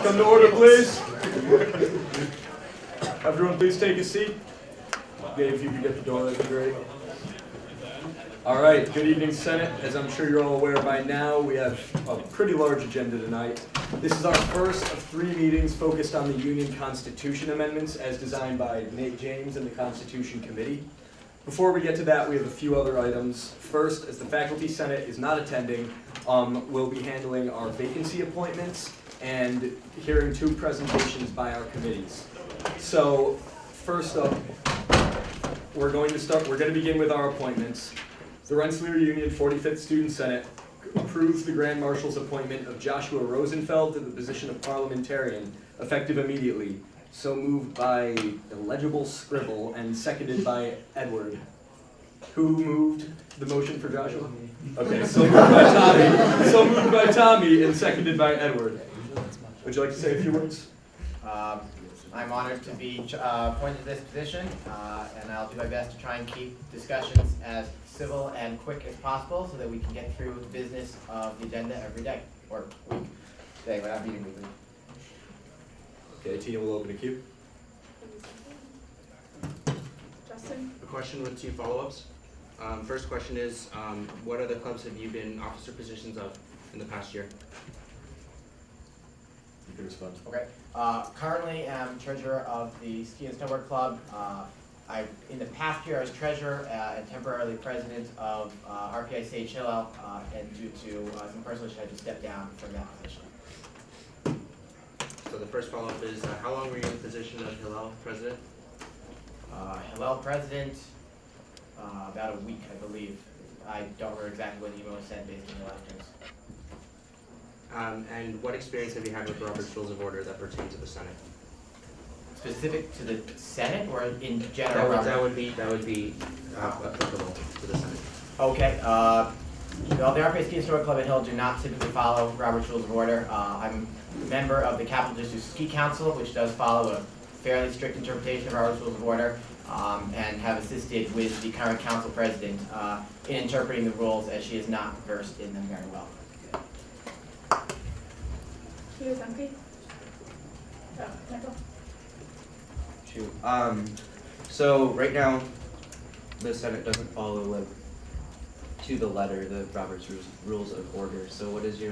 Come to order, please. Everyone, please take a seat. Dave, if you could get the door, that'd be great. All right, good evening, Senate. As I'm sure you're all aware by now, we have a pretty large agenda tonight. This is our first of 3 meetings focused on the Union Constitution amendments as designed by Nate James and the Constitution Committee. Before we get to that, we have a few other items. First, as the Faculty Senate is not attending, we'll be handling our vacancy appointments and hearing 2 presentations by our committees. So, first up, we're going to begin with our appointments. The Rensselaer Union 45th Student Senate approves the Grand Marshal's appointment of Joshua Rosenfeld to the position of parliamentarian, effective immediately. So moved by illegible scribble and seconded by Edward. Who moved the motion for Joshua? Okay, so moved by Tommy. So moved by Tommy and seconded by Edward. Would you like to say a few words? I'm honored to be appointed to this position, and I'll do my best to try and keep discussions as civil and quick as possible so that we can get through the business of the agenda every day, or week. Day, we're not meeting weekly. Okay, Tina will open a queue. Justin? A question with 2 follow-ups. First question is, what other clubs have you been officer positions of in the past year? You can respond. Okay. Currently, I'm treasurer of the Ski and Snowboard Club. In the past year, I was treasurer and temporarily president of RPIC Hillel, and due to some personal issues, I had to step down from that position. So the first follow-up is, how long were you in the position of Hillel president? Hillel president, about a week, I believe. I don't remember exactly what the email was sent based on the elections. And what experience have you had with Robert's Rules of Order that pertain to the Senate? Specific to the Senate or in general? That would be applicable to the Senate. Okay. Well, the RPA Ski and Snowboard Club at Hill do not typically follow Robert's Rules of Order. I'm a member of the Capital District Ski Council, which does follow a fairly strict interpretation of Robert's Rules of Order, and have assisted with the current council president in interpreting the rules, as she is not versed in them very well. He was empty? Oh, Michael? So right now, the Senate doesn't follow to the letter the Robert's Rules of Order. So what is your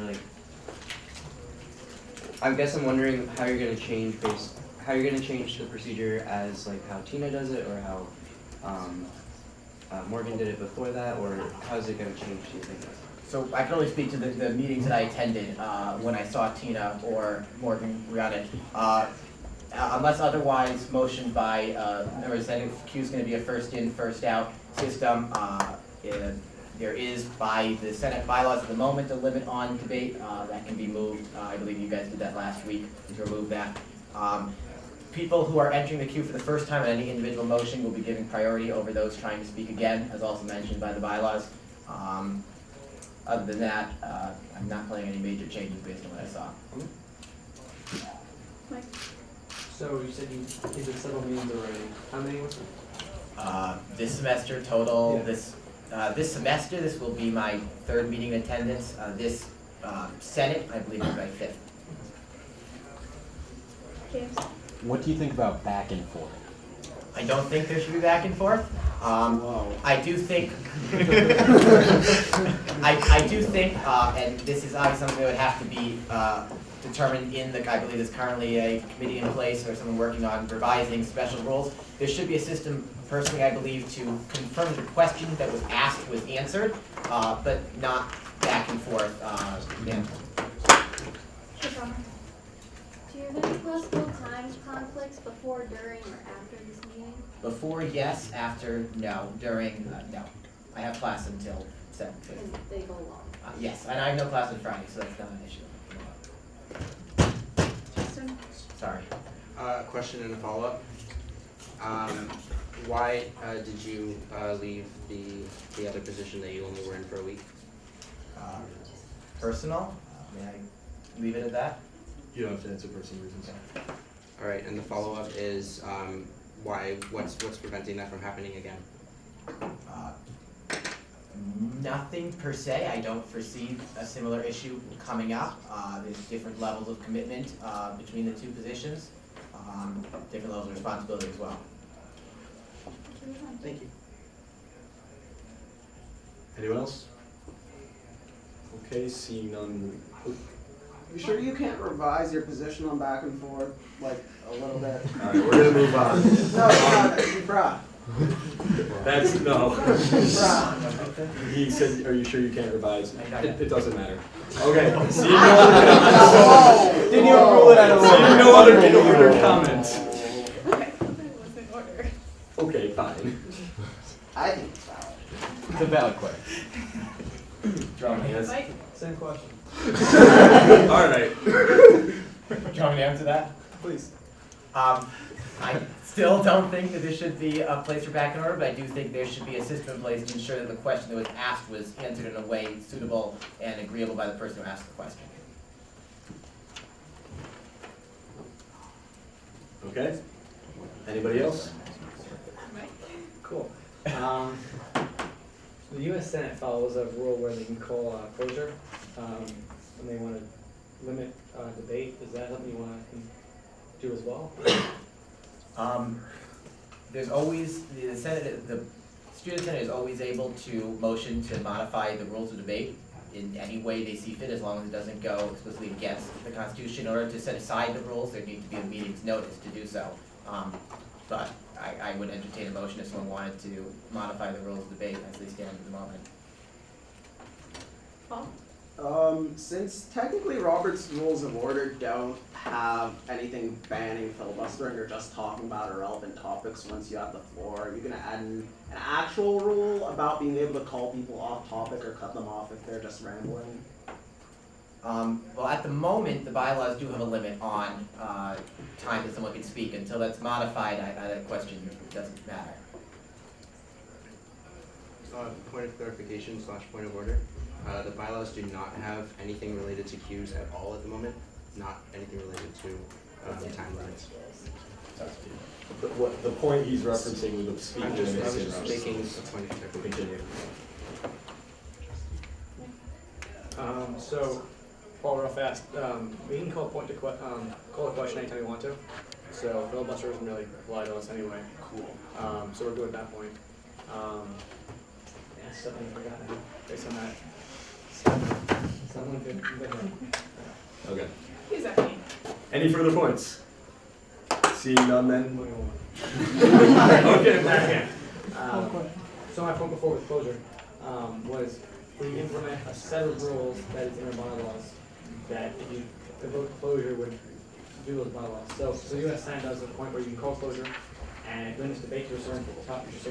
I guess I'm wondering how you're gonna change the procedure as how Tina does it, or how Morgan did it before that, or how is it gonna change, do you think? So I can only speak to the meetings that I attended when I saw Tina or Morgan run it. Unless otherwise motioned by members, I think Q is going to be a first in, first out system. There is, by the Senate bylaws at the moment, a limit on debate that can be moved. I believe you guys did that last week to remove that. People who are entering the queue for the first time on any individual motion will be given priority over those trying to speak again, as also mentioned by the bylaws. Other than that, I'm not planning any major changes based on what I saw. Mike? So you said you did several meetings already. How many was it? This semester total, Yeah. this semester, this will be my 3rd meeting in attendance. This Senate, I believe, is my 5th. James? What do you think about back and forth? I don't think there should be back and forth. I do think, I do think, and this is obviously something that would have to be determined in I believe there's currently a committee in place or someone working on revising special rules. There should be a system, personally, I believe, to confirm the question that was asked was answered, but not back and forth. Yeah. Shoshana? Do you have any possible time conflicts before, during, or after this meeting? Before, yes. After, no. During, no. I have class until 7:50. Because they go long. Yes, and I have no class on Friday, so that's not an issue. Justin? Sorry. Question and a follow-up. Why did you leave the other position that you only were in for a week? Personal? May I leave it at that? You don't have to answer personal reasons. All right, and the follow-up is, what's preventing that from happening again? Nothing per se, I don't foresee a similar issue coming up. There's different levels of commitment between the two positions, different levels of responsibility as well. Thank you. Anyone else? Okay, seeing none. You sure you can't revise your position on back and forth, like, a little bit? Alright, we're gonna move on. No, bruh. That's, no. Bruh. He said, are you sure you can't revise? I got it. It doesn't matter. Okay, seeing no Whoa. Didn't even rule it out of order. seeing no other in-order comments. Okay, that was in order. Okay, fine. I think it's valid. It's a valid question. John, Yes. Mike? Same question. Alright. do you want me to answer that? Please. I still don't think that there should be a place for back in order, but I do think there should be a system in place to ensure that the question that was asked was answered in a way suitable and agreeable by the person who asked the question. Okay. Anybody else? Mike? Cool. The US Senate follows a rule where they can call closure, when they wanna limit, debate. Is that something you wanna do as well? There's always, the Senate, the Student Senate is always able to motion to modify the rules of debate in any way they see fit, as long as it doesn't go explicitly against the Constitution. In order to set aside the rules, there needs to be a meeting's notice to do so. But I would entertain a motion if someone wanted to modify the rules of debate as they stand at the moment. Paul? Since technically Robert's Rules of Order don't have anything banning filibustering or just talking about irrelevant topics once you have the floor, are you gonna add an actual rule about being able to call people off topic or cut them off if they're just rambling? Well, at the moment, the bylaws do have a limit on time that someone can speak. Until that's modified, that question doesn't matter. Point of clarification / point of order. The bylaws do not have anything related to queues at all at the moment, not anything related to time limits. The point he's referencing with the speaker I was limits just in making Robert's a point of rules. clarification. Continue. So, Paul, real fast, we can call a question anytime we want to, so filibuster doesn't really apply to us anyway. Cool. So we're good at that point. Yeah, something I forgot now, based on that. Someone could, Okay. Who's that me? Any further points? Seeing none then? Okay, back in. So my point before with closure, was we implement a set of rules that is in our bylaws that if you vote closure would do those bylaws. So the US Senate does a point where you can call closure and limits debate to certain topics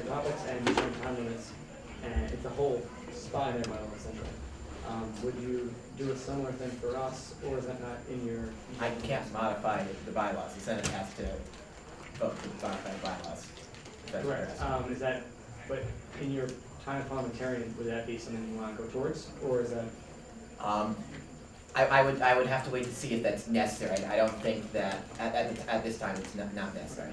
and certain time limits, and it's a whole spot in their bylaws essentially. Would you do a similar thing for us, or is that not in your? I can't modify the bylaws. The Senate has to vote to modify the bylaws. That's Correct. Is that, but in your time as parliamentarian, would that be something you want to go towards, or is that? I would have to wait to see if that's necessary. I don't think that at this time it's not necessary.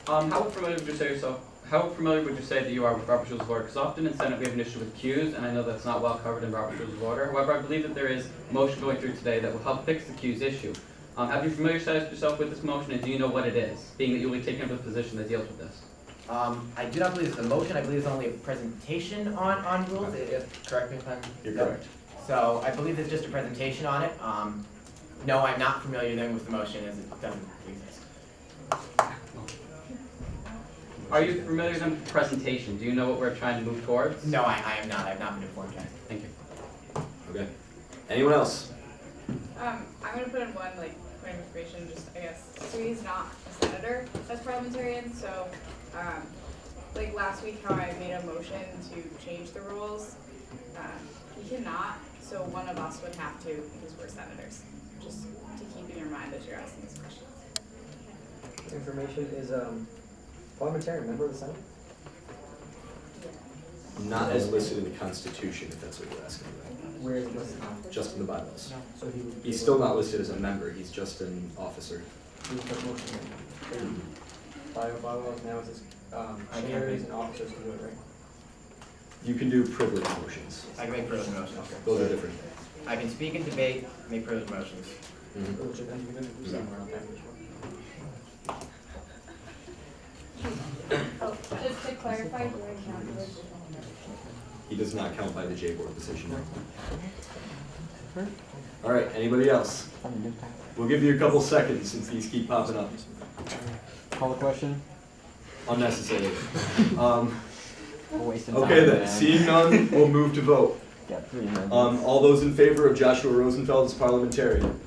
How familiar would you say that you are with Robert's Rules of Order? Because often in Senate we have an issue with queues, and I know that's not well covered in Robert's Rules of Order. However, I believe that there is a motion going through today that will help fix the queues issue. Have you familiarized yourself with this motion, and do you know what it is, being that you'll be taking up a position that deals with this? I do not believe it's a motion. I believe it's only a presentation on rules. Correct me if I'm. You're no. correct. So I believe it's just a presentation on it. No, I'm not familiar then with the motion as it doesn't exist. Are you familiar with the presentation? Do you know what we're trying to move towards? No, I am not. I have not been informed yet. Thank you. Okay. Anyone else? I'm gonna put in one, like, point of information, just, I guess, so he's not a senator as parliamentarian, so, like last week how I made a motion to change the rules, he cannot, so one of us would have to, because we're senators, just to keep in your mind as you're asking these questions. Information is parliamentarian member of the Senate. Not as listed in the Constitution, if that's what you're asking about. Where is it listed? Just in the bylaws. So he would. He's still not listed as a member, he's just an officer. He would put motion in. bylaws, now it's just, chairs and officers can do it, right? You can do privilege motions. I can make privilege motions. Those are different. I can speak and debate, make privilege motions. Privilege, and you can do something around that. Oh, just to clarify, do I count as He does not count by the J board decision. All right, anybody else? We'll give you a couple seconds since these keep popping up. Call the question? Unnecessary. We're wasting time. Okay then, man. seeing none, we'll move to vote. Got 3 minutes. All those in favor of Joshua Rosenfeld as parliamentarian?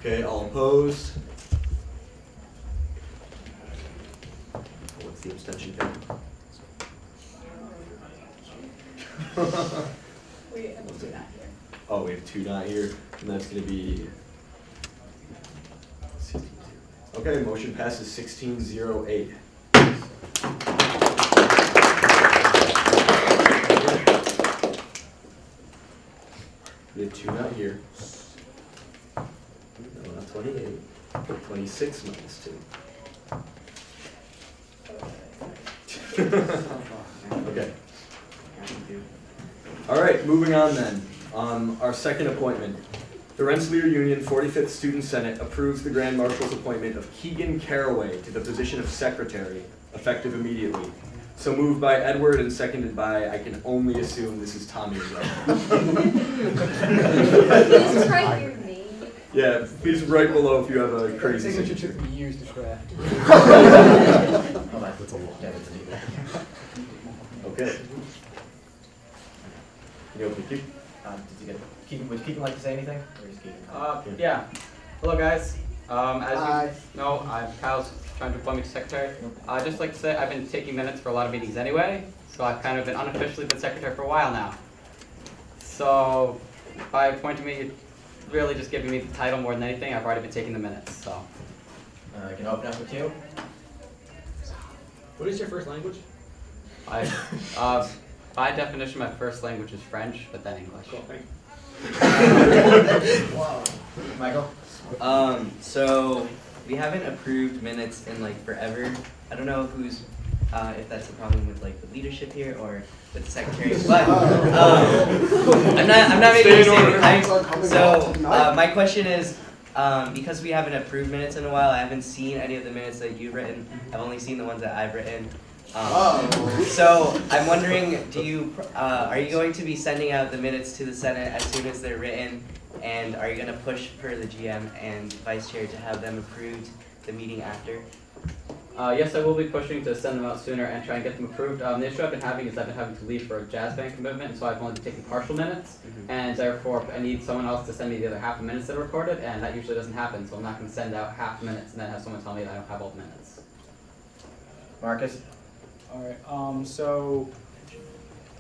Okay, all opposed? What's the abstention thing? We have to do that here. Oh, we have 2 not here, and that's gonna be 16-0. Okay, motion passes 16-08. We have 2 not here. No, not 28. 26 minus 2. Okay. All right, moving on then. Our second appointment. The Rensselaer Union 45th Student Senate approves the Grand Marshal's appointment of Keegan Caraway to the position of secretary, effective immediately. So moved by Edward and seconded by, I can only assume this is Tommy as well. Please write your name. Yeah, please write below if you have a crazy Signature signature. took me years to craft. Hold on. That's a lot. Yeah, that's neat. Okay. You open the queue? Did you get, would Keegan like to say anything? Or is Keegan? Yeah. Hello, guys. As you know, Kyle's trying to appoint me to secretary. I'd just like to say I've been taking minutes for a lot of meetings anyway, so I've kind of been unofficially been secretary for a while now. So by appointing me, it's really just giving me the title more than anything. I've already been taking the minutes, so. I can open up with you. What is your first language? By definition, my first language is French, but then English. Cool, thank you. Michael? So we haven't approved minutes in like forever. I don't know who's, if that's a problem with like the leadership here or with the secretary, but I'm not making Stay a in order. statement. So my question is, because we haven't approved minutes in a while, I haven't seen any of the minutes that you've written. I've only seen the ones that I've written. So I'm wondering, are you going to be sending out the minutes to the Senate as soon as they're written? And are you going to push for the GM and vice chair to have them approved the meeting after? Yes, I will be pushing to send them out sooner and try and get them approved. The issue I've been having is I've been having to leave for a jazz band commitment, so I've only been taking partial minutes, and therefore I need someone else to send me the other half the minutes that are recorded, and that usually doesn't happen, so I'm not going to send out half the minutes and then have someone tell me that I don't have all the minutes. Marcus? Alright, so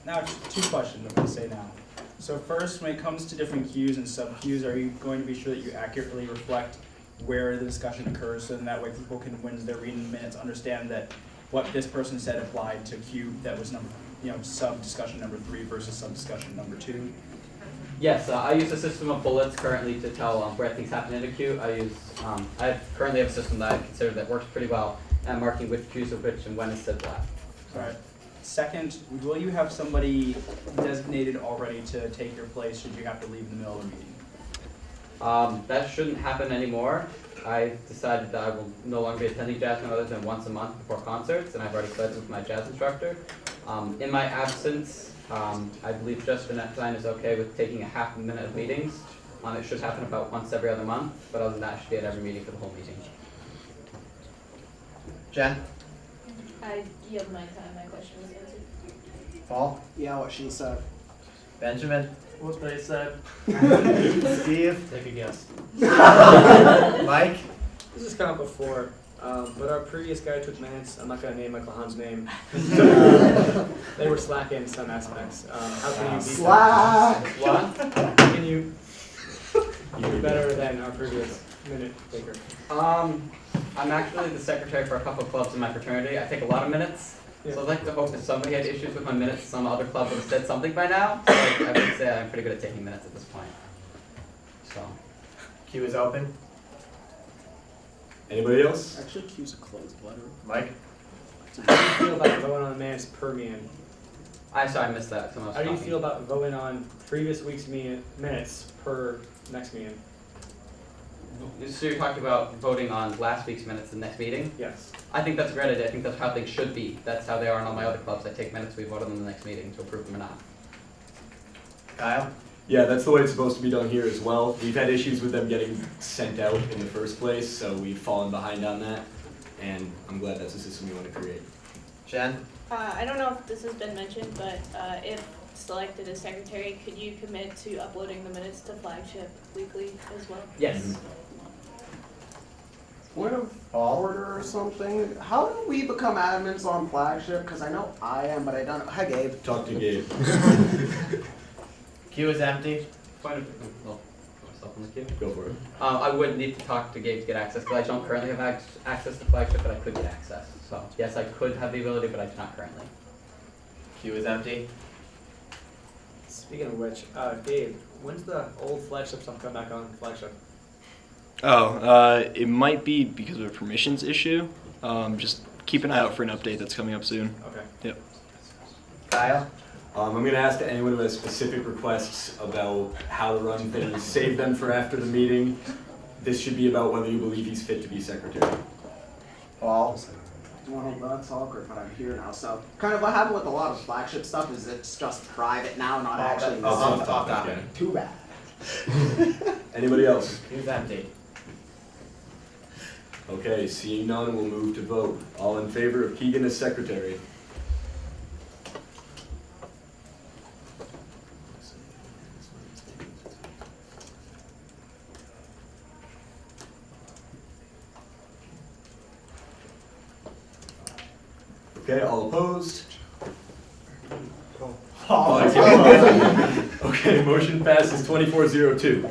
now just 2 questions I'm going to say now. So first, when it comes to different cues and sub-cues, are you going to be sure that you accurately reflect where the discussion occurs, so that way people can, when they're reading the minutes, understand that what this person said applied to cue that was sub-discussion number 3 versus sub-discussion number 2? Yes, I use a system of bullets currently to tell where things happen in a queue. I currently have a system that I consider that works pretty well at marking which cues are which and when is said what. Alright. Second, will you have somebody designated already to take your place should you have to leave in the middle of a meeting? That shouldn't happen anymore. I decided that I will no longer be attending jazz band other than once a month before concerts, and I've already pledged with my jazz instructor. In my absence, I believe just Jeanette Klein is okay with taking a half a minute of meetings. It should happen about once every other month, but other than that, it should be at every meeting for the whole meeting. Jen? I yield my time, my question was answered. Paul? Yeah, what she said. Benjamin? What they said. Steve? Take a guess. Mike? This has come up before. But our previous guy took minutes. I'm not gonna name Michael Hahn's name. They were slacking in some aspects. How can you beat Slack. What? that? How can you do better than our previous minute taker? I'm actually the secretary for a couple of clubs in my fraternity. I take a lot of minutes. So I'd like to hope if somebody had issues with my minutes, some other club would have said something by now. So I would say I'm pretty good at taking minutes at this point. So. Queue is open. Anybody else? Actually, queues a closed letter. Mike? How do you feel about voting on minutes per meeting? Sorry, I missed that. Someone else How do you talking. feel about voting on previous week's minutes per next meeting? So you're talking about voting on last week's minutes in the next meeting? Yes. I think that's a great idea. I think that's how things should be. That's how they are in all my other clubs. I take minutes, we vote on them in the next meeting to approve them or not. Kyle? Yeah, that's the way it's supposed to be done here as well. We've had issues with them getting sent out in the first place, so we've fallen behind on that. And I'm glad that's a system we want to create. Jen? I don't know if this has been mentioned, but if selected as secretary, could you commit to uploading the minutes to Flagship weekly as well? Yes. Point of order or something. How do we become admins on Flagship? Because I know I am, but I don't know. Hi, Gabe. Talk to Gabe. Queue is empty. Point of, well, myself on the queue. Go for it. I would need to talk to Gabe to get access, because I don't currently have access to Flagship, but I could get access. So, yes, I could have the ability, but I do not currently. Queue is empty. Speaking of which, Gabe, when's the old Flagship stuff come back on Flagship? It might be because of a permissions issue. Just keep an eye out for an update that's coming up soon. Okay. Yep. Kyle? I'm going to ask anyone who has specific requests about how to run things, save them for after the meeting. This should be about whether you believe he's fit to be secretary. Paul? Well, that's awkward, but I'm here now. So, kind of what happened with a lot of Flagship stuff is it's just private now, not actually. off topic. Too bad. Anybody else? Queue's empty. Okay, seeing none, we'll move to vote. All in favor of Keegan as secretary? Okay, all opposed? Okay, motion passes 24-02.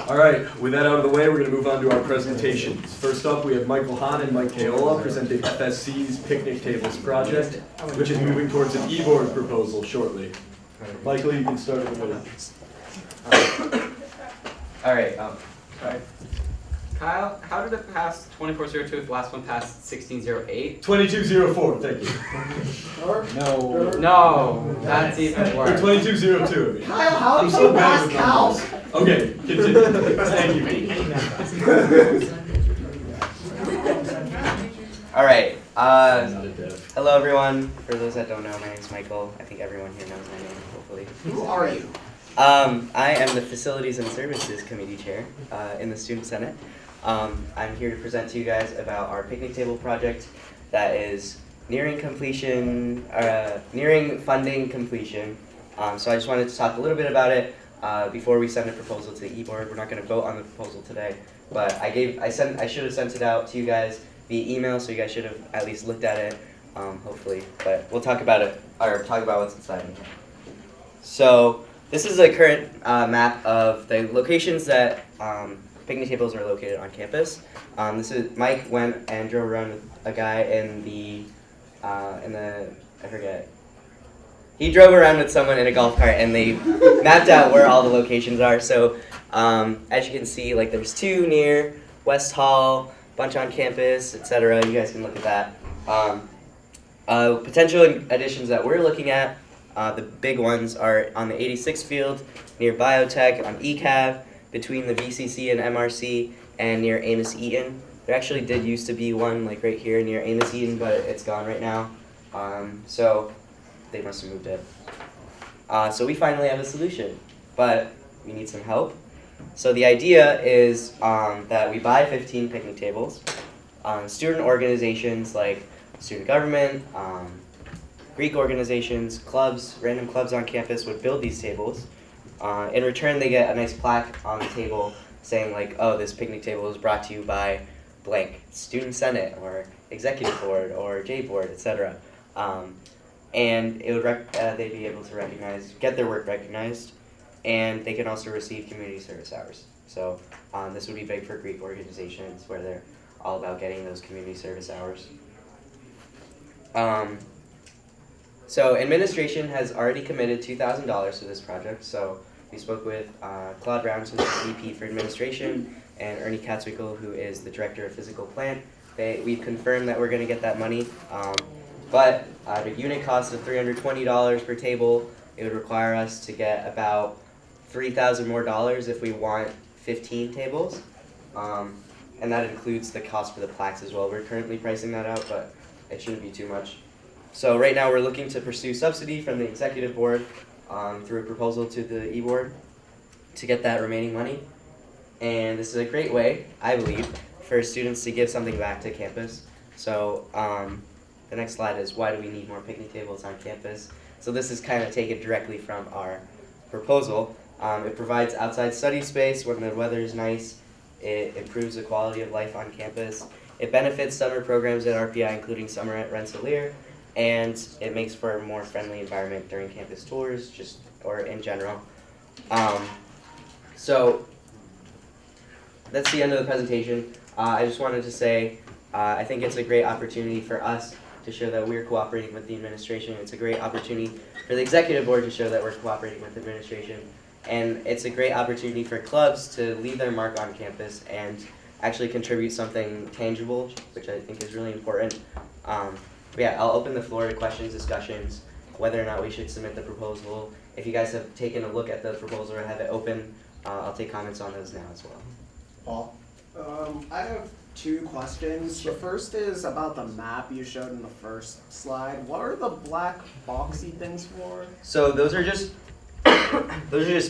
All right, with that out of the way, we're going to move on to our presentations. First up, we have Michael Hahn and Mike Kaola presenting FSC's Picnic Tables project, which is moving towards an e-board proposal shortly. Michael, you can start in the middle. All right. Kyle, how did it pass 24-02 if the last one passed 16-08? 22-04, thank you. No. No, that's even Or worse. 22-02. Kyle, how do I'm you so bad pass with cows? numbers. Okay, continue. Thank you. All right. I'm not a dev. Hello, everyone. For those that don't know, my name's Michael. I think everyone here knows my name, hopefully. Who are you? I am the Facilities and Services Committee Chair in the Student Senate. I'm here to present to you guys about our picnic table project that is nearing completion, nearing funding completion. So I just wanted to talk a little bit about it before we send a proposal to the e-board. We're not going to vote on the proposal today, but I should have sent it out to you guys via email, so you guys should have at least looked at it, hopefully. But we'll talk about it, or talk about what's inside. So this is a current map of the locations that picnic tables are located on campus. This is Mike went and drove around with a guy in the I forget. He drove around with someone in a golf cart and they mapped out where all the locations are. So as you can see, like there's 2 near West Hall, bunch on campus, etc. You guys can look at that. Potential additions that we're looking at, the big ones are on the 86th field, near Biotech, on ECAV, between the VCC and MRC, and near Amos Eaton. There actually did used to be one like right here near Amos Eaton, but it's gone right now. So they must have moved it. So we finally have a solution, but we need some help. So the idea is that we buy 15 picnic tables. Student organizations like student government, Greek organizations, clubs, random clubs on campus would build these tables. In return, they get a nice plaque on the table saying like, oh, this picnic table is brought to you by blank, student senate or executive board or J board, etc. And it would they'd be able to get their work recognized, and they can also receive community service hours. So this would be big for Greek organizations where they're all about getting those community service hours. So administration has already committed $2,000 to this project. So we spoke with Claude Brown, who's the VP for administration, and Ernie Katzwickel, who is the director of physical plant. We've confirmed that we're going to get that money. But the unit cost of $320 per table, it would require us to get about $3,000 more if we want 15 tables. And that includes the cost for the plaques as well. We're currently pricing that out, but it shouldn't be too much. So right now we're looking to pursue subsidy from the executive board through a proposal to the e-board to get that remaining money. And this is a great way, I believe, for students to give something back to campus. So the next slide is why do we need more picnic tables on campus? So this is kind of taken directly from our proposal. It provides outside study space when the weather is nice. It improves the quality of life on campus. It benefits summer programs at RPI, including summer at Rensselaer, and it makes for a more friendly environment during campus tours, or in general. So that's the end of the presentation. I just wanted to say I think it's a great opportunity for us to show that we're cooperating with the administration. It's a great opportunity for the executive board to show that we're cooperating with the administration. And it's a great opportunity for clubs to leave their mark on campus and actually contribute something tangible, which I think is really important. But yeah, I'll open the floor to questions, discussions, whether or not we should submit the proposal. If you guys have taken a look at the proposal or have it open, I'll take comments on those now as well. Paul? I have two questions. The first is about the map you showed in the first slide. What are the black boxy things for? So those are just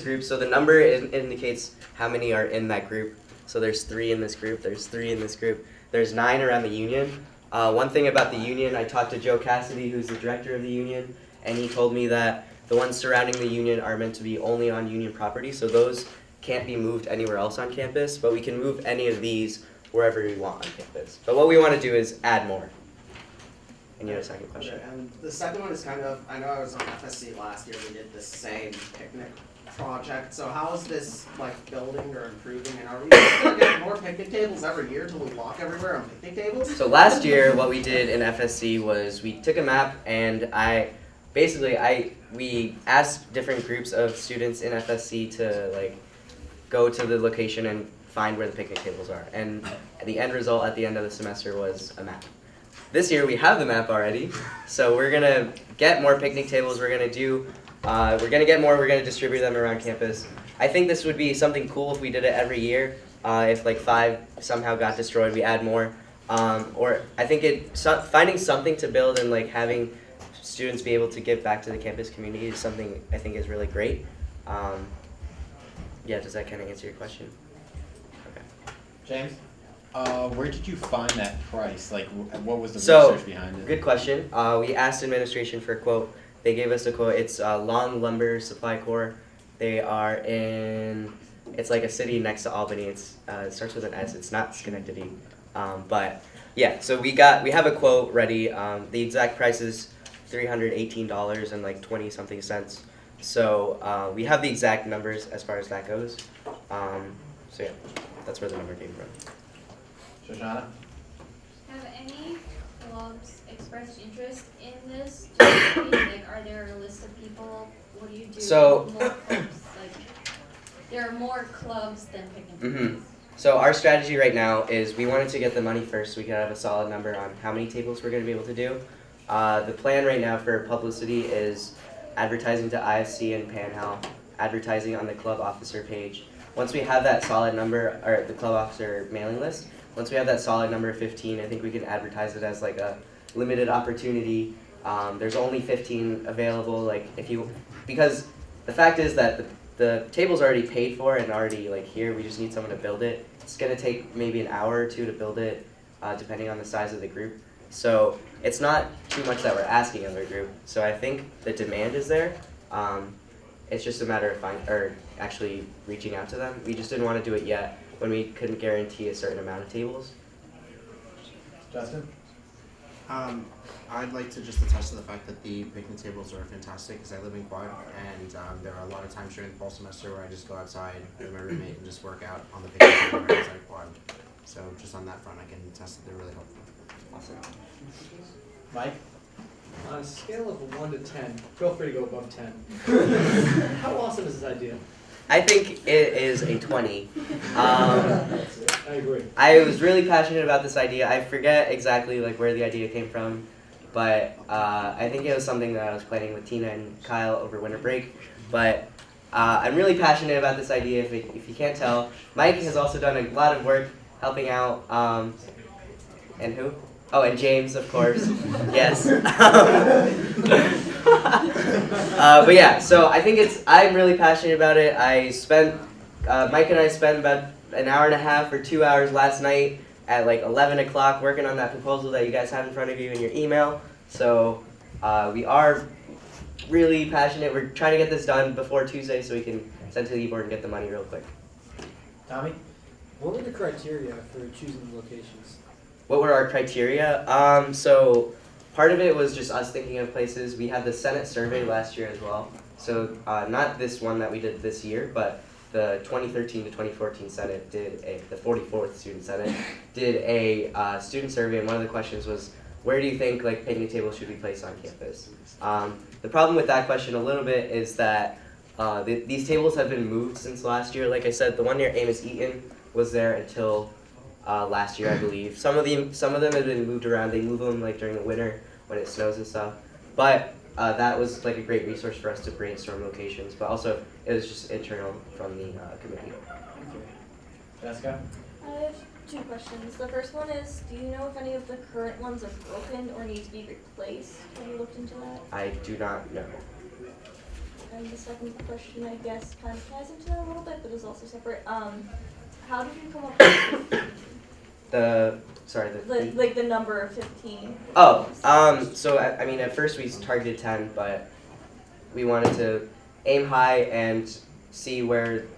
groups. So the number indicates how many are in that group. So there's 3 in this group, there's 3 in this group, there's 9 around the union. One thing about the union, I talked to Joe Cassidy, who's the director of the union, and he told me that the ones surrounding the union are meant to be only on union property, so those can't be moved anywhere else on campus, but we can move any of these wherever we want on campus. But what we want to do is add more. And you had a second question. Okay, and the second one is kind of, I know I was on FSC last year, we did the same picnic project, so how is this like building or improving, and are we just gonna get more picnic tables every year till we walk everywhere on picnic tables? So last year what we did in FSC was we took a map and we asked different groups of students in FSC to like go to the location and find where the picnic tables are, and the end result at the end of the semester was a map. This year we have the map already, so we're gonna get more picnic tables. We're gonna get more. We're gonna distribute them around campus. I think this would be something cool if we did it every year. If like 5 somehow got destroyed, we add more. Or I think finding something to build and like having students be able to give back to the campus community is something I think is really great. Yeah, does that kind of answer your question? Okay. James? Where did you find that price? Like, what was the So, research behind it? good question. We asked administration for a quote. They gave us a quote. It's Long Lumber Supply Corps. They are it's like a city next to Albany. It starts with an S. It's not Schenectady. But yeah, so we have a quote ready. The exact price is $318 and like 20 something cents. So we have the exact numbers as far as that goes. So yeah, that's where the number came from. Shoshana? Have any clubs expressed interest in this? Like, are there a list of people? What do you do? So- More clubs, like, there are more clubs than picnic tables. Mm-hmm. So our strategy right now is we wanted to get the money first so we could have a solid number on how many tables we're going to be able to do. The plan right now for publicity is advertising to IFC and Panhandle, advertising on the club officer page. Once we have that solid number, or the club officer mailing list, once we have that solid number 15, I think we can advertise it as like a limited opportunity. There's only 15 available, because the fact is that the table's already paid for and already like here, we just need someone to build it. It's gonna take maybe an hour or 2 to build it, depending on the size of the group. So it's not too much that we're asking of our group. So I think the demand is there. It's just a matter of actually reaching out to them. We just didn't want to do it yet when we couldn't guarantee a certain amount of tables. Justin? I'd like to just attest to the fact that the picnic tables are fantastic because I live in Quad, and there are a lot of times during the fall semester where I just go outside with my roommate and just work out on the picnic table right outside Quad. So just on that front, I can attest that they're really helpful. Awesome. Mike? On a scale of 1 to 10, feel free to go above 10. How awesome is this idea? I think it is a 20. I agree. I was really passionate about this idea. I forget exactly like where the idea came from, but I think it was something that I was planning with Tina and Kyle over winter break. But I'm really passionate about this idea. If you can't tell, Mike has also done a lot of work helping out. And who? Oh, and James, of course. Yes. But yeah, so I think I'm really passionate about it. Mike and I spent about an hour and a half or 2 hours last night at like 11 o'clock working on that proposal that you guys have in front of you in your email. So we are really passionate. We're trying to get this done before Tuesday so we can send to the board and get the money real quick. Tommy? What were the criteria for choosing the locations? What were our criteria? So part of it was just us thinking of places. We had the Senate survey last year as well. So not this one that we did this year, but the 2013 to 2014 Senate the 44th Student Senate did a student survey, and one of the questions was, where do you think like picnic tables should be placed on campus? The problem with that question a little bit is that these tables have been moved since last year. Like I said, the one near Amos Eaton was there until last year, I believe. Some of them have been moved around. They move them like during the winter when it snows and stuff. But that was like a great resource for us to brainstorm locations. But also, it was just internal from the committee. Jessica? I have 2 questions. The first one is, do you know if any of the current ones are broken or need to be replaced? Have you looked into that? I do not know. And the second question, I guess, kind of ties into that a little bit, but is also separate. How did you come up with 15? Like the number of 15. So I mean, at first we targeted 10, but we wanted to aim high and see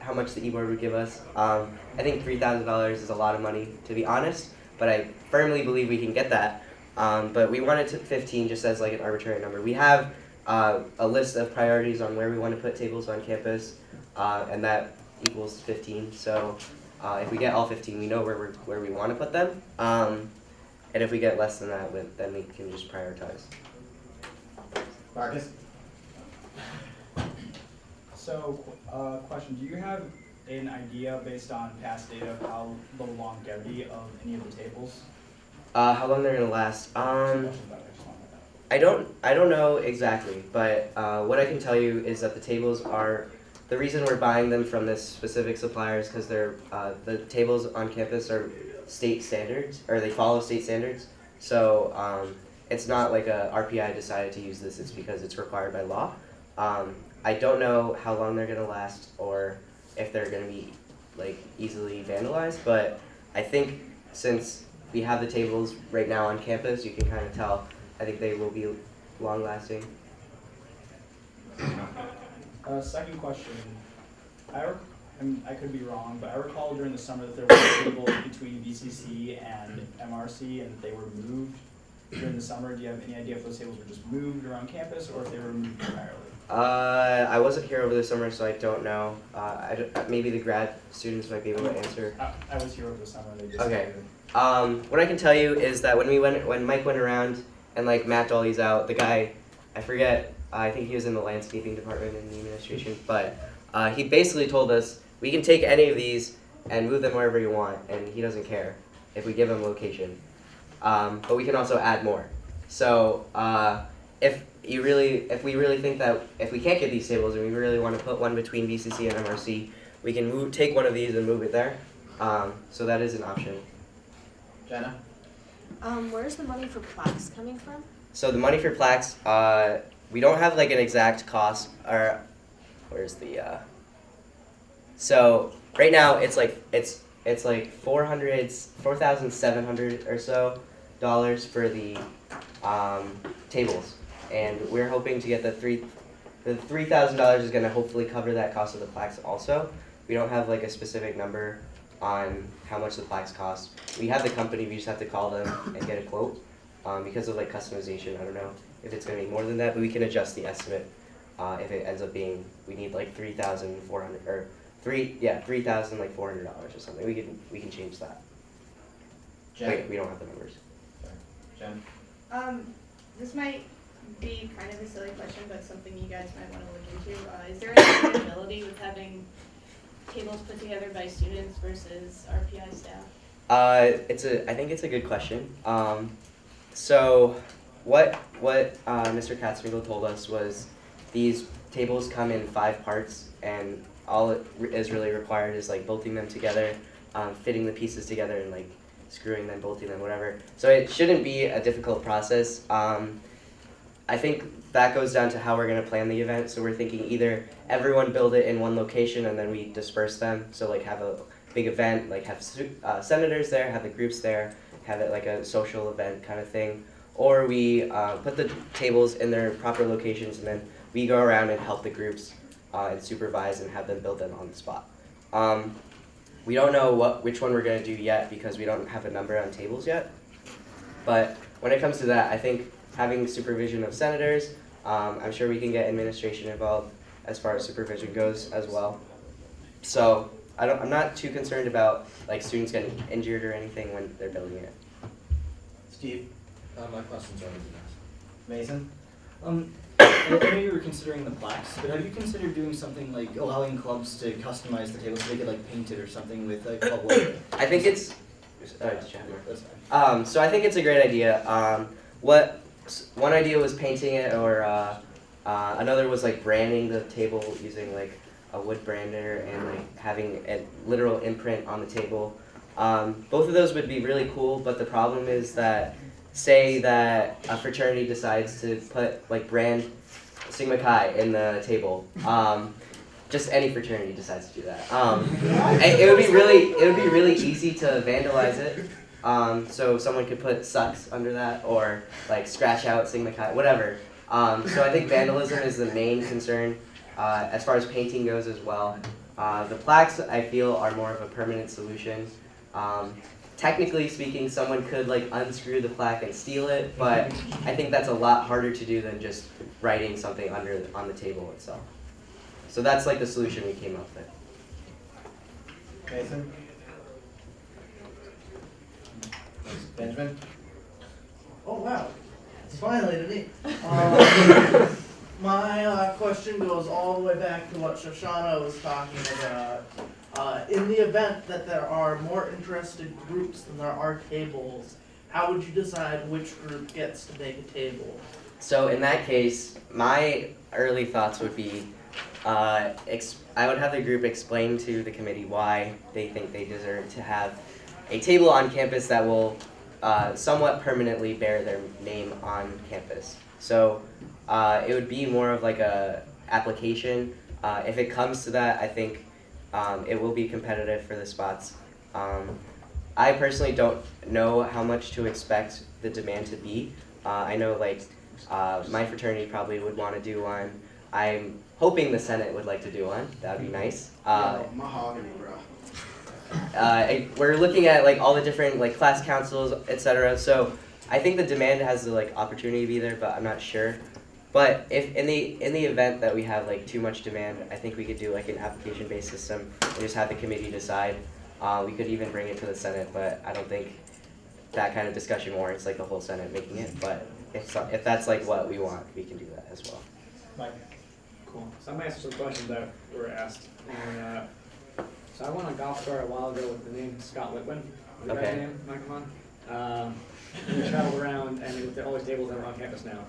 how much the e-board would give us. I think $3,000 is a lot of money, to be honest, but I firmly believe we can get that. But we wanted 15 just as like an arbitrary number. We have a list of priorities on where we want to put tables on campus, and that equals 15. So if we get all 15, we know where we want to put them. And if we get less than that, then we can just prioritize. Marcus? So, question, do you have an idea based on past data of how the longevity of any of the tables? How long they're gonna last? I don't know exactly, but what I can tell you is that the tables are, the reason we're buying them from this specific supplier is because they're the tables on campus are state standards, or they follow state standards. So it's not like a RPI decided to use this, it's because it's required by law. I don't know how long they're gonna last or if they're gonna be like easily vandalized, but I think since we have the tables right now on campus, you can kind of tell. I think they will be long lasting. Second question, I could be wrong, but I recall during the summer that there were tables between VCC and MRC and they were moved during the summer. Do you have any idea if those tables were just moved around campus or if they were moved entirely? I wasn't here over the summer, so I don't know. Maybe the grad students might be able to answer. I was here over the summer. They just Okay. What I can tell you is that when Mike went around and like mapped all these out, the guy, I forget, I think he was in the landscaping department in the administration, but he basically told us we can take any of these and move them wherever you want, and he doesn't care if we give him location. But we can also add more. So if we really think that if we can't get these tables and we really want to put one between VCC and MRC, we can take one of these and move it there. So that is an option. Jenna? Where's the money for plaques coming from? So the money for plaques, we don't have like an exact cost, or where's the? So right now it's like $4,700 or so for the tables, and we're hoping to get the the $3,000 is gonna hopefully cover that cost of the plaques also. We don't have like a specific number on how much the plaques cost. We have the company, we just have to call them and get a quote. Because of like customization, I don't know if it's gonna be more than that, but we can adjust the estimate. If it ends up being, we need like $3,400 or $3,400 or something. We can change that. Jen? Wait, we don't have the numbers. Jen? This might be kind of a silly question, but something you guys might want to look into. Is there any sustainability with having tables put together by students versus RPI staff? I think it's a good question. So what Mr. Katzenriegel told us was these tables come in 5 parts, and all it is really required is like bolting them together, fitting the pieces together, and like screwing them, bolting them, whatever. So it shouldn't be a difficult process. I think that goes down to how we're going to plan the event. So we're thinking either everyone build it in one location and then we disperse them. So like have a big event, like have senators there, have the groups there, have it like a social event kind of thing. Or we put the tables in their proper locations and then we go around and help the groups and supervise and have them build them on the spot. We don't know which one we're going to do yet because we don't have a number on tables yet. But when it comes to that, I think having supervision of senators, I'm sure we can get administration involved as far as supervision goes as well. So I'm not too concerned about like students getting injured or anything when they're building it. Steve? My question's already been asked. Mason? I know you were considering the plaques, but have you considered doing something like allowing clubs to customize the table so they could like paint it or something with a club logo? I think it's. So I think it's a great idea. One idea was painting it, or another was like branding the table using like a wood brander and like having a literal imprint on the table. Both of those would be really cool, but the problem is that say that a fraternity decides to put like brand Sigma Chi in the table. Just any fraternity decides to do that. It would be really easy to vandalize it. So someone could put sucks under that or like scratch out Sigma Chi, whatever. So I think vandalism is the main concern as far as painting goes as well. The plaques I feel are more of a permanent solution. Technically speaking, someone could like unscrew the plaque and steal it, but I think that's a lot harder to do than just writing something on the table itself. So that's like the solution we came up with. Mason? Benjamin? Oh wow, it's finally to me. My question goes all the way back to what Shoshana was talking about. In the event that there are more interested groups than there are tables, how would you decide which group gets to make a table? So in that case, my early thoughts would be, I would have the group explain to the committee why they think they deserve to have a table on campus that will somewhat permanently bear their name on campus. So it would be more of like a application. If it comes to that, I think it will be competitive for the spots. I personally don't know how much to expect the demand to be. I know like my fraternity probably would want to do one. I'm hoping the Senate would like to do one. That would be nice. Mahogany, bro. We're looking at like all the different like class councils, etc. So I think the demand has the like opportunity to be there, but I'm not sure. But if in the event that we have like too much demand, I think we could do like an application-based system and just have the committee decide. We could even bring it to the Senate, but I don't think that kind of discussion warrants like the whole Senate making it. But if that's like what we want, we can do that as well. Mike. Cool. So I'm gonna answer some questions that were asked. And, so I went on golf tour a while ago with the name Scott Litwin. The guy's name, Mike, come on. We traveled around and we looked at all these tables that are on campus now.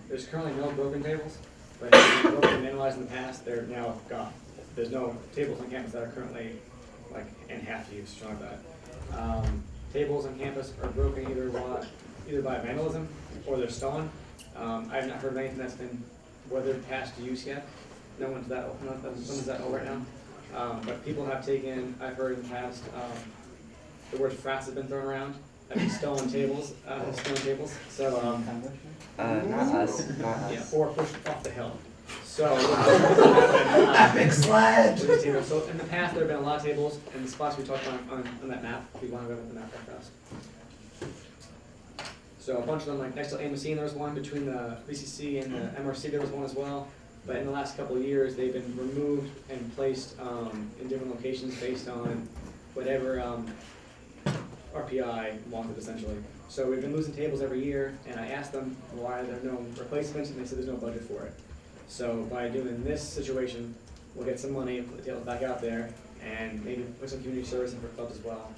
There's currently no broken tables, but what we've been analyzed in the past, they're now gone. There's no tables on campus that are currently like in half use, something like that. Tables on campus are broken either by vandalism or they're stolen. I have not heard of anything that's been weathered past use yet. No one's that old right now. But people have taken, I've heard in the past, the word frats have been thrown around. I mean, stolen tables. So, not us. yeah, or pushed off the hill. So. Epic sled! So in the past, there have been a lot of tables, and the spots we talked on that map, if you want to go with the map that fast. So a bunch of them, like next to AMC, there was one, between the BCC and the MRC, there was one as well. But in the last couple of years, they've been removed and placed in different locations based on whatever RPI wanted, essentially. So we've been losing tables every year, and I asked them why there are no replacements, and they said there's no budget for it. So by doing this situation, we'll get some money, put the tables back out there, and maybe put some community service in for clubs as well.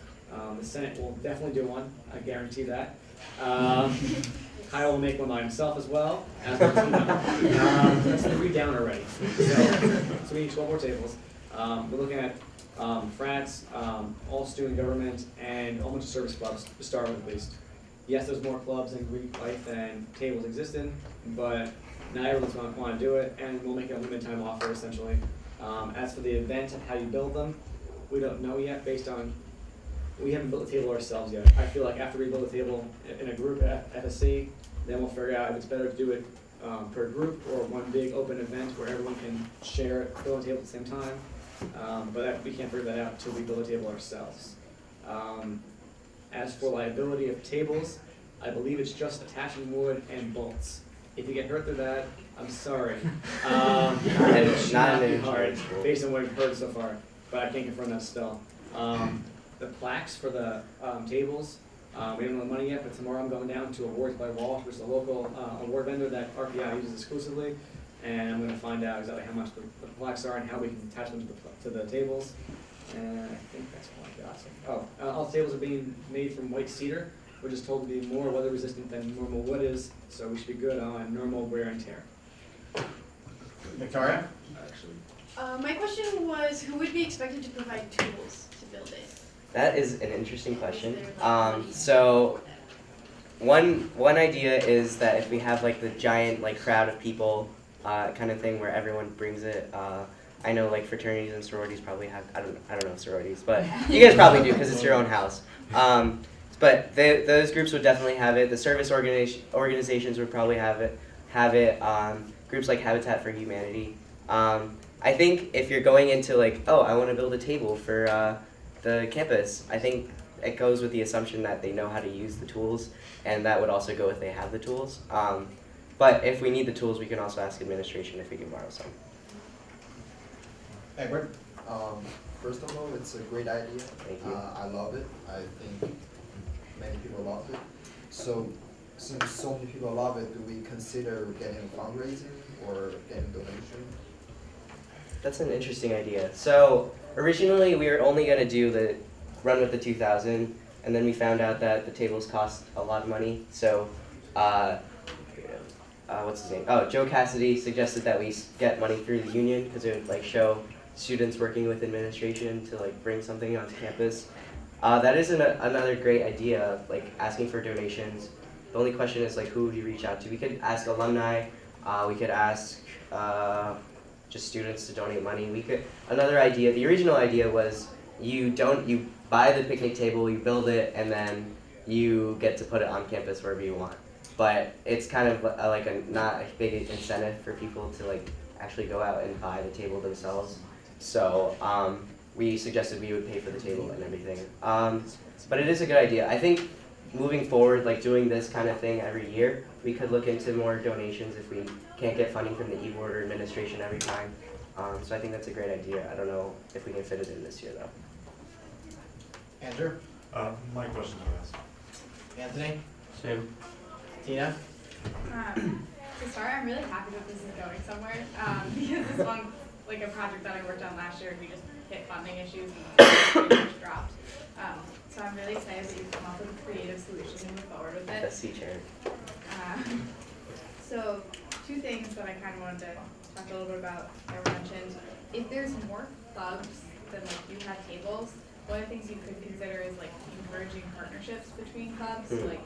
The Senate will definitely do one, I guarantee that. Kyle will make one by himself as well. As that's 3 down already. So we need 12 more tables. We're looking at frats, all student government, and a whole bunch of service clubs to start with at least. Yes, there's more clubs in Greek life than tables exist in, but not everyone's going to want to do it, and we'll make it a limited time offer essentially. As for the event and how you build them, we don't know yet based on, we haven't built a table ourselves yet. I feel like after we build a table in a group at FSC, then we'll figure out if it's better to do it per group or one big open event where everyone can share it, build a table at the same time. But we can't figure that out until we build a table ourselves. As for liability of tables, I believe it's just attaching wood and bolts. If you get hurt through that, I'm sorry. It should not be hard, based on what I've heard so far, but I can't confirm that still. The plaques for the tables, we don't know the money yet, but tomorrow I'm going down to Awards by Walsh, which is a local award vendor that RPI uses exclusively, and I'm going to find out exactly how much the plaques are and how we can attach them to the tables. And I think that's all I got. So, all the tables are being made from white cedar, which is told to be more weather resistant than normal wood is, so we should be good on normal wear and tear. Victoria? My question was, who would be expected to provide tools to build it? That is an interesting question. So one idea is that if we have like the giant like crowd of people kind of thing where everyone brings it. I know like fraternities and sororities probably have, I don't know sororities, but you guys probably do because it's your own house. But those groups would definitely have it. The service organizations would probably have it. Groups like Habitat for Humanity. I think if you're going into like, oh, I want to build a table for the campus, I think it goes with the assumption that they know how to use the tools, and that would also go if they have the tools. But if we need the tools, we can also ask administration if we can borrow some. Edward? First of all, it's a great idea. Thank you. I love it. I think many people love it. So since so many people love it, do we consider getting fundraising or getting donation? That's an interesting idea. So originally we were only going to do the run with the 2000, and then we found out that the tables cost a lot of money. So what's his name? Oh, Joe Cassidy suggested that we get money through the union because it would like show students working with administration to like bring something onto campus. That is another great idea, like asking for donations. The only question is like who would you reach out to? We could ask alumni. We could ask just students to donate money. Another idea. The original idea was you buy the picnic table, you build it, and then you get to put it on campus wherever you want. But it's kind of like not a big incentive for people to like actually go out and buy the table themselves. So we suggested we would pay for the table and everything. But it is a good idea. I think moving forward, like doing this kind of thing every year, we could look into more donations if we can't get funding from the e-board or administration every time. So I think that's a great idea. I don't know if we can fit it in this year though. Andrew? My question is Anthony? Same. Tina? To start, I'm really happy that this is going somewhere, because this one's like a project that I worked on last year, we just hit funding issues and pretty much dropped. So I'm really excited that you've come up with a creative solution and move forward with it. That's C chair. So 2 things that I kind of wanted to talk a little bit about that were mentioned. If there's more clubs than like you have tables, one of the things you could consider is like encouraging partnerships between clubs. So, like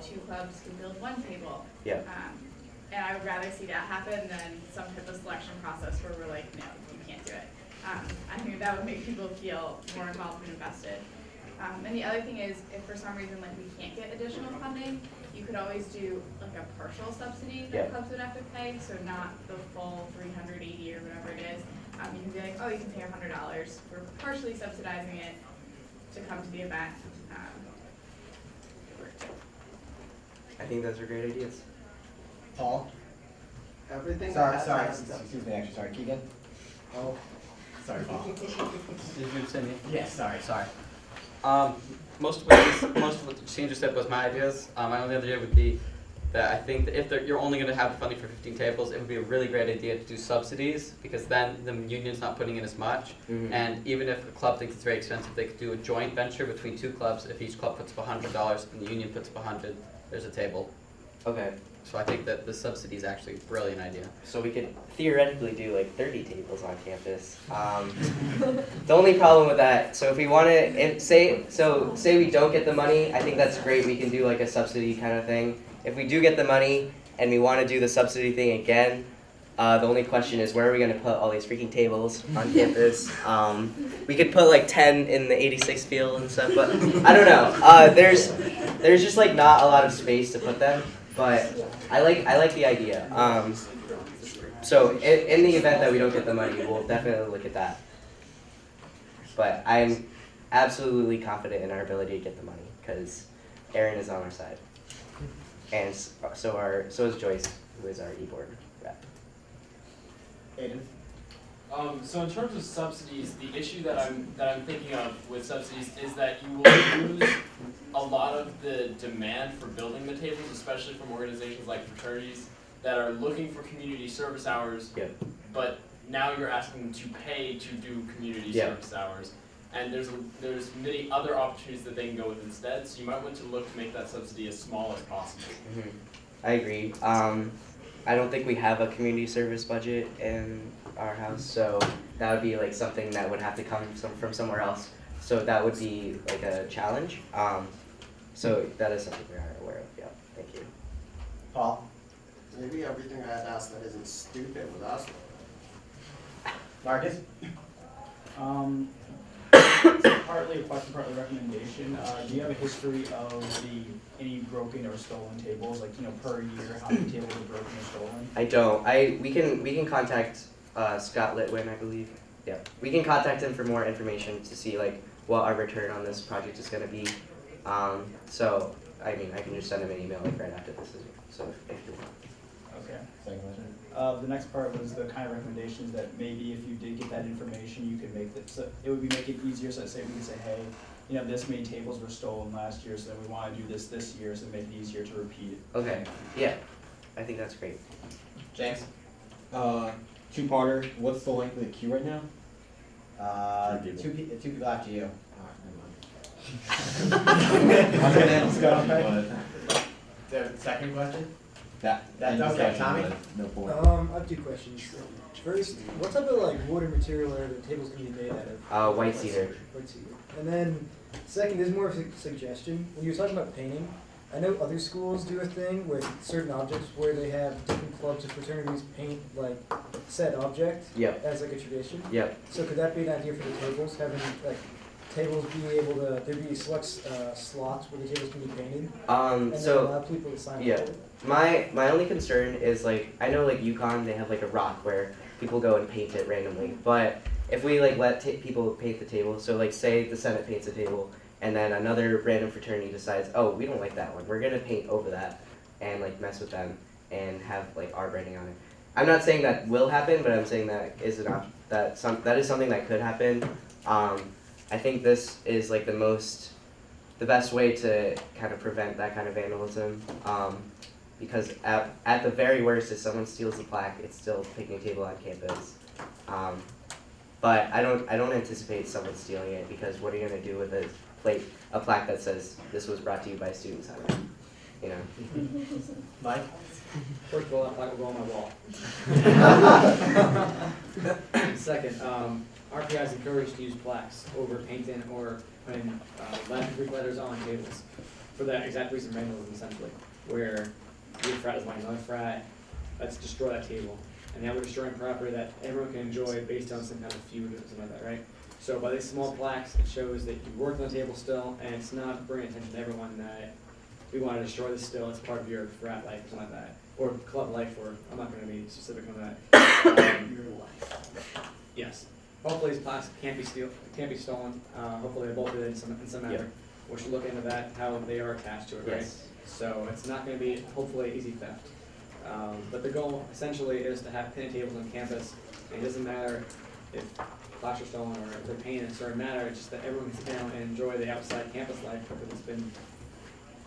2 clubs can build 1 table. Yeah. And I would rather see that happen than some type of selection process where we're like, no, you can't do it. I think that would make people feel more involved and invested. And the other thing is, if for some reason like we can't get additional funding, you could always do like a partial subsidy that Yeah. clubs would have to pay, so not the full 380 or whatever it is. You can be like, oh, you can pay $100. We're partially subsidizing it to come to the event. I think those are great ideas. Paul? Everything Sorry, that sorry, has- excuse me, actually, sorry, Keegan? Oh, sorry, Paul. Did you say me? Yes, sorry. Sorry. Most of what Shane just said was my ideas. My only other idea would be that I think that if you're only going to have the funding for 15 tables, it would be a really great idea to do subsidies, because then the union's not putting in as much. Mhm. And even if a club thinks it's very expensive, they could do a joint venture between two clubs. If each club puts up $100 and the union puts up $100, there's a table. Okay. So I think that the subsidy is actually a brilliant idea. So we could theoretically do like 30 tables on campus. The only problem with that, so if we want to, say we don't get the money, I think that's great. We can do like a subsidy kind of thing. If we do get the money and we want to do the subsidy thing again, the only question is where are we going to put all these freaking tables on campus? We could put like 10 in the 86 field and stuff, but I don't know. There's just like not a lot of space to put them. But I like the idea. So in the event that we don't get the money, we'll definitely look at that. But I'm absolutely confident in our ability to get the money because Aaron is on our side, and so is Joyce, who is our e-board rep. Aiden? So in terms of subsidies, the issue that I'm thinking of with subsidies is that you will lose a lot of the demand for building the tables, especially from organizations like fraternities that are looking for community service hours. Yep. But now you're asking them to pay to do community service hours, and there's many other opportunities that they can go with instead. So you might want to look to make that subsidy as small as possible. Mm-hmm. I agree. I don't think we have a community service budget in our house, so that would be like something that would have to come from somewhere else. So that would be like a challenge. So that is something we are aware of. Yeah. Thank you. Paul? Maybe everything I had asked that isn't stupid was asked. Marcus? Partly a question, partly a recommendation. Do you have a history of any broken or stolen tables, like, per year, how many tables are broken or stolen? I don't. We can contact Scott Litwin, I believe. Yeah. We can contact him for more information to see like what our return on this project is going to be. So I mean, I can just send him an email like right after this. So if you want. Okay. The next part was the kind of recommendations that maybe if you did get that information, you could make that, so it would make it easier. So let's say we can say, hey, this many tables were stolen last year, so then we want to do this year, so make it easier to repeat it. Okay. Yeah. I think that's great. James? Two-parter. What's the length of the queue right now? Two people after you. The second question? That's okay, Tommy? No point. I have two questions. First, what type of wood or material are the tables gonna be made out of? White cedar. White cedar. And then, second, this is more of a suggestion. When you're talking about painting, I know other schools do a thing with certain objects where they have different clubs or fraternities paint said object as a tradition. Yep. So could that be an idea for the tables, having tables be able to, there'd be select slots where the tables can be painted? And then allow people to sign up for it? My only concern is I know UConn, they have a rock where people go and paint it randomly, but if we let people paint the table, so say the Senate paints a table and then another random fraternity decides, oh, we don't like that one, we're gonna paint over that and mess with them and have our branding on it. I'm not saying that will happen, but I'm saying that is that is something that could happen. I think this is the best way to kind of prevent that kind of vandalism. Because at the very worst, if someone steals the plaque, it's still a picnic table on campus. But I don't anticipate someone stealing it, because what are you gonna do with a plaque that says this was brought to you by Student Center? Mike? First of all, that plaque will go on my wall. Second, RPI is encouraged to use plaques over painting or putting Latin Greek letters on tables for that exact reason, vandalism essentially, where your frat is like another frat, let's destroy that table. And now we're destroying property that everyone can enjoy based on some kind of feud or something like that, right? So by these small plaques, it shows that you worked on the table still, and it's not bringing attention to everyone that we want to destroy this still, it's part of your frat life or something like that. Or club life, or, I'm not gonna be specific on that. Yes. Hopefully these plaques can't be stolen, hopefully they're bolted in some manner. Yep. We should look into that, how they are attached to it, right? Yes. So it's not gonna be, hopefully, easy theft. But the goal essentially is to have pin tables on campus. It doesn't matter if plaques are stolen or if they're painted in a certain manner, it's just that everyone can sit down and enjoy the outside campus life because it's been,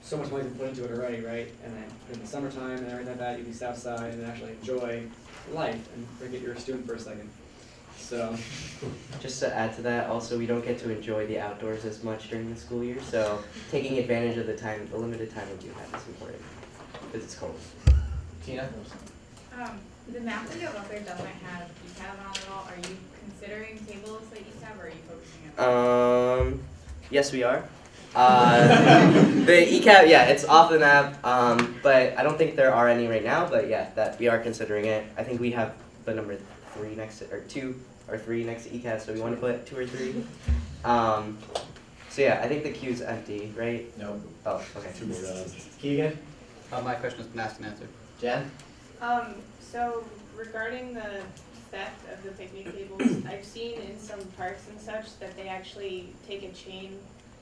so much money's been put into it already, right? And then in the summertime and everything like that, you can sit outside and actually enjoy life and forget you're a student for a second. So, Just to add to that, also we don't get to enjoy the outdoors as much during the school year, so taking advantage of the limited time we do have is important, because it's cold. Tina? The map that you have up there doesn't have ECAB on it at all. Are you considering tables like ECAB, or are you focusing on? Yes, we are. The ECAP, yeah, it's off the map, but I don't think there are any right now, but yeah, that we are considering it. I think we have the number 3 next to, or 2 or 3 next to ECAP, so we want to put 2 or 3. So yeah, I think the queue's empty, right? No. Oh, okay. Keegan? My question has been asked and answered. Jen? So regarding the theft of the picnic tables, I've seen in some parks and such that they actually take a chain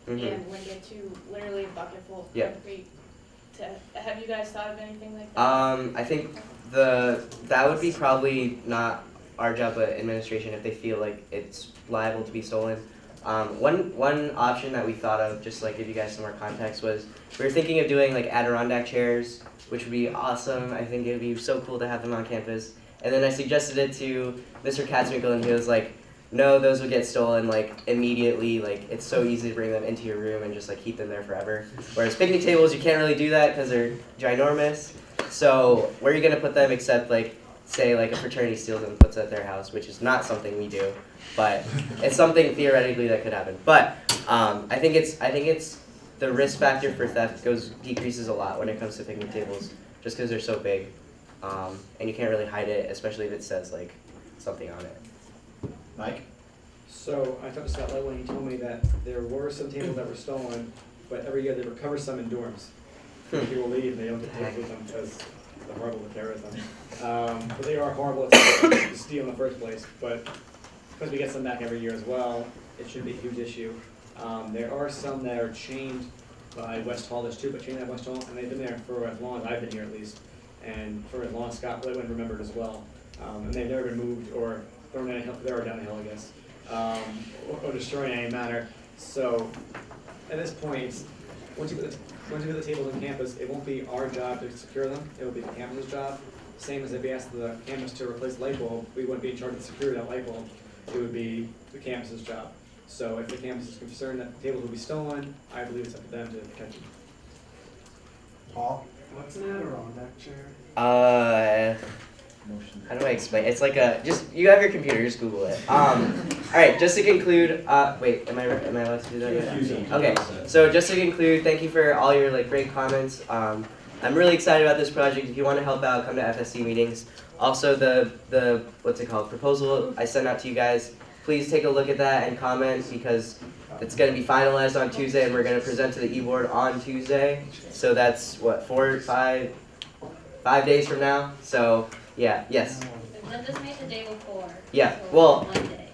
Mhm. and link it to literally a bucket full of Yeah. concrete. Have you guys thought of anything like that? I think that would be probably not our job, but administration if they feel like it's liable to be stolen. One option that we thought of, just like give you guys some more context, was we were thinking of doing like Adirondack chairs, which would be awesome. I think it would be so cool to have them on campus. And then I suggested it to Mr. Katzminkle, and he was like, no, those would get stolen like immediately. Like it's so easy to bring them into your room and just like keep them there forever. Whereas picnic tables, you can't really do that because they're ginormous. So where are you gonna put them except like say like a fraternity steals them and puts it at their house, which is not something we do, but it's something theoretically that could happen. But I think it's the risk factor for theft decreases a lot when it comes to picnic tables, just because they're so big, and you can't really hide it, especially if it says like something on it. Mike? So I talked to Scott Lightwell, and he told me that there were some tables that were stolen, but every year they recover some in dorms. People leave, they don't get tables with them because they're horrible to carry with them. But they are horrible to steal in the first place, but because we get some back every year as well, it shouldn't be a huge issue. There are some that are chained by West Hall, there's 2 but chained at West Hall, and they've been there for as long as I've been here at least, and for as long as Scott Lightwell remembered as well. And they've never been moved or thrown down a hill, or down a hill, I guess, or destroyed in any manner. So at this point, once you put the tables on campus, it won't be our job to secure them. It will be the campus's job. Same as if we asked the campus to replace the light bulb, we wouldn't be in charge of securing that light bulb. It would be the campus's job. So if the campus is concerned that the tables will be stolen, I believe it's up to them to protect them. Paul? What's an Adirondack chair? How do I explain? It's like you have your computer, just Google it. All right, just to conclude, wait, am I allowed to do that yet? Okay, so just to conclude, thank you for all your like great comments. I'm really excited about this project. If you want to help out, come to FSC meetings. Also, the what's it called, proposal I sent out to you guys. Please take a look at that and comment because it's going to be finalized on Tuesday, and we're going to present to the e-board on Tuesday. So that's what 5 days from now. So. Yeah, yes. Linda's made the day before. Yeah, so well, Monday.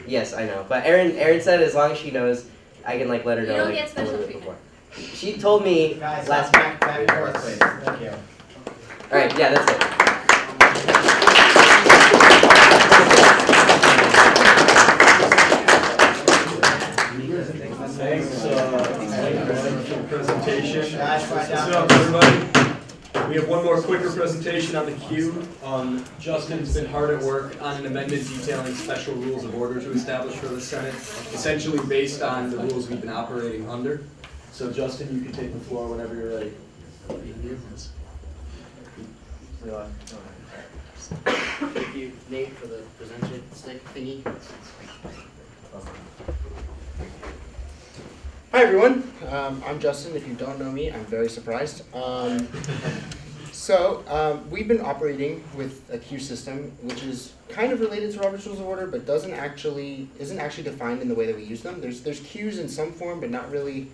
Yes, I know. But Erin said as long as she knows, I can like let her know. You don't like, get special a little bit treatment. before. She told me Guys, last back and forth, please. Thank you. All right, yeah, that's it. Thanks for the presentation. Sit up, everybody. We have one more quicker presentation on the queue. Justin's been hard at work on an amendment detailing special rules of order to establish for the Senate, essentially based on the rules we've been operating under. So Justin, you can take the floor whenever you're ready. Thank you, Nate, for the presentation stick thingy. Hi everyone, I'm Justin. If you don't know me, I'm very surprised. We've been operating with a queue system, which is kind of related to Robert's Rules of Order, but isn't actually defined in the way that we use them. There's queues in some form, but not really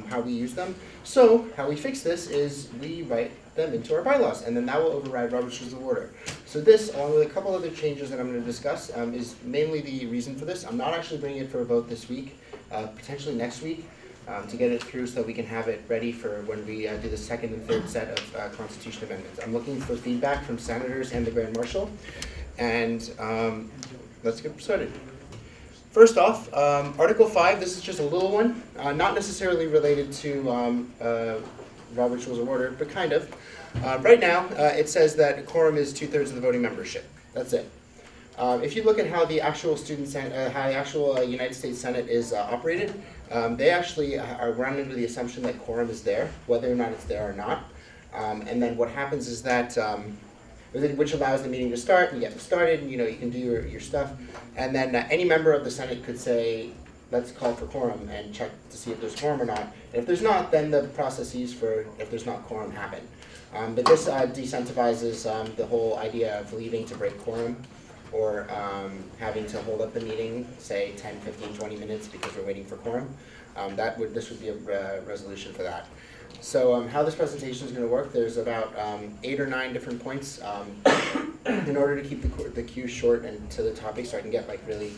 how we use them. So how we fix this is we write them into our bylaws, and then that will override Robert's Rules of Order. So this, along with a couple other changes that I'm going to discuss, is mainly the reason for this. I'm not actually bringing it for a vote this week, potentially next week. To get it through so that we can have it ready for when we do the second and third set of Constitution amendments. I'm looking for feedback from senators and the Grand Marshal, and let's get started. First off, Article 5, this is just a little one, not necessarily related to Robert's Rules of Order, but kind of. Right now, it says that a quorum is 2/3 of the voting membership. That's it. If you look at how the actual United States Senate is operated, they actually are run under the assumption that quorum is there, whether or not it's there or not. And then what happens is that, which allows the meeting to start, and you get it started, and you can do your stuff. And then any member of the Senate could say, let's call for quorum and check to see if there's quorum or not. And if there's not, then the processes for if there's not quorum happen. But this decentralizes the whole idea of leaving to break quorum, or having to hold up the meeting, say 10, 15, 20 minutes because we're waiting for quorum. This would be a resolution for that. So how this presentation is going to work, there's about 8 or 9 different points in order to keep the queue short and to the topic, so I can get like really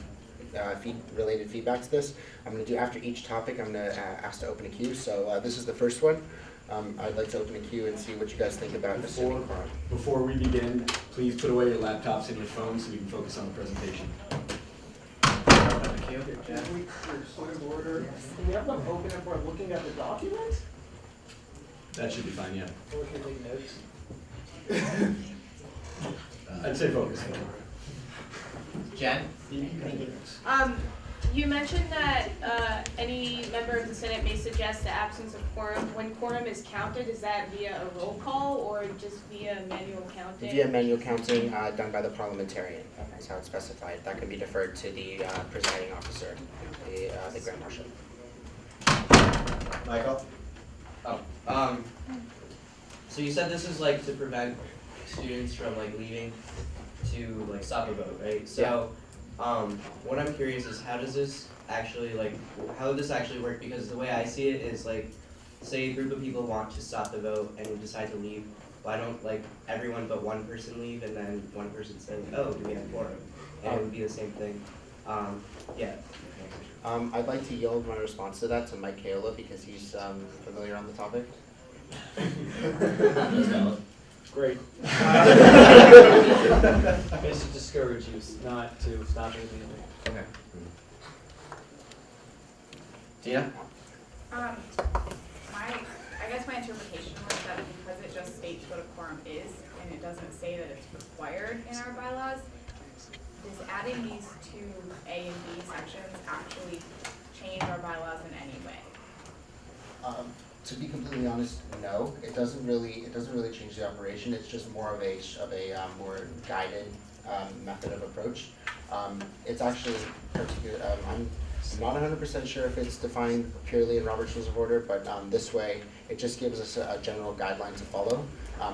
related feedback to this. I'm going to do after each topic, I'm going to ask to open a queue. So this is the first one. I'd like to open a queue and see what you guys think about assuming quorum. Before we begin, please put away your laptops and your phones so we can focus on the presentation. Point of order. Can we have them open if we're looking at the document? That should be fine, yeah. Or if you're taking notes. I'd say focus. Jen? You mentioned that any member of the Senate may suggest the absence of quorum. When quorum is counted, is that via a roll call or just via manual counting? Via manual counting done by the parliamentarian. That's how it's specified. That can be deferred to the presiding officer, the Grand Marshal. Michael? So you said this is like to prevent students from like leaving to like stop a vote, right? So what I'm curious is how does this actually how would this actually work? Because the way I see it is like, say a group of people want to stop the vote and we decide to leave. Why don't everyone but one person leave and then one person says, oh, do we have quorum? And it would be the same thing. Yeah. I'd like to yield my response to that to Mike Kaola because he's familiar on the topic. Great. It's to discourage you, not to stop anything. Okay. Tina? I guess my interpretation was that because it just states what a quorum is, and it doesn't say that it's required in our bylaws, does adding these two A and B sections actually change our bylaws in any way? To be completely honest, no. It doesn't really change the operation. It's just more of a more guided method of approach. It's actually particular. I'm not 100% sure if it's defined purely in Robert's Rules of Order, but this way it just gives us a general guideline to follow.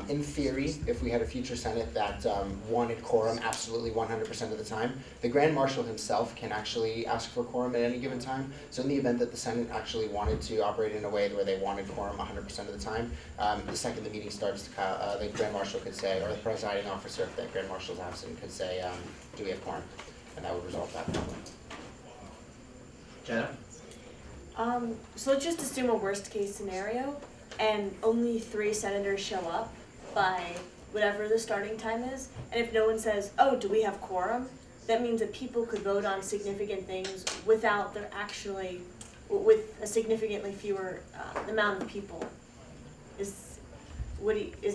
In theory, if we had a future Senate that wanted quorum absolutely 100% of the time, the Grand Marshal himself can actually ask for quorum at any given time. So in the event that the Senate actually wanted to operate in a way where they wanted quorum 100% of the time, the second the meeting starts, the Grand Marshal could say, or the presiding officer, if the Grand Marshal is absent, could say, do we have quorum? And that would resolve that problem. Jenna? So let's just assume a worst case scenario and only 3 senators show up by whatever the starting time is, and if no one says, oh, do we have quorum, that means that people could vote on significant things without there actually, with a significantly fewer amount of people. Is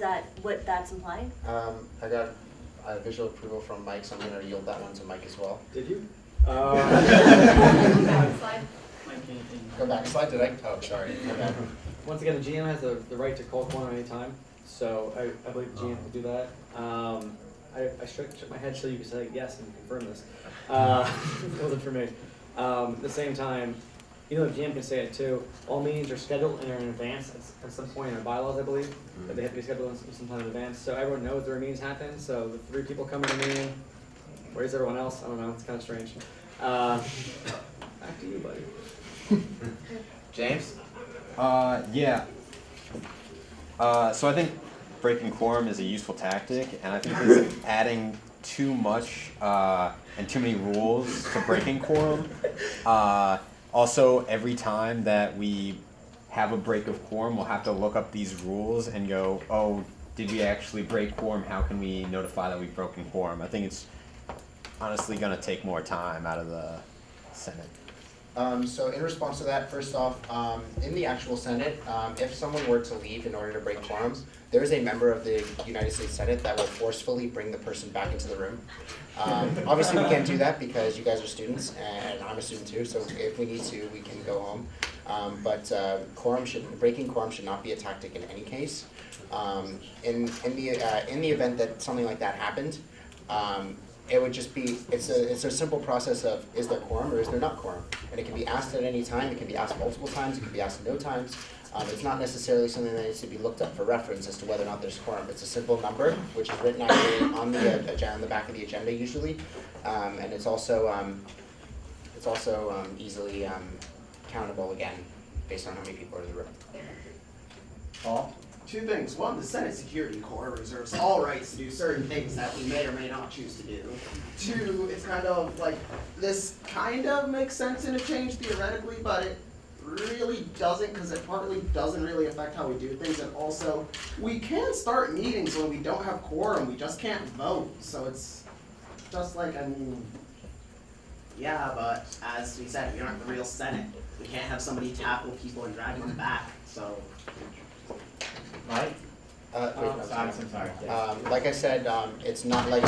that what that's implying? I got visual approval from Mike, so I'm going to yield that one to Mike as well. Did you? Slide. Go back a slide, did I? Oh, sorry. Once again, the GM has the right to call quorum at any time, so I believe the GM will do that. I shook my head so you could say yes and confirm this. It wasn't for me. At the same time, you know, the GM can say it too, all meetings are scheduled and are in advance at some point in our bylaws, I believe, that they have to be scheduled sometime in advance, so everyone knows there are meetings happen, so the 3 people come to the meeting, where's everyone else? I don't know, it's kinda strange. Back to you, buddy. James? Yeah. So I think breaking quorum is a useful tactic, and I think this adding too much and too many rules to breaking quorum. Also, every time that we have a break of quorum, we'll have to look up these rules and go, oh, did we actually break quorum? How can we notify that we've broken quorum? I think it's honestly going to take more time out of the Senate. So in response to that, first off, in the actual Senate, if someone were to leave in order to break quorum, there is a member of the United States Senate that will forcefully bring the person back into the room. Obviously, we can't do that because you guys are students, and I'm a student too, so if we need to, we can go home. But breaking quorum should not be a tactic in any case. In the event that something like that happened, it would just be, it's a simple process of, is there quorum or is there not quorum? And it can be asked at any time, it can be asked multiple times, it can be asked no times. It's not necessarily something that needs to be looked up for reference as to whether or not there's quorum. It's a simple number, which is written actually on the back of the agenda usually. And it's also easily countable again, based on how many people are in the room. Paul? 2 things. 1, the Senate Security Corps reserves all rights to do certain things that we may or may not choose to do. 2, it's kind of like, this kind of makes sense in a change theoretically, but it really doesn't, because it partly doesn't really affect how we do things, and also, we can start meetings when we don't have quorum, we just can't vote, so it's just like, I mean, yeah, but as we said, we aren't the real Senate. We can't have somebody tackle people and drag them back, so. Mike? I'm sorry. Like I said, it's not like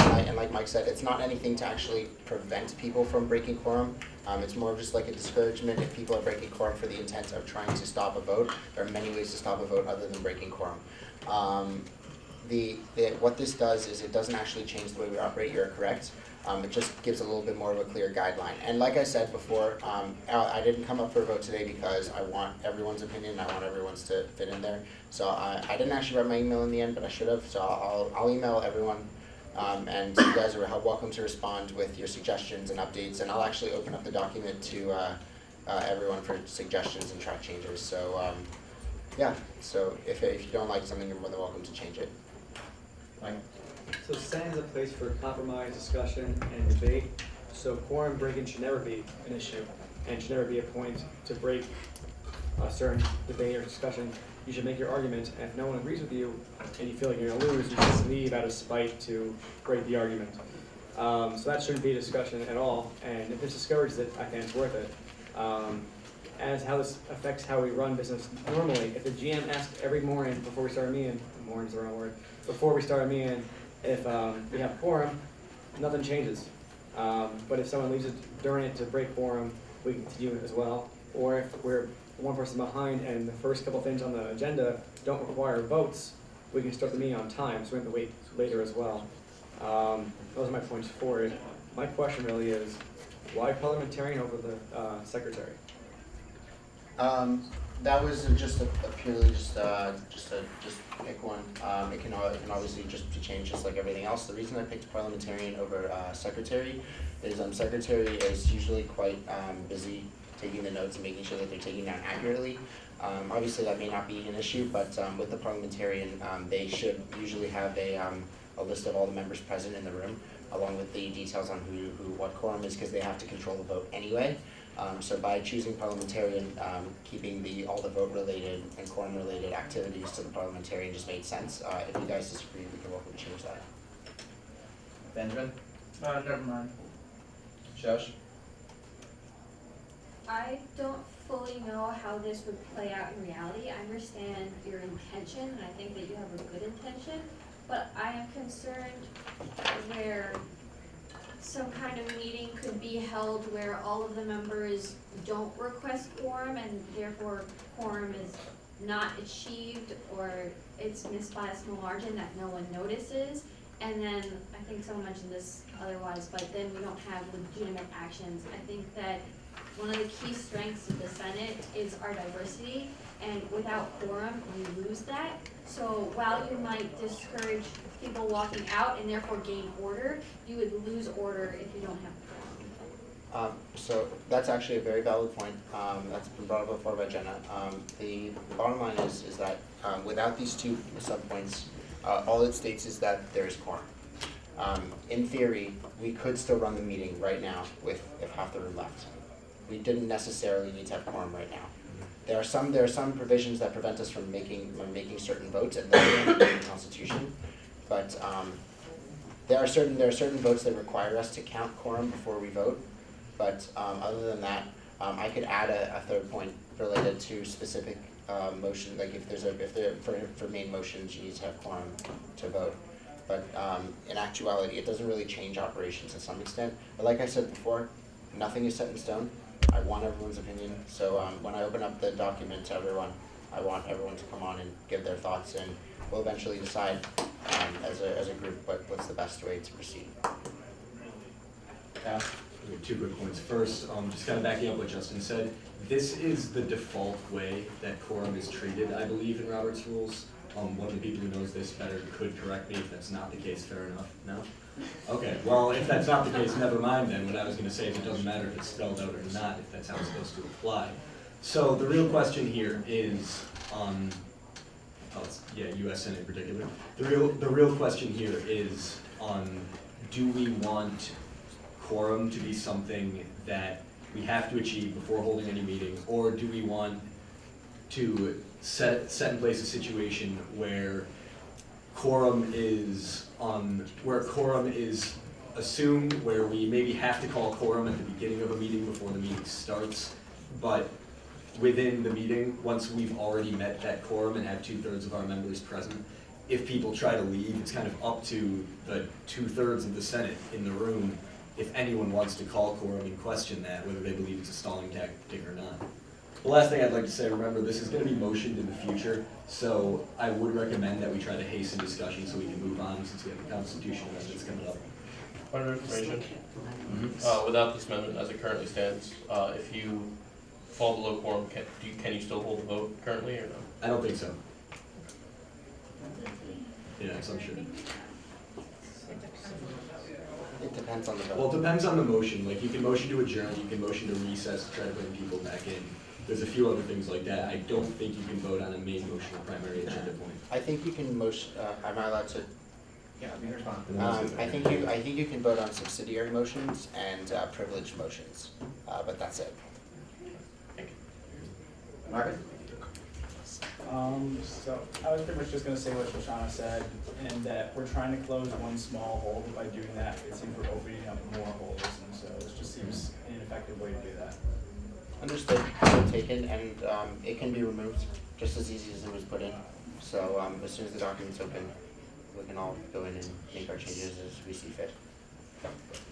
Mike said, it's not anything to actually prevent people from breaking quorum. It's more of just like a discouragement if people are breaking quorum for the intent of trying to stop a vote. There are many ways to stop a vote other than breaking quorum. What this does is it doesn't actually change the way we operate. You're correct. It just gives a little bit more of a clear guideline. And like I said before, I didn't come up for a vote today because I want everyone's opinion. I want everyone's to fit in there. So I didn't actually write my email in the end, but I should have. So I'll email everyone. And you guys are welcome to respond with your suggestions and updates. And I'll actually open up the document to everyone for suggestions and track changes. So yeah, so if you don't like something, you're more than welcome to change it. Mike? So Senate is a place for compromise, discussion, and debate. So quorum breaking should never be an issue, and should never be a point to break a certain debate or discussion. You should make your argument, and if no one agrees with you, and you feel like you're gonna lose, you just leave out of spite to break the argument. So that shouldn't be a discussion at all, and if this discourages it, I think it's worth it. As how this affects how we run business normally, if the GM asks every morning before we start a meeting, morning's the wrong word, before we start a meeting, if we have quorum, nothing changes. But if someone leaves it during it to break quorum, we continue it as well. Or if we're one person behind and the first couple things on the agenda don't require votes, we can start the meeting on time, so we have to wait later as well. Those are my points for it. My question really is, why parliamentarian over the secretary? That was just a purely just pick one. It can obviously just change just like everything else. The reason I picked parliamentarian over secretary is secretary is usually quite busy taking the notes and making sure that they're taken down accurately. Obviously that may not be an issue, but with the parliamentarian, they should usually have a list of all the members present in the room, along with the details on what quorum is, because they have to control the vote anyway. So by choosing parliamentarian, keeping all the vote related and quorum related activities to the parliamentarian just made sense. If you guys disagree, we can welcome to change that. Benjamin? Never mind. Josh? I don't fully know how this would play out in reality. I understand your intention, and I think that you have a good intention, but I am concerned where some kind of meeting could be held where all of the members don't request quorum and therefore quorum is not achieved, or it's missed by a small margin that no one notices. And then, I think someone mentioned this otherwise, but then we don't have legitimate actions. I think that one of the key strengths of the Senate is our diversity, and without quorum, we lose that. So while you might discourage people walking out and therefore gain order, you would lose order if you don't have quorum. So that's actually a very valid point. That's been brought up before by Jenna. The bottom line is that without these two subpoints, all it states is that there is quorum. In theory, we could still run the meeting right now with if half the room left. We didn't necessarily need to have quorum right now. There are some provisions that prevent us from making certain votes at the Constitution, but there are certain votes that require us to count quorum before we vote. But other than that, I could add a third point related to specific motion, like for main motions you need to have quorum to vote. But in actuality, it doesn't really change operations to some extent. But like I said before, nothing is set in stone. I want everyone's opinion. So when I open up the document to everyone, I want everyone to come on and give their thoughts, and we'll eventually decide as a group what's the best way to proceed. Yeah. Two quick points. First, just kind of backing up what Justin said, this is the default way that quorum is treated, I believe, in Robert's rules. One of the people who knows this better could correct me if that's not the case. Fair enough. No? Okay. Well, if that's not the case, never mind then. What I was going to say is it doesn't matter if it's spelled out or not, if that's how it's supposed to apply. So the real question here is U.S. Senate in particular. The real question here is do we want quorum to be something that we have to achieve before holding any meeting, or do we want to set in place a situation where quorum is assumed, where we maybe have to call quorum at the beginning of a meeting before the meeting starts, but within the meeting, once we've already met that quorum and have 2/3 of our members present, if people try to leave, it's kind of up to the 2/3 of the Senate in the room if anyone wants to call quorum and question that, whether they believe it's a stalling tactic or not. The last thing I'd like to say, remember, this is going to be motioned in the future, so I would recommend that we try to hasten discussion so we can move on, since we have the constitutional amendments coming up. Point of information. Without this amendment as it currently stands, if you fall below quorum, can you still hold the vote currently or no? I don't think so. Yeah, so I'm sure. It depends on the vote. Well, it depends on the motion. Like, you can motion to adjourn, you can motion to recess, to try to bring people back in. There's a few other things like that. I don't think you can vote on a main motion or primary agenda point. I think you can am I allowed to? Yeah, let me respond. I think you can vote on subsidiary motions and privileged motions, but that's it. Marvin? So I was pretty much just gonna say what Shoshana said, and that we're trying to close one small hole, but by doing that, it seems we're opening up more holes, and so it just seems an ineffective way to do that. Understood, point taken, and it can be removed just as easy as it was put in. So as soon as the document's open, we can all go in and make our changes as we see fit.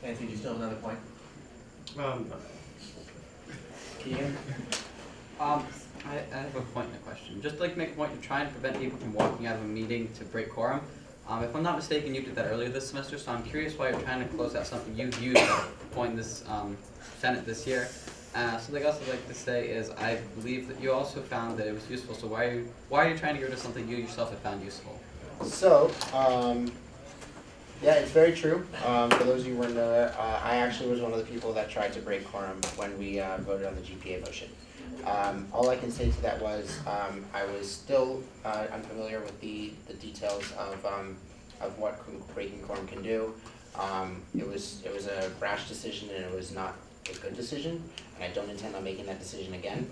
Anthony, do you still have another point? Keegan? I have a point and a question. Just like make a point, you're trying to prevent people from walking out of a meeting to break quorum. If I'm not mistaken, you did that earlier this semester, so I'm curious why you're trying to close out something you've used at point in this Senate this year. Something else I'd like to say is I believe that you also found that it was useful, so why are you trying to get rid of something you yourself have found useful? So, yeah, it's very true. For those of you who weren't there, I actually was one of the people that tried to break quorum when we voted on the GPA motion. All I can say to that was I was still unfamiliar with the details of what breaking quorum can do. It was a rash decision, and it was not a good decision, and I don't intend on making that decision again.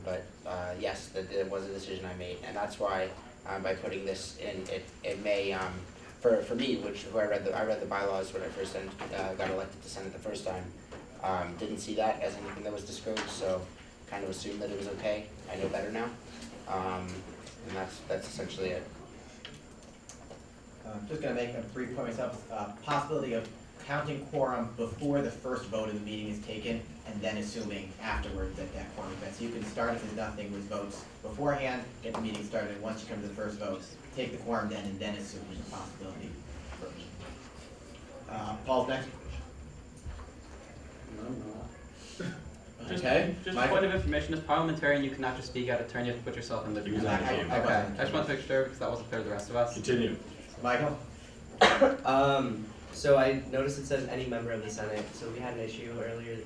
But yes, that was a decision I made, and that's why by putting this in, it may for me, I read the bylaws when I first got elected to Senate the first time. Didn't see that as anything that was discouraged, so kind of assumed that it was okay. I know better now, and that's essentially it. I'm just going to make a brief point myself. Possibility of counting quorum before the first vote of the meeting is taken, and then assuming afterwards that quorum is met. So you can start as nothing with votes beforehand, get the meeting started, and once you come to the first vote, take the quorum then, and then assume there's a possibility for a meeting. Paul's next. Just, Okay, just Michael? point of information, as parliamentarian, you cannot just speak out of turn, you have to put yourself in the. He was on the queue. Okay. I just want to make sure, because that wasn't fair to the rest of us. Continue. Michael? So I noticed it says any member of the Senate, so we had an issue earlier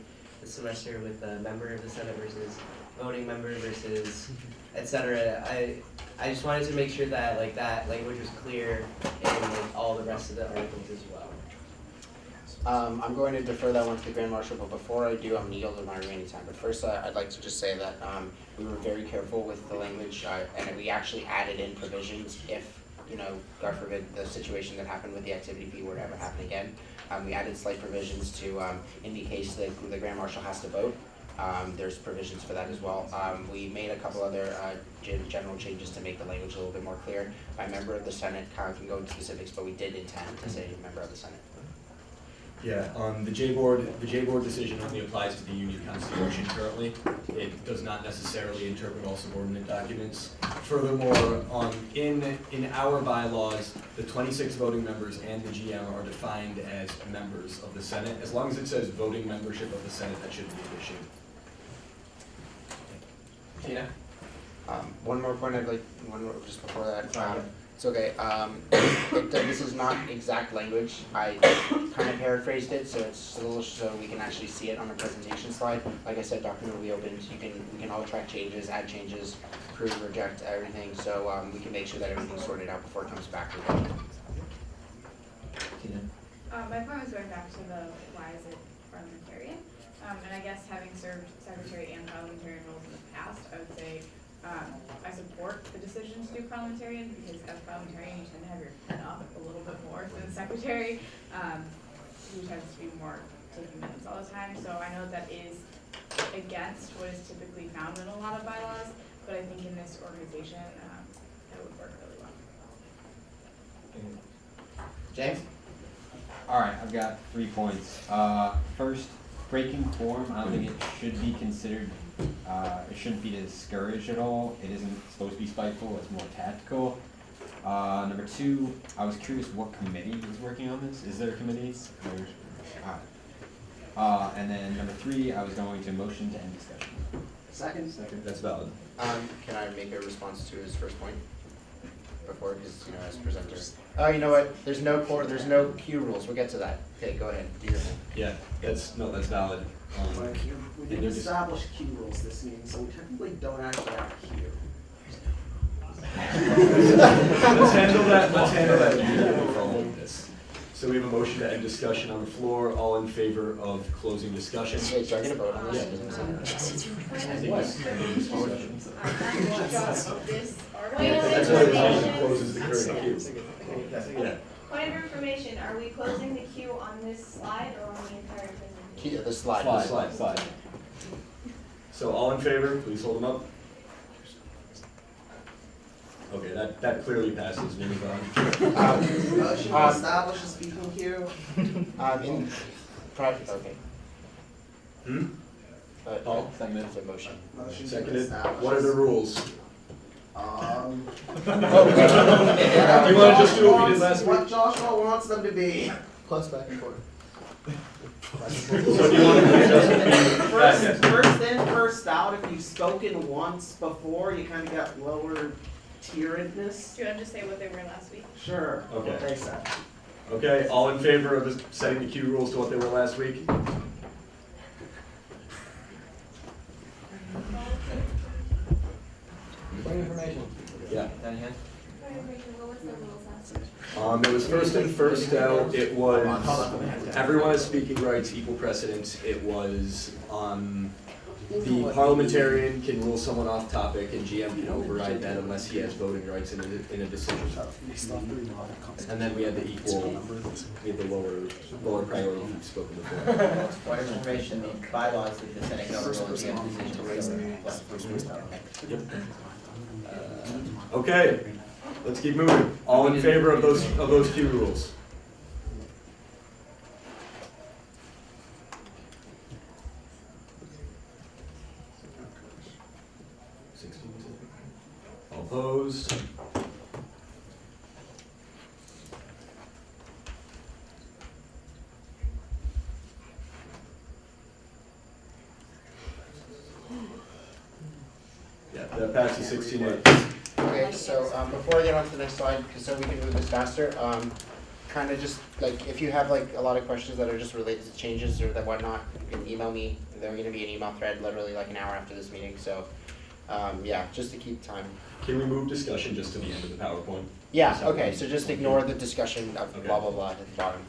this semester with a member of the Senate versus voting member versus et cetera. I just wanted to make sure that like that language was clear in like all the rest of the articles as well. I'm going to defer that one to the Grand Marshal, but before I do, I'm gonna yield my remaining time. But first, I'd like to just say that we were very careful with the language, and we actually added in provisions if, you know, God forbid, the situation that happened with the activity fee were to ever happen again. We added slight provisions to, in the case that the Grand Marshal has to vote, there's provisions for that as well. We made a couple other general changes to make the language a little bit more clear. By member of the Senate, Kyle can go into specifics, but we did intend to say member of the Senate. Yeah, the J-Board decision only applies to the Union Constitution currently. It does not necessarily interpret all subordinate documents. Furthermore, in our bylaws, the 26 voting members and the GM are defined as members of the Senate. As long as it says voting membership of the Senate, that shouldn't be an issue. Tina? One more point just before that. It's okay. This is not exact language. I kind of paraphrased it, so it's a little so we can actually see it on the presentation slide. Like I said, document will be opened. We can all track changes, add changes, approve, reject, everything. So we can make sure that everything's sorted out before it comes back to the. Tina? My point was going back to the why is it parliamentarian? And I guess having served secretary and parliamentarian roles in the past, I would say I support the decision to do parliamentarian because as parliamentarian you tend to have your head up a little bit more than secretary, who tends to be more taking minutes all the time. So I know that is against what is typically found in a lot of bylaws, but I think in this organization that would work really well. James? Alright, I've got 3 points. First, breaking quorum, I don't think it should be considered, it shouldn't be discouraged at all. It isn't supposed to be spiteful, it's more tactical. Number 2, I was curious what committee is working on this. Is there a committee? And then number 3, I was going to motion to end discussion. Second. That's valid. Can I make a response to his first point before, because as presenter? Oh, you know what? There's no queue rules. We'll get to that. Okay, go ahead. Do your thing. Yeah, that's valid. We didn't establish queue rules this meeting, so we technically don't actually have a queue. Let's handle that immediately following this. So we have a motion to end discussion on the floor. All in favor of closing discussion? Wait, so I'm gonna vote on this? That's what it is. Closes the current queue. Yeah. Point of information, are we closing the queue on this slide or on the entire presentation? The slide. Slide. So all in favor, please hold them up. Okay, that clearly passes. Move on. Motion to establish a speaking queue. In private, okay. Paul? That's a motion. Motion to Seconded. establish. What are the rules? You want to just do what we did last week? What Joshua wants them to be. Plus back and forth. So do you want to just First in, first out. If you've spoken once before, you kind of got lower tieredness. Do you want to just say what they were last week? Sure. Okay. What they said. Okay, all in favor of setting the queue rules to what they were last week? Point of information. Yeah. Down here. It was first in, first out. It was everyone has speaking rights, equal precedence. It was the parliamentarian can rule someone off topic, and GM can override that unless he has voting rights in a decision. And then we had the equal, we had the lower priority you've spoken before. Point of information, the bylaws that the Senate government will GM decisions. Yep. Okay, let's keep moving. All in favor of those queue rules? All opposed? passes 16-8. Okay, so before I get on to the next slide, so we can move this faster, kind of just like if you have like a lot of questions that are just related to changes or that whatnot, you can email me. There's going to be an email thread literally like an hour after this meeting. So yeah, just to keep time. Can we move discussion just to the end of the PowerPoint? Yeah. Okay. So just ignore the discussion of blah blah blah at the bottom.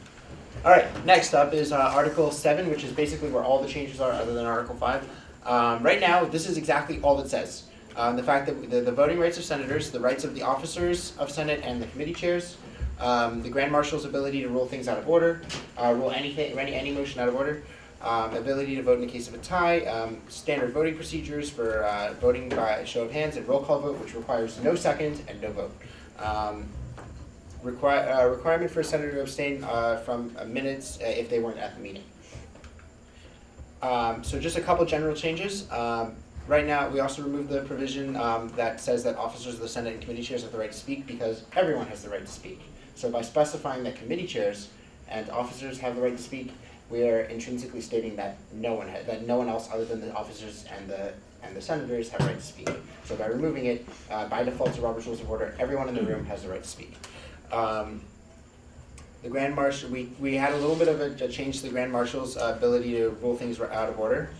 All right. Next up is Article 7, which is basically where all the changes are, other than Article 5. Right now, this is exactly all it says. The fact that the voting rights of senators, the rights of the officers of Senate and the committee chairs, the Grand Marshal's ability to rule things out of order, rule any motion out of order, ability to vote in the case of a tie, standard voting procedures for voting by show of hands and roll call vote, which requires no second and no vote. Requirement for a senator to abstain from minutes if they weren't at the meeting. So just a couple general changes. Right now, we also removed the provision that says that officers of the Senate and committee chairs have the right to speak, because everyone has the right to speak. So by specifying that committee chairs and officers have the right to speak, we are intrinsically stating that no one else other than the officers and the senators have the right to speak. So by removing it, by default to Robert's Rules of Order, everyone in the room has the right to speak. The Grand Marshal, we had a little bit of a change to the Grand Marshal's ability to rule things out of order.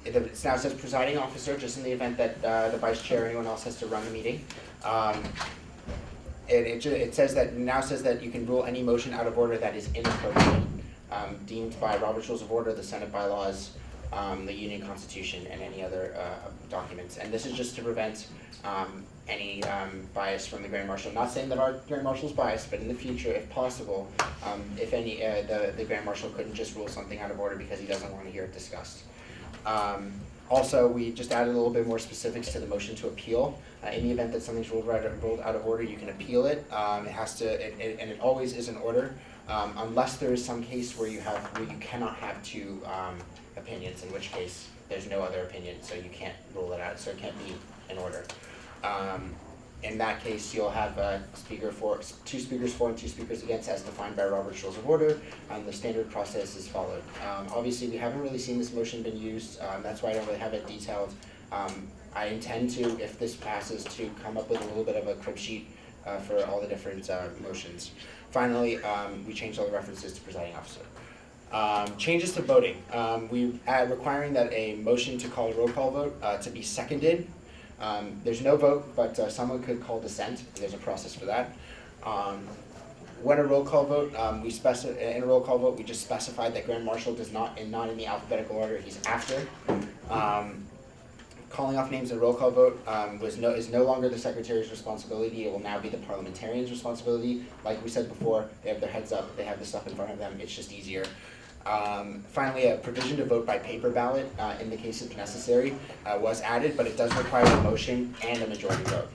It now says presiding officer, just in the event that the vice chair or anyone else has to run the meeting. It says that now says that you can rule any motion out of order that is inappropriate, deemed by Robert's Rules of Order, the Senate bylaws, the Union Constitution, and any other documents. And this is just to prevent any bias from the Grand Marshal. Not saying that our Grand Marshal is biased, but in the future, if possible, if any, the Grand Marshal couldn't just rule something out of order because he doesn't want to hear it discussed. Also, we just added a little bit more specifics to the motion to appeal. In the event that something's ruled out of order, you can appeal it. It has to, and it always is in order, unless there is some case where you cannot have two opinions, in which case there's no other opinion, so you can't rule it out, so it can't be in order. In that case, you'll have two speakers for and two speakers against, as defined by Robert's Rules of Order, and the standard process is followed. Obviously, we haven't really seen this motion been used, that's why I don't really have it detailed. I intend to, if this passes, to come up with a little bit of a crib sheet for all the different motions. Finally, we changed all the references to presiding officer. Changes to voting. We add requiring that a motion to call a roll call vote to be seconded. There's no vote, but someone could call dissent. There's a process for that. When a roll call vote, in a roll call vote, we just specified that Grand Marshal does not in the alphabetical order. He's after. Calling off names in a roll call vote is no longer the Secretary's responsibility. It will now be the parliamentarian's responsibility. Like we said before, they have their heads up. They have the stuff in front of them. It's just easier. Finally, a provision to vote by paper ballot in the case if necessary was added, but it does require a motion and a majority vote.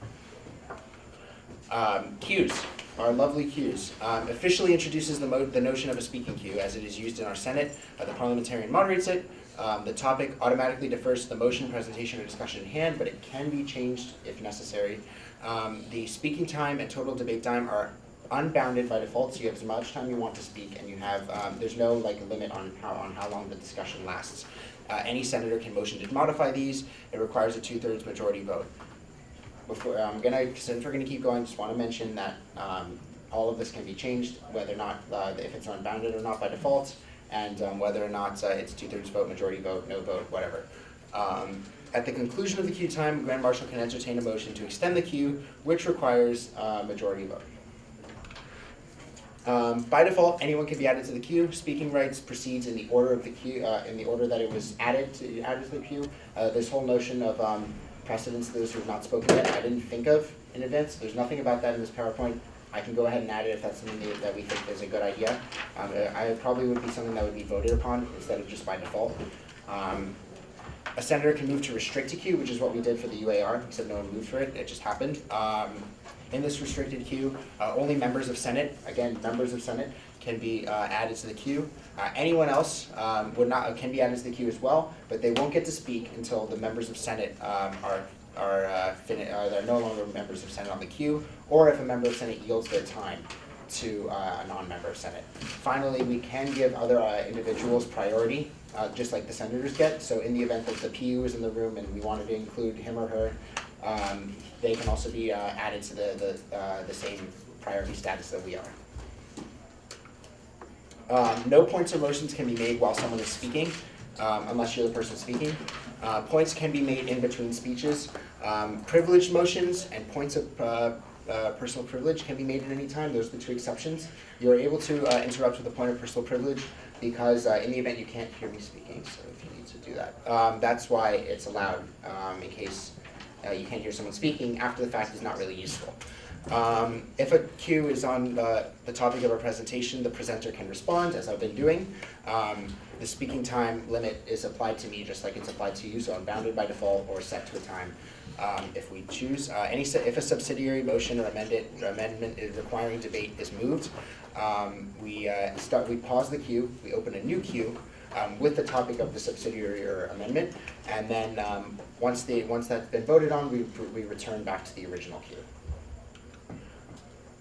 Queues, our lovely queues, officially introduces the notion of a speaking queue as it is used in our Senate. The parliamentarian moderates it. The topic automatically defers to the motion, presentation, or discussion in hand, but it can be changed if necessary. The speaking time and total debate time are unbounded by default, so you have as much time you want to speak, and you have there's no limit on how long the discussion lasts. Any senator can motion to modify these. It requires a 2/3 majority vote. Since we're gonna keep going, just want to mention that all of this can be changed, whether or not if it's unbounded or not by default, and whether or not it's 2/3 vote, majority vote, no vote, whatever. At the conclusion of the queue time, Grand Marshal can entertain a motion to extend the queue, which requires a majority vote. By default, anyone can be added to the queue. Speaking rights proceeds in the order of the queue, in the order that it was added to the queue. This whole notion of precedence to those who have not spoken yet, I didn't think of in advance. There's nothing about that in this PowerPoint. I can go ahead and add it if that's something that we think is a good idea. I probably would be something that would be voted upon instead of just by default. A senator can move to restrict a queue, which is what we did for the UAR, except no one moved for it. It just happened. In this restricted queue, only members of Senate, can be added to the queue. Anyone else can be added to the queue as well, but they won't get to speak until the members of Senate they're no longer members of Senate on the queue, or if a member of Senate yields their time. to a non-member Senate. Finally, we can give other individuals priority, just like the senators get. So in the event that the PU is in the room and we wanted to include him or her, they can also be added to the same priority status that we are. No points or motions can be made while someone is speaking, unless you're the person speaking. Points can be made in between speeches. Privileged motions and points of personal privilege can be made at any time. Those are the two exceptions. You're able to interrupt with a point of personal privilege because in the event you can't hear me speaking, so if you need to do that. That's why it's allowed, in case you can't hear someone speaking after the fact is not really useful. If a cue is on the topic of our presentation, the presenter can respond, as I've been doing. The speaking time limit is applied to me just like it's applied to you, so I'm bounded by default or set to a time if we choose. If a subsidiary motion or amendment is requiring debate is moved, we pause the queue, we open a new queue with the topic of the subsidiary or amendment, and then once that's been voted on, we return back to the original queue.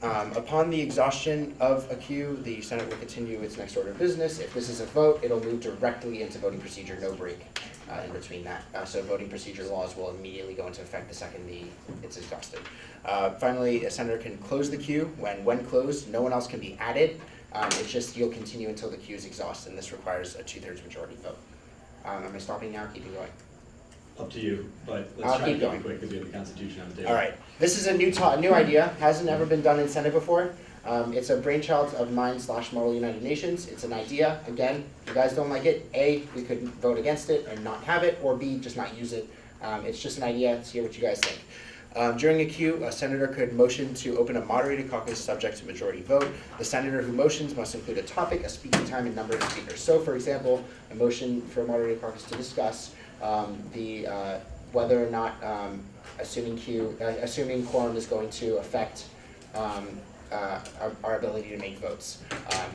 Upon the exhaustion of a queue, the Senate will continue its next order of business. If this is a vote, it'll move directly into voting procedure, no break in between that. So voting procedure laws will immediately go into effect the second it's exhausted. Finally, a senator can close the queue. When closed, no one else can be added. It's just you'll continue until the queue is exhausted, and this requires a 2/3 majority vote. Am I stopping now? Keeping going? Up to you, but I'll let's try keep to keep going. it quick because we have the Constitution on the table. All right. This is a new idea. Hasn't ever been done in Senate before. It's a brainchild of mine / Model United Nations. It's an idea. Again, if you guys don't like it, A, we could vote against it and not have it, or B, just not use it. It's just an idea. Let's hear what you guys think. During a queue, a senator could motion to open a moderated caucus subject to majority vote. The senator who motions must include a topic, a speaking time, and number of speakers. So, for example, a motion for a moderated caucus to discuss whether or not assuming quorum is going to affect our ability to make votes,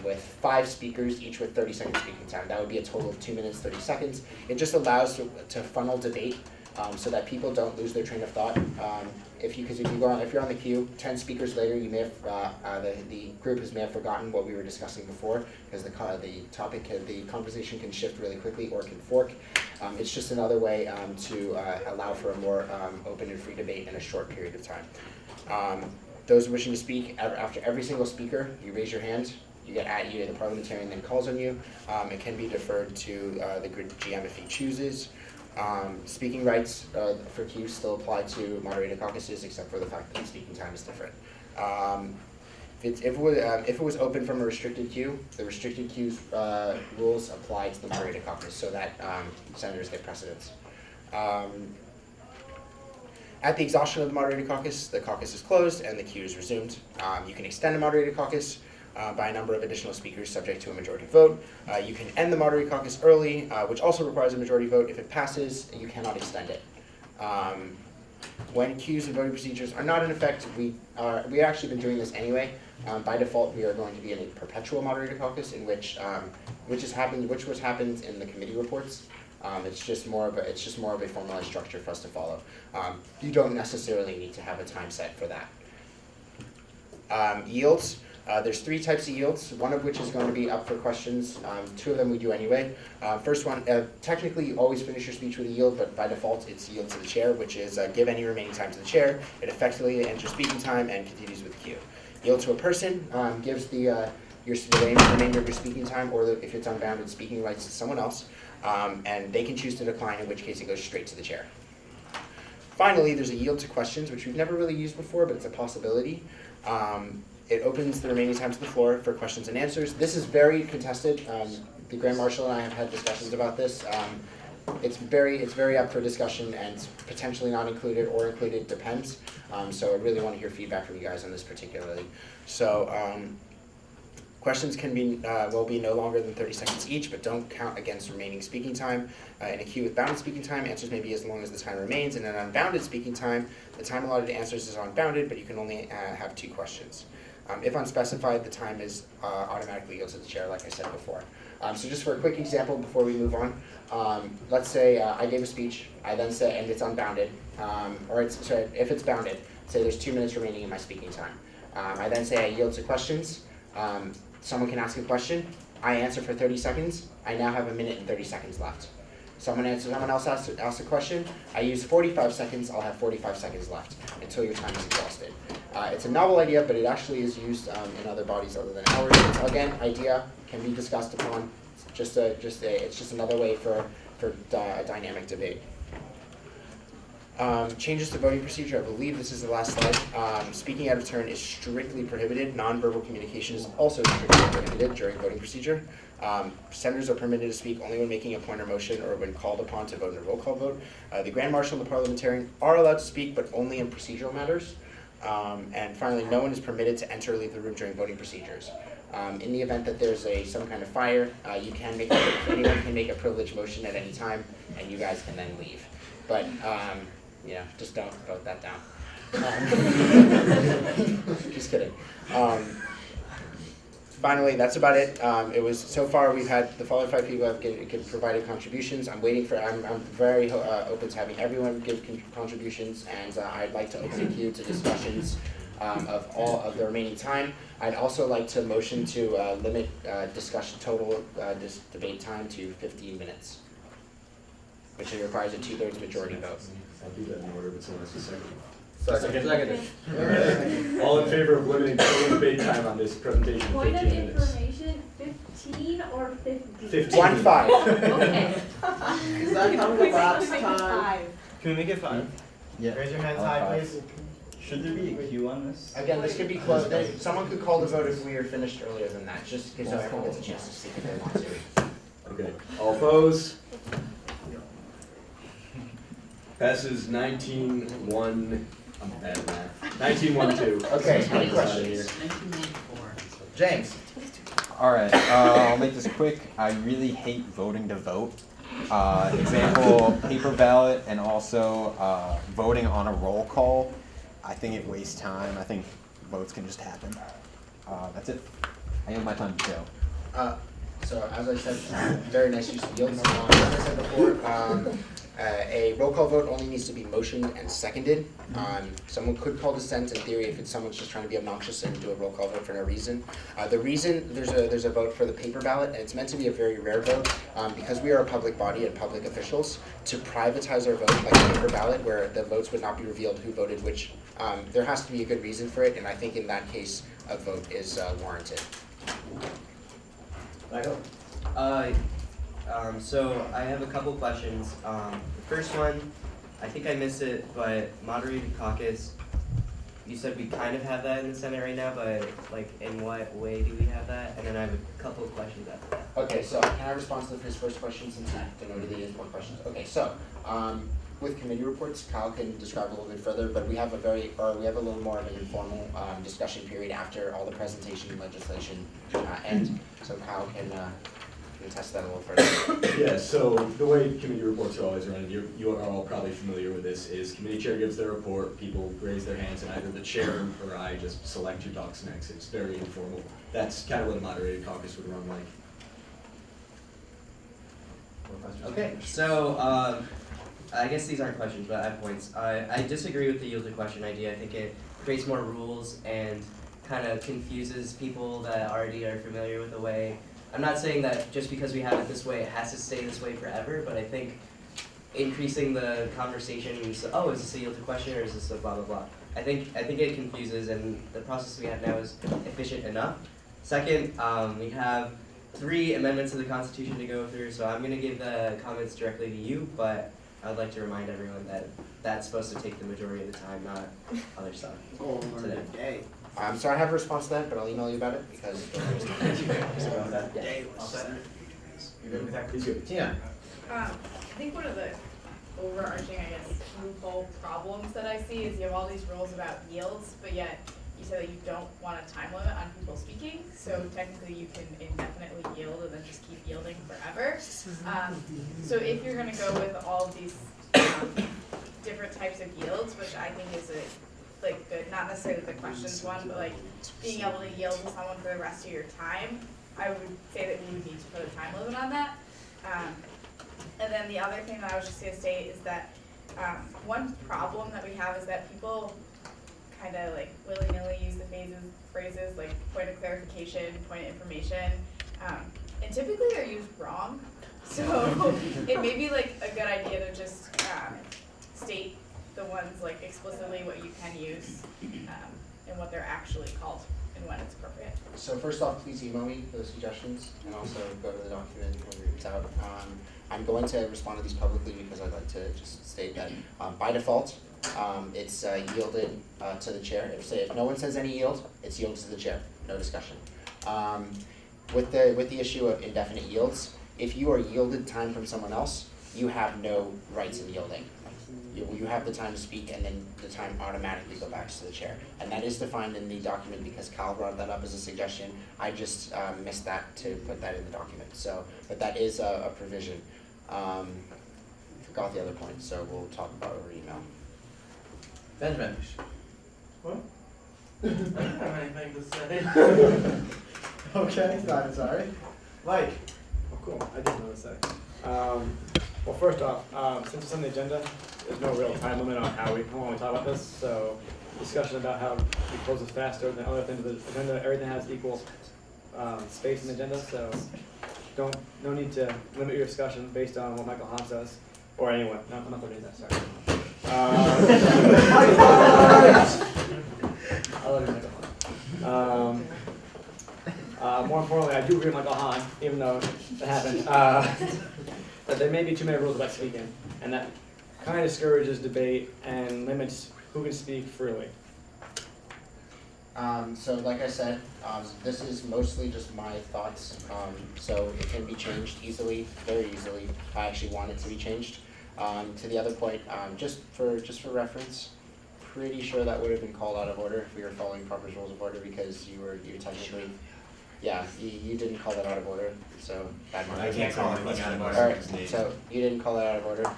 with 5 speakers, each with 30-second speaking time. That would be a total of 2 minutes, 30 seconds. It just allows to funnel debate so that people don't lose their train of thought. If you're on the queue, 10 speakers later, you may have the group may have forgotten what we were discussing before, because the conversation can shift really quickly or can fork. It's just another way to allow for a more open and free debate in a short period of time. Those wishing to speak, after every single speaker, you raise your hand. You get at you, the parliamentarian then calls on you. It can be deferred to the GM if he chooses. Speaking rights for queues still apply to moderated caucuses, except for the fact that the speaking time is different. If it was open from a restricted queue, the restricted queues rules apply to the moderated caucus, so that senators get precedence. At the exhaustion of the moderated caucus, the caucus is closed and the queue is resumed. You can extend a moderated caucus by a number of additional speakers subject to a majority vote. You can end the moderated caucus early, which also requires a majority vote. If it passes, you cannot extend it. When queues and voting procedures are not in effect, we actually been doing this anyway. By default, we are going to be in a perpetual moderated caucus, in which was happened in the committee reports. It's just more of a formalized structure for us to follow. You don't necessarily need to have a time set for that. Yields. There's 3 types of yields, one of which is going to be up for questions. 2 of them we do anyway. First one, technically you always finish your speech with a yield, but by default it's yield to the chair, which is give any remaining time to the chair. It effectively ends your speaking time and continues with the queue. Yield to a person gives the remainder of your speaking time, or if it's unbounded, speaking rights to someone else, and they can choose to decline, in which case it goes straight to the chair. Finally, there's a yield to questions, which we've never really used before, but it's a possibility. It opens the remaining time to the floor for questions and answers. This is very contested. The Grand Marshal and I have had discussions about this. It's very up for discussion, and potentially not included or included, depends. So I really want to hear feedback from you guys on this particularly. So questions can will be no longer than 30 seconds each, but don't count against remaining speaking time. In a queue with bounded speaking time, answers may be as long as the time remains. In an unbounded speaking time, the time allotted to answers is unbounded, but you can only have 2 questions. If unspecified, the time is automatically goes to the chair, like I said before. So just for a quick example before we move on, let's say I gave a speech, I then said, and it's unbounded, if it's bounded, say there's 2 minutes remaining in my speaking time. I then say I yield to questions. Someone can ask a question. I answer for 30 seconds. I now have 1 minute and 30 seconds left. Someone else asks a question. I use 45 seconds. I'll have 45 seconds left until your time is exhausted. It's a novel idea, but it actually is used in other bodies other than ours. It's, again, idea can be discussed upon. It's just another way for dynamic debate. Changes to voting procedure. I believe this is the last slide. Speaking out of turn is strictly prohibited. Nonverbal communication is also strictly prohibited during voting procedure. Senators are permitted to speak only when making a point or motion or when called upon to vote in a roll call vote. The Grand Marshal and the Parliamentarian are allowed to speak, but only in procedural matters. And finally, no one is permitted to enter or leave the room during voting procedures. In the event that there's some kind of fire, anyone can make a privileged motion at any time, and you guys can then leave. But just don't vote that down. Just kidding. Finally, that's about it. It was so far we've had the following 5 people have provided contributions. I'm very open to having everyone give contributions, and I'd like to open the queue to discussions of all of the remaining time. I'd also like to motion to limit total debate time to 15 minutes, which requires a 2/3 majority vote. I'll do that in order, but someone has to second. Second. All right. All in favor of limiting total debate time on this presentation to Point of 15 minutes? information, 15 or 50? 15. 1-5. Okay. Is that how the last time? Can we make it 5? Yeah. Raise your hands high, please. Should there be a queue on this? Again, this could be closed. Someone could call the vote if we are finished earlier than that, just because everyone gets a chance to speak if they want to. Okay. All opposed? Passes 19-1. I'm bad at math. 19-1-2. Okay, any questions? James. All right, I'll make this quick. I really hate voting to vote. Example, paper ballot and also voting on a roll call. I think it wastes time. I think votes can just happen. That's it. I yield my time to Joe. So as I said, very nice use of yields. As I said before, a roll call vote only needs to be motioned and seconded. Someone could call dissent in theory if someone's just trying to be obnoxious and do a roll call vote for no reason. The reason there's a vote for the paper ballot, and it's meant to be a very rare vote, because we are a public body and public officials, to privatize our vote like a paper ballot where the votes would not be revealed who voted which. There has to be a good reason for it, and I think in that case a vote is warranted. Michael? So I have a couple questions. The first one, I think I missed it, but moderated caucus, you said we kind of have that in the Senate right now, but like in what way do we have that? And then I have a couple of questions after that. Okay, so can I respond to his first question since he denoted it as more questions? Okay, so with committee reports, Kyle can describe a little bit further, but we have a little more of an informal discussion period after all the presentation and legislation end. So Kyle can test that a little further. Yeah, so the way committee reports are always run, you are all probably familiar with this, is committee chair gives their report, people raise their hands, and either the chair or I just select who talks next. It's very informal. That's kind of what a moderated caucus would run like. Okay, so I guess these aren't questions, but I have points. I disagree with the yield to question idea. I think it creates more rules and kind of confuses people that already are familiar with the way. I'm not saying that just because we have it this way, it has to stay this way forever, but I think increasing the conversation, so, oh, is this a yield to question or is this a blah, blah, blah? I think it confuses, and the process we have now is efficient enough. Second, we have 3 amendments to the Constitution to go through, so I'm going to give the comments directly to you, but I would like to remind everyone that that's supposed to take the majority of the time, not other stuff. Today. So I have a response to that, but I'll email you about it because You're good with that? He's good. Yeah. I think one of the overarching, loophole problems that I see is you have all these rules about yields, but yet you say that you don't want a time limit on people speaking, so technically you can indefinitely yield and then just keep yielding forever. So if you're gonna go with all of these different types of yields, which I think is not necessarily the questions one, but like being able to yield to someone for the rest of your time, I would say that we would need to put a time limit on that. And then the other thing that I was just gonna say is that one problem that we have is that people kind of like willy-nilly use the phrases like point of clarification, point of information, and typically they're used wrong. So it may be like a good idea to just state the ones like explicitly what you can use and what they're actually called and when it's appropriate. So first off, please email me those suggestions and also go to the document when it's out. I'm going to respond to these publicly because I'd like to just state that by default, it's yielded to the chair. If no one says any yield, it's yielded to the chair, no discussion. With the issue of indefinite yields, if you are yielded time from someone else, you have no rights in yielding. You have the time to speak and then the time automatically go back to the chair. And that is defined in the document because Kyle brought that up as a suggestion. I just missed that to put that in the document. So, but that is a provision. Forgot the other point, so we'll talk about it over email. Benjamin. What? I don't have anything to say. Okay, sorry. Mike. Oh, cool. I didn't notice that. Well, first off, since it's on the agenda, there's no real time limit on how long we talk about this. So, discussion about how we close this faster than other things. The agenda, everything has equal space in the agenda. So, no need to limit your discussion based on what Michael Hahn says or anyone. No, I'm not going to do that. Sorry. I love you, Michael Hahn. More importantly, I do agree with Michael Hahn, even though it happened, that there may be too many rules about speaking, and that kind of discourages debate and limits who can speak freely. So like I said, this is mostly just my thoughts, so it can be changed easily, very easily. I actually want it to be changed. To the other point, just for reference, pretty sure that would have been called out of order if we were following proper rules of order because you technically, yeah, you didn't call that out of order, so bad mark. I can't call anything out of order. Alright, so you didn't call that out of order,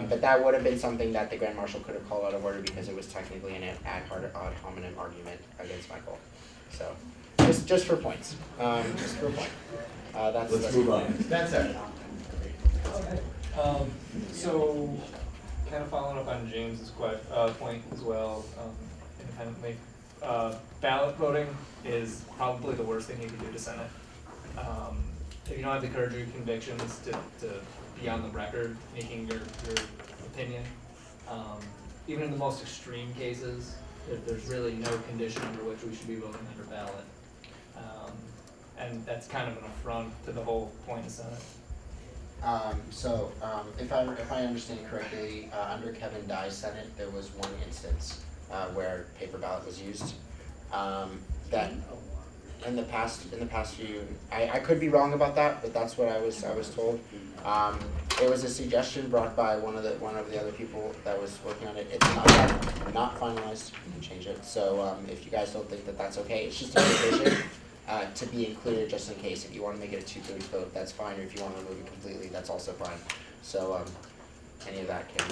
but that would have been something that the Grand Marshal could have called out of order because it was technically an ad hominem argument against Michael. So, just for points, just for a point. Let's move on. That's it. So, kind of following up on James's point as well, independently, ballot voting is probably the worst thing you can do to Senate. If you don't have the courage of your convictions to be on the record making your opinion, even in the most extreme cases, there's really no condition under which we should be voting under ballot. And that's kind of an affront to the whole point of Senate. If I understand correctly, under Kevin Dye's Senate, there was one instance where paper ballot was used. That in the past few, I could be wrong about that, but that's what I was told. It was a suggestion brought by one of the other people that was working on it. It's not finalized. You can change it. So if you guys don't think that that's okay, it's just a provision. To be included just in case. If you want to make it a 2/3 vote, that's fine, or if you want to remove it completely, that's also fine. So any of that can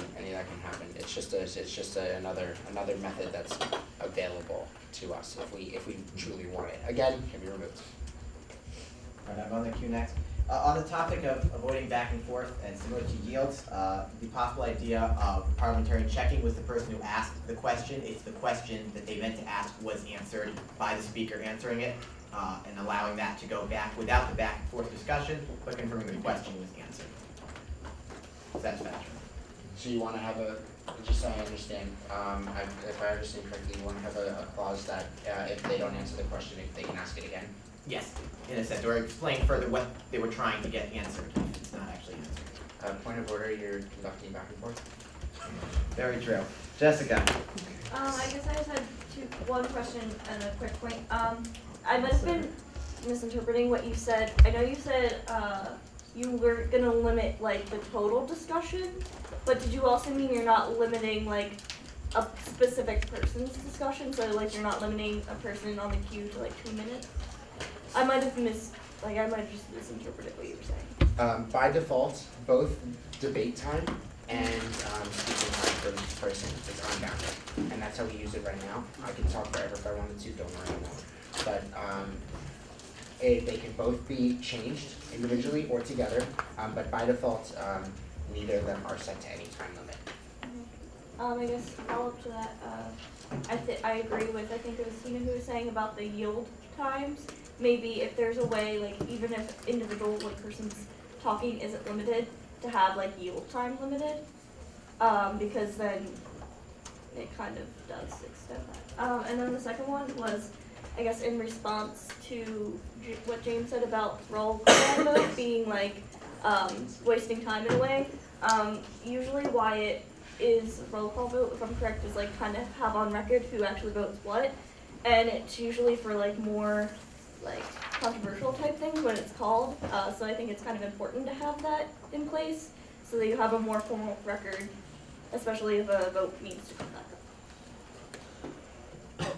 happen. It's just another method that's available to us if we truly want it. Again, can be removed. Alright, I'm on the queue next. On the topic of avoiding back and forth and similar to yields, the possible idea of parliamentarian checking with the person who asked the question if the question that they meant to ask was answered by the speaker answering it, and allowing that to go back without the back and forth discussion, but confirming the question was answered. Satisfaction. So you want to have just so I understand, if I understand correctly, you want to have a clause that if they don't answer the question, they can ask it again? Yes, in a sense, or explain further what they were trying to get answered if it's not actually answered. Point of order, you're conducting back and forth? Very true. Jessica. I guess I just had one question and a quick point. I might have been misinterpreting what you said. I know you said you were gonna limit like the total discussion, but did you also mean you're not limiting like a specific person's discussion? So like you're not limiting a person on the queue to like 2 minutes? I might have just misinterpreted what you were saying. By default, both debate time and speaking time for each person is unbounded, and that's how we use it right now. I can talk forever if I wanted to, don't worry, I won't. But they can both be changed individually or together, but by default, neither of them are set to any time limit. I guess to follow up to that, I agree with, I think it was Tina who was saying about the yield times. Maybe if there's a way, like even if individual person's talking isn't limited, to have like yield time limited, because then it kind of does extend that. And then the second one was, I guess in response to what James said about roll call vote being like wasting time in a way. Usually why it is roll call vote, if I'm correct, is like kind of have on record who actually votes what, and it's usually for like more like controversial type things when it's called. So I think it's kind of important to have that in place so that you have a more formal record, especially if a vote needs to come back up.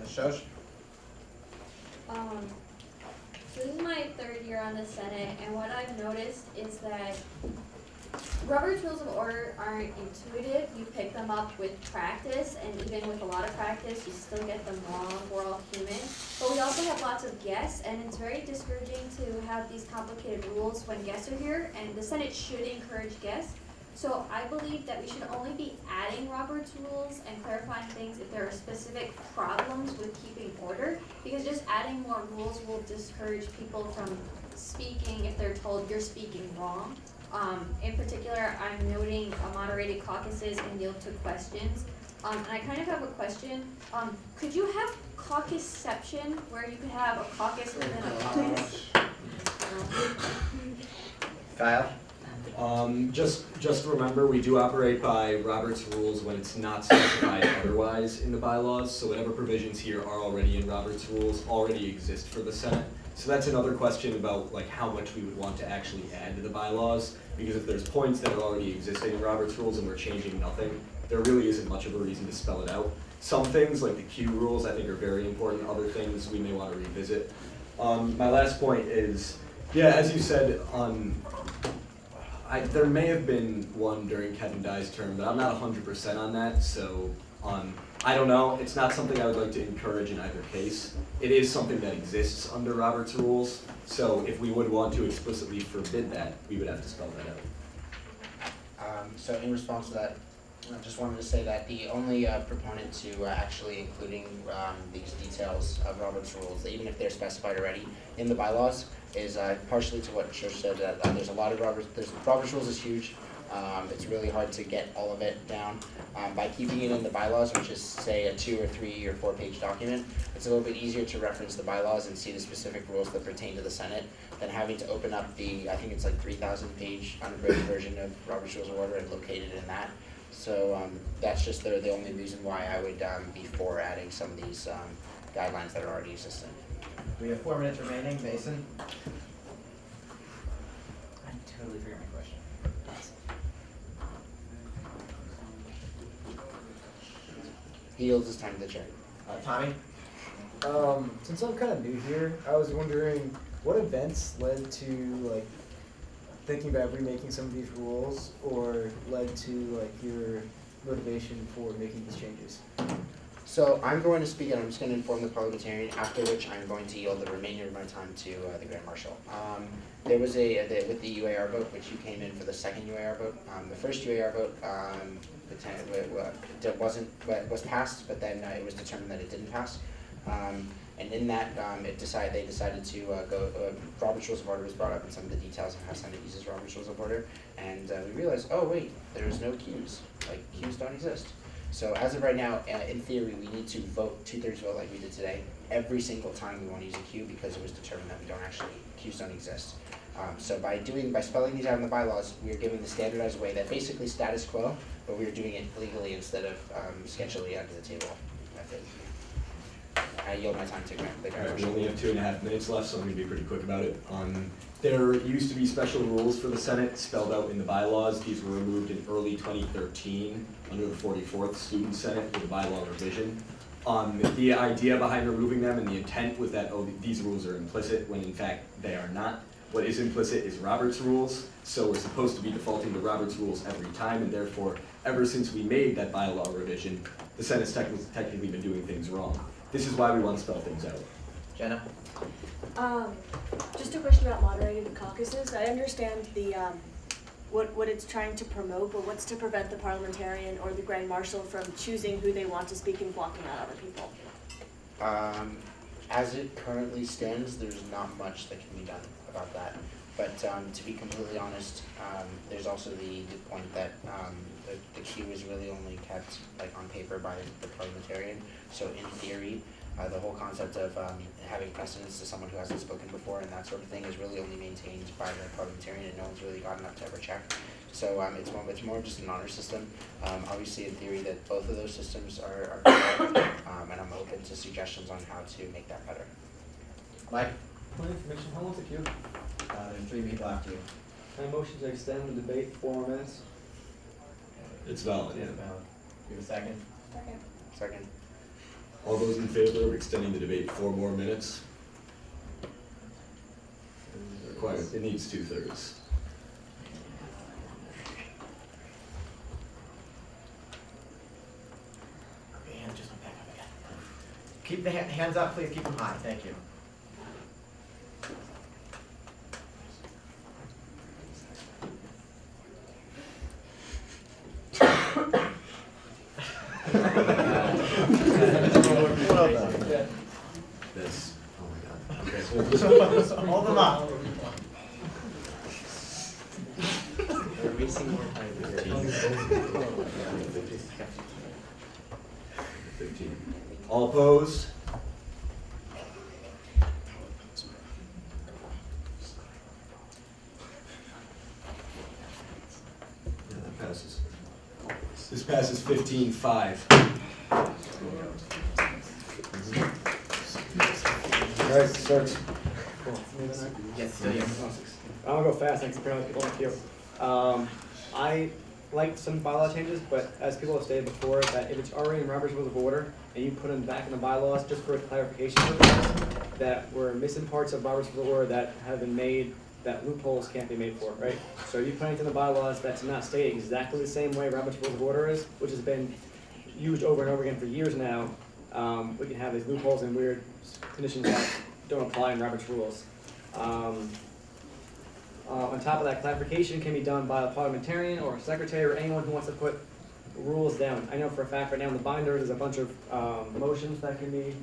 Shosh? So this is my third year on the Senate, and what I've noticed is that Robert's Rules of Order aren't intuitive. You pick them up with practice, and even with a lot of practice, you still get them wrong. We're all human. But we also have lots of guests, and it's very discouraging to have these complicated rules when guests are here, and the Senate should encourage guests. So I believe that we should only be adding Robert's rules and clarifying things if there are specific problems with keeping order, because just adding more rules will discourage people from speaking if they're told you're speaking wrong. In particular, I'm noting moderated caucuses and yield to questions. And I kind of have a question. Could you have caucusception, where you could have a caucus within a caucus? Kyle? Just remember, we do operate by Robert's rules when it's not specified otherwise in the bylaws, so whatever provisions here are already in Robert's rules already exist for the Senate. So that's another question about like how much we would want to actually add to the bylaws, because if there's points that are already existing in Robert's rules and we're changing nothing, there really isn't much of a reason to spell it out. Some things, like the Q rules, I think are very important. Other things we may want to revisit. My last point is, yeah, as you said, there may have been one during Kevin Dye's term, but I'm not 100% on that, so I don't know. It's not something I would like to encourage in either case. It is something that exists under Robert's rules, so if we would want to explicitly forbid that, we would have to spell that out. So in response to that, I just wanted to say that the only proponent to actually including these details of Robert's rules, even if they're specified already in the bylaws, is partially to what Shosh said, that there's a lot of Robert's rules is huge. It's really hard to get all of it down. By keeping it in the bylaws, which is say a 2 or 3 or 4 page document, it's a little bit easier to reference the bylaws and see the specific rules that pertain to the Senate than having to open up the, I think it's like 3,000 page unabridged version of Robert's Rules of Order and locate it in that. So that's just the only reason why I would be for adding some of these guidelines that are already existing. We have 4 minutes remaining. Mason? I totally forgot my question. He yields his time to the chair. Tommy? Since I'm kind of new here, I was wondering what events led to like thinking about remaking some of these rules, or led to like your motivation for making these changes? So I'm going to speak and I'm just going to inform the parliamentarian, after which I'm going to yield the remainder of my time to the Grand Marshal. There was with the UAR vote, which you came in for the second UAR vote. The first UAR vote was passed, but then it was determined that it didn't pass. And in that, they decided to go. Robert's Rules of Order was brought up in some of the details of how Senate uses Robert's Rules of Order, and we realized, oh wait, there's no Qs. Like Qs don't exist. So as of right now, in theory, we need to vote 2/3 vote like we did today every single time we want to use a Q, because it was determined that Qs don't exist. So by spelling these out in the bylaws, we are giving the standardized way that basically status quo, but we are doing it legally instead of sketchily under the table method. I yield my time to Grant. Alright, we only have 2.5 minutes left, so I'm going to be pretty quick about it. There used to be special rules for the Senate spelled out in the bylaws. These were removed in early 2013 under the 44th Student Senate with a bylaw revision. The idea behind removing them and the intent was that, these rules are implicit, when in fact they are not. What is implicit is Robert's Rules, so we're supposed to be defaulting to Robert's Rules every time, and therefore, ever since we made that bylaw revision, the Senate's technically been doing things wrong. This is why we want to spell things out. Jenna? Just a question about moderated caucuses. I understand what it's trying to promote, but what's to prevent the parliamentarian or the grand marshal from choosing who they want to speak and blocking out other people? As it currently stands, there's not much that can be done about that. But to be completely honest, there's also the point that the queue is really only kept like on paper by the parliamentarian. So in theory, the whole concept of having precedence to someone who hasn't spoken before and that sort of thing is really only maintained by the parliamentarian, and no one's really gotten up to ever check. So it's more just an honor system. Obviously, in theory, that both of those systems are correct, and I'm open to suggestions on how to make that better. Mike? Point of information, how long's the queue? There's 3 people after you. Can I motion to extend the debate 4 more minutes? It's valid, yeah. Give a second. Second. All those in favor of extending the debate 4 more minutes? Required, it needs 2/3. Okay, hands just went back up again. Keep the hands up, please keep them high, thank you. This, oh my god. Okay. Hold them up. We're wasting more time here. 15. All opposed? Yeah, that passes. This passes 15-5. Alright, starts. Yes, still you. I'm gonna go fast, thanks, apparently people like you. I like some bylaw changes, but as people have stated before, that if it's already in Robert's Rules of Order, and you put them back in the bylaws, just for clarification purposes, that we're missing parts of Robert's Rules of Order that have been made, that loopholes can't be made for, right? So you put anything in the bylaws that's not stated exactly the same way Robert's Rules of Order is, which has been used over and over again for years now, we can have these loopholes and weird conditions that don't apply in Robert's Rules. On top of that, clarification can be done by a parliamentarian or a secretary or anyone who wants to put rules down. I know for a fact right now in the binder there's a bunch of motions that can be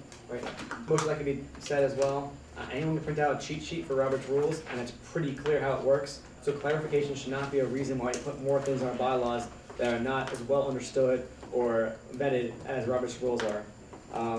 said as well. Anyone can print out a cheat sheet for Robert's Rules, and it's pretty clear how it works. So clarification should not be a reason why you put more things in our bylaws that are not as well understood or vetted as Robert's Rules are.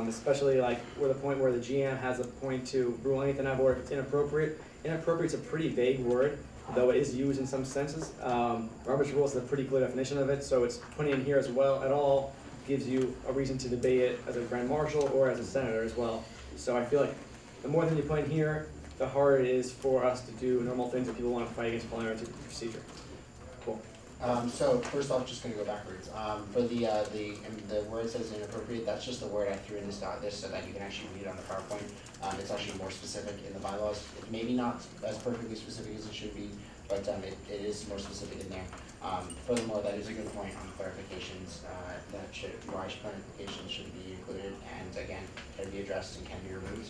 Especially like we're the point where the GM has a point to rule anything out of order if it's inappropriate. Inappropriate is a pretty vague word, though it is used in some senses. Robert's Rules is a pretty clear definition of it, so it's putting in here as well at all gives you a reason to debate it as a grand marshal or as a senator as well. So I feel like the more things you put in here, the harder it is for us to do normal things if people want to fight against parliamentary procedure. Cool. So first off, just gonna go backwards. For the where it says inappropriate, that's just the word I threw in this so that you can actually read it on the PowerPoint. It's actually more specific in the bylaws. It's maybe not as perfectly specific as it should be, but it is more specific in there. Furthermore, that is a good point on clarifications. Why clarifications should be included, and again, can be addressed and can be removed.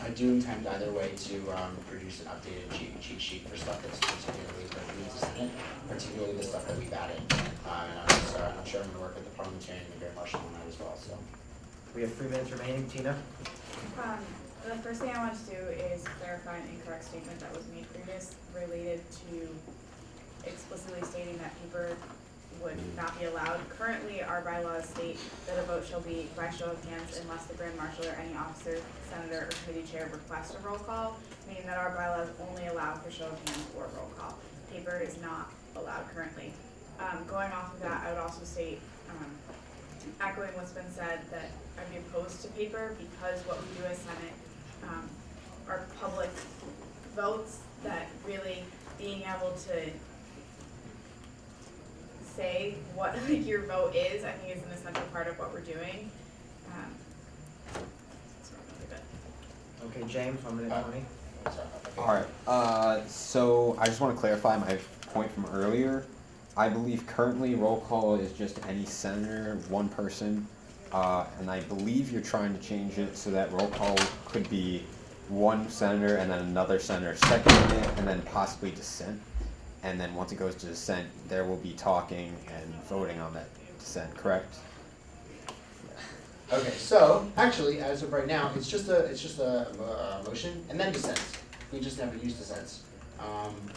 I do intend either way to produce an updated cheat sheet for stuff that's particularly pertinent to Senate, particularly the stuff that we've added. And I'm sure I'm going to work with the parliamentarian and the Grand Marshal on that as well. So We have 3 minutes remaining. Tina? The first thing I want to do is clarify an incorrect statement that was made previous related to explicitly stating that paper would not be allowed. Currently, our bylaws state that a vote shall be by show of hands unless the Grand Marshal or any officer, senator, or committee chair requests a roll call, meaning that our bylaws only allow for show of hands or roll call. Paper is not allowed currently. Going off of that, I would also state, echoing what's been said, that I'd be opposed to paper because what we do as Senate are public votes, that really being able to say what your vote is, I think is an essential part of what we're doing. Okay, James, 1 minute 20. Alright, so I just want to clarify my point from earlier. I believe currently roll call is just any senator, one person, and I believe you're trying to change it so that roll call could be one senator and then another senator seconding it, and then possibly dissent. and then once it goes to dissent, there will be talking and voting on that dissent, correct? Okay, so actually, as of right now, it's just a motion and then dissents. We just never use dissents.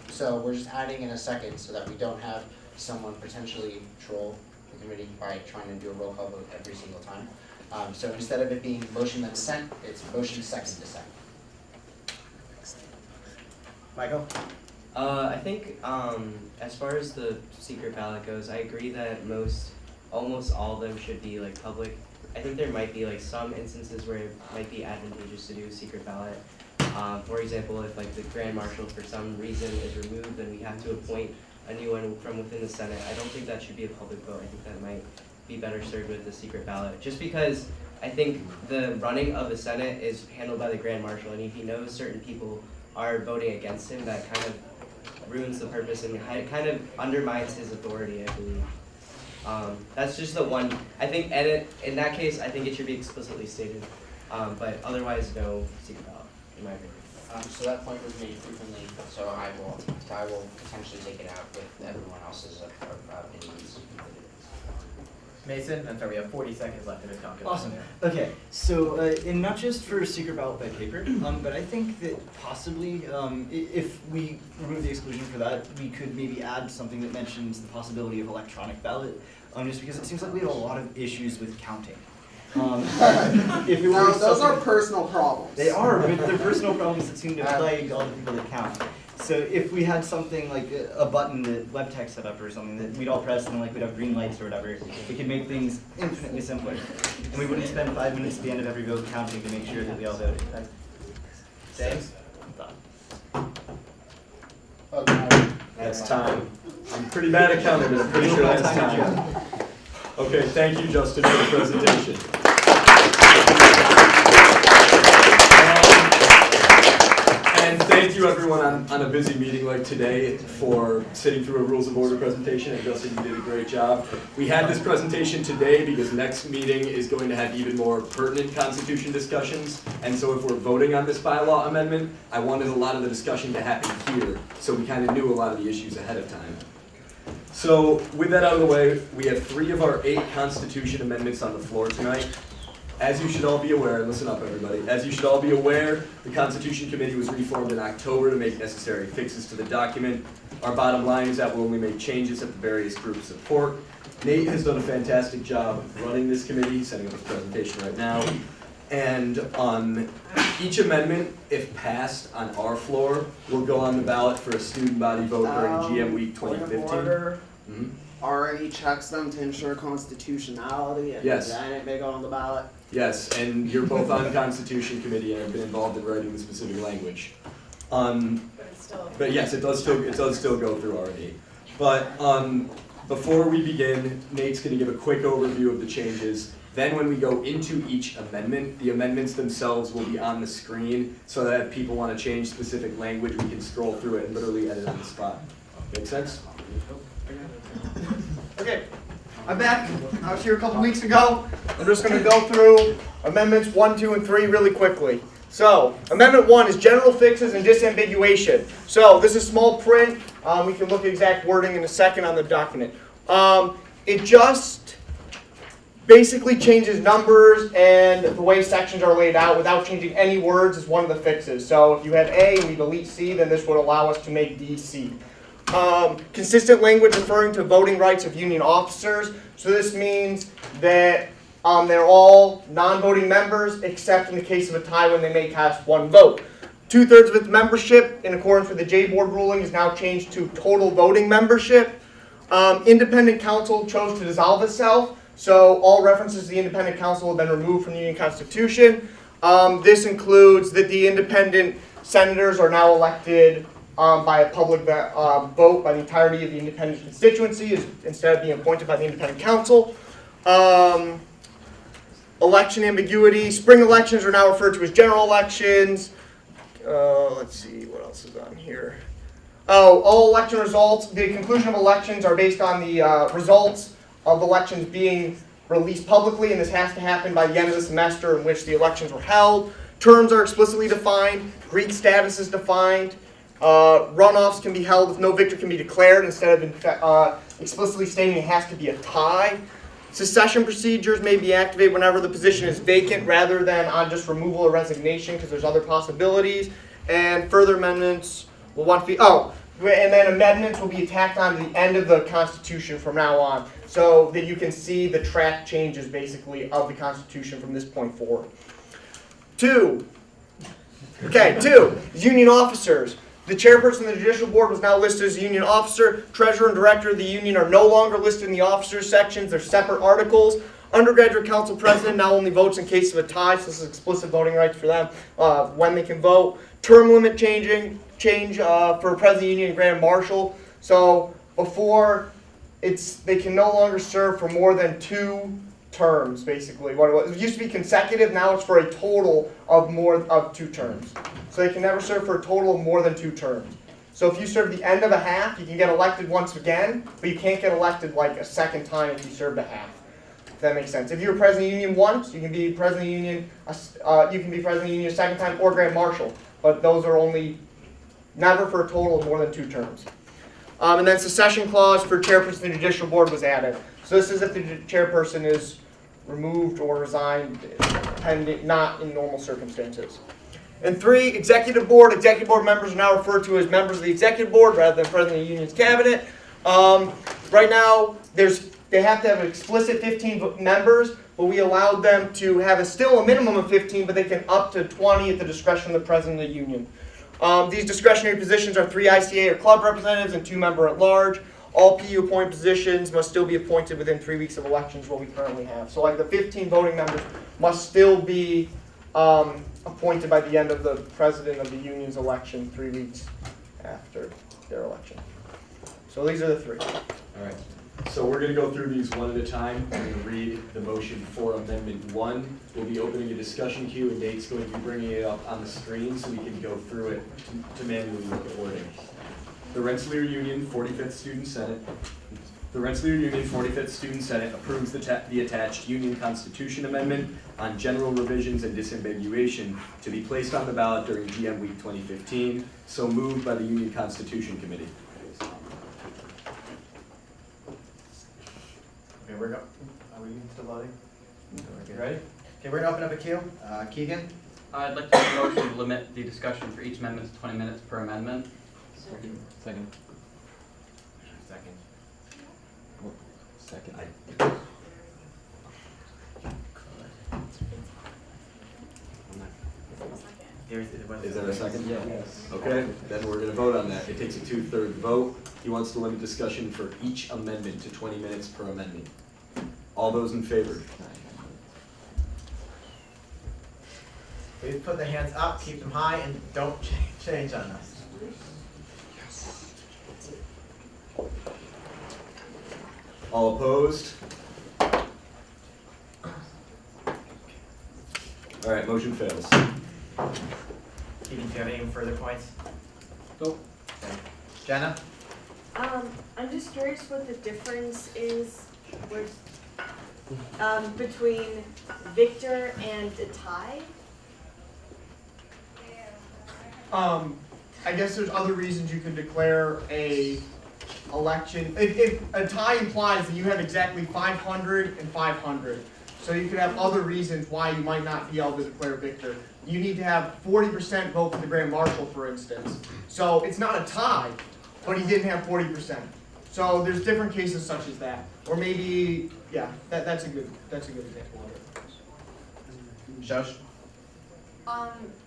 So we're just adding in a second so that we don't have someone potentially troll the committee by trying to do a roll call vote every single time. So instead of it being motion then dissent, it's motion second dissent. Michael? I think as far as the secret ballot goes, I agree that almost all of them should be like public. I think there might be like some instances where it might be advantageous to do a secret ballot. For example, if like the Grand Marshal for some reason is removed and we have to appoint a new one from within the Senate, I don't think that should be a public vote. I think that might be better served with the secret ballot. Just because I think the running of the Senate is handled by the Grand Marshal, and if he knows certain people are voting against him, that kind of ruins the purpose and kind of undermines his authority, I believe. That's just the one, I think, and in that case, I think it should be explicitly stated, but otherwise, no secret ballot, in my opinion. So that point was made frequently, so I will potentially take it out with everyone else's opinions. Mason, I'm sorry, we have 40 seconds left in the talk. Awesome. Okay, so and not just for secret ballot by paper, but I think that possibly if we remove the exclusion for that, we could maybe add something that mentions the possibility of electronic ballot, just because it seems like we have a lot of issues with counting. If it were No, those are something- personal problems. They are, but they're personal problems that seem to plague all the people that count. So if we had something like a button that WebTech set up or something that we'd all press and like we'd have green lights or whatever, it could make things infinitely simpler. And we wouldn't spend 5 minutes at the end of every vote counting to make sure that we all voted. James? That's time. I'm pretty bad at counting, but I'm pretty sure that's time. Okay, thank you, Justin, for the presentation. And thank you, everyone, on a busy meeting like today for sitting through a Rules of Order presentation. And Justin, you did a great job. We had this presentation today because next meeting is going to have even more pertinent Constitution discussions. And so if we're voting on this bylaw amendment, I wanted a lot of the discussion to happen here, so we kind of knew a lot of the issues ahead of time. So with that out of the way, we have 3 of our 8 Constitution amendments on the floor tonight. As you should all be aware, listen up everybody, as you should all be aware, the Constitution Committee was reformed in October to make necessary fixes to the document. Our bottom line is that we'll only make changes that the various groups support. Nate has done a fantastic job running this committee, setting up his presentation right now. And on each amendment, if passed on our floor, will go on the ballot for a student body vote during GM Week 2015. Order. Already checks them to ensure constitutionality, and Yes. then it may go on the ballot. Yes, and you're both on the Constitution Committee and have been involved in writing the specific language. But yes, it does still go through already. But before we begin, Nate's going to give a quick overview of the changes. Then when we go into each amendment, the amendments themselves will be on the screen so that if people want to change specific language, we can scroll through it and literally edit on the spot. Make sense? Okay, I'm back. I was here a couple weeks ago. I'm just going to go through amendments 1, 2, and 3 really quickly. So, Amendment 1 is general fixes and disambiguation. So, this is small print. We can look at exact wording in a second on the document. It just basically changes numbers and the way sections are laid out without changing any words is one of the fixes. So, if you have A and we delete C, then this would allow us to make D, C. Consistent language referring to voting rights of union officers. So this means that they're all non-voting members, except in the case of a tie when they may cast 1 vote. 2/3 of its membership, in accordance with the J-Board ruling, is now changed to total voting membership. Independent council chose to dissolve itself, so all references to the independent council have been removed from the Union Constitution. This includes that the independent senators are now elected by a public vote by the entirety of the independent constituency instead of being appointed by the independent council. Election ambiguity. Spring elections are now referred to as general elections. Let's see, what else is on here? All election results. The conclusion of elections are based on the results of elections being released publicly, and this has to happen by the end of the semester in which the elections were held. Terms are explicitly defined. Greek status is defined. Runoffs can be held if no victor can be declared instead of explicitly stating it has to be a tie. Secession procedures may be activated whenever the position is vacant rather than on just removal or resignation because there's other possibilities. And further amendments will want to be, and then amendments will be tacked on to the end of the Constitution from now on so that you can see the track changes basically of the Constitution from this point forward. Two, union officers. The chairperson of the Judicial Board was now listed as a union officer. Treasurer and director of the union are no longer listed in the officers sections. They're separate articles. Undergraduate council president now only votes in case of a tie, so this is explicit voting rights for them when they can vote. Term limit change for president of the union and grand marshal. So before, they can no longer serve for more than 2 terms, basically. It used to be consecutive, now it's for a total of 2 terms. So they can never serve for a total of more than 2 terms. So if you serve the end of a half, you can get elected once again, but you can't get elected like a second time if you served a half. If that makes sense. If you were president of the union once, you can be president of the union. You can be president of the union a second time or grand marshal, but those are only never for a total of more than 2 terms. And then secession clause for chairperson of the Judicial Board was added. So this is if the chairperson is removed or resigned, not in normal circumstances. And 3, executive board. Executive board members are now referred to as members of the executive board rather than president of the union's cabinet. Right now, they have to have an explicit 15 members, but we allowed them to have still a minimum of 15, but they can up to 20 at the discretion of the president of the union. These discretionary positions are 3 ICA or club representatives and 2 member at large. All PU appointed positions must still be appointed within 3 weeks of elections, what we currently have. So like the 15 voting members must still be appointed by the end of the president of the union's election 3 weeks after their election. So these are the 3. All right. So we're going to go through these one at a time. I'm going to read the motion for Amendment 1. We'll be opening a discussion queue, and Nate's going to be bringing it up on the screen so we can go through it to manually look at wording. The Rensselaer Union 45th Student Senate. The Rensselaer Union 45th Student Senate approves the attached Union Constitution Amendment on general revisions and disambiguation to be placed on the ballot during GM Week 2015, so moved by the Union Constitution Committee. Okay, are we still voting? Ready? Okay, we're gonna open up a queue. Keegan? I'd like to make a motion to limit the discussion for each amendment to 20 minutes per amendment. Second. Is there a second? Yes. Okay, then we're going to vote on that. It takes a 2/3 vote. He wants to limit discussion for each amendment to 20 minutes per amendment. All those in favor? Please put the hands up, keep them high, and don't change on us. All opposed? All right, motion fails. Keegan, do you have any further points? Nope. Okay. Jenna? I'm just curious what the difference is between victor and a tie. I guess there's other reasons you could declare a election. If a tie implies that you have exactly 500 and 500, so you could have other reasons why you might not be able to declare victor. You need to have 40% vote for the Grand Marshal, for instance. So it's not a tie, but he didn't have 40%. So there's different cases such as that. Or maybe, yeah, that's a good example of it. Josh?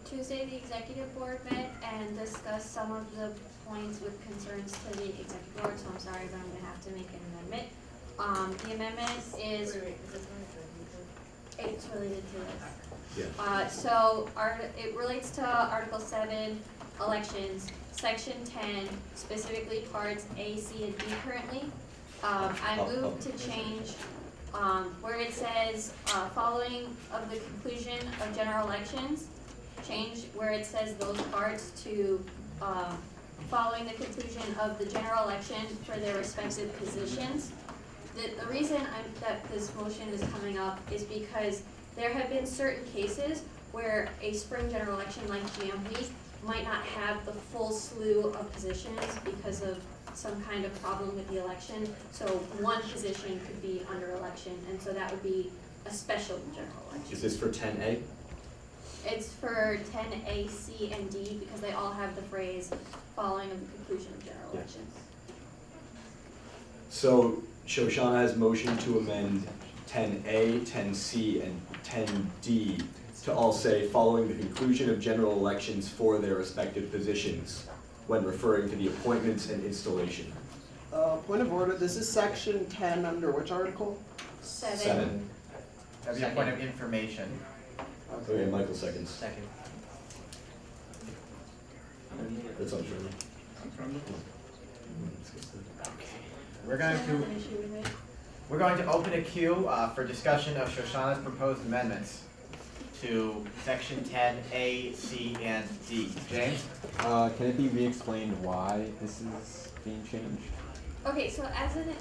Tuesday, the executive board met and discussed some of the points with concerns to the executive board, so I'm sorry, but I'm gonna have to make an amendment. The amendment is, it's related to this. Yeah. So it relates to Article 7, elections, Section 10, specifically parts A, C, and D currently. I moved to change where it says following of the conclusion of general elections, change where it says those parts to following the conclusion of the general election for their respective positions. The reason that this motion is coming up is because there have been certain cases where a spring general election like GM Week might not have the full slew of positions because of some kind of problem with the election. So one position could be under election, and so that would be a special general election. Is this for 10A? It's for 10A, C, and D because they all have the phrase following the conclusion of general Yeah. elections. So Shoshana has motion to amend 10A, 10C, and 10D to all say following the conclusion of general elections for their respective positions when referring to the appointments and installation. Point of order, this is section 10 under which article? 7. That'd be a point of information. Okay, Michael seconds. Second. That's untrue. We're going to open a queue for discussion of Shoshana's proposed amendments to section 10A, C, and D. James? Can it be re-explained why this is being changed? Okay, so as an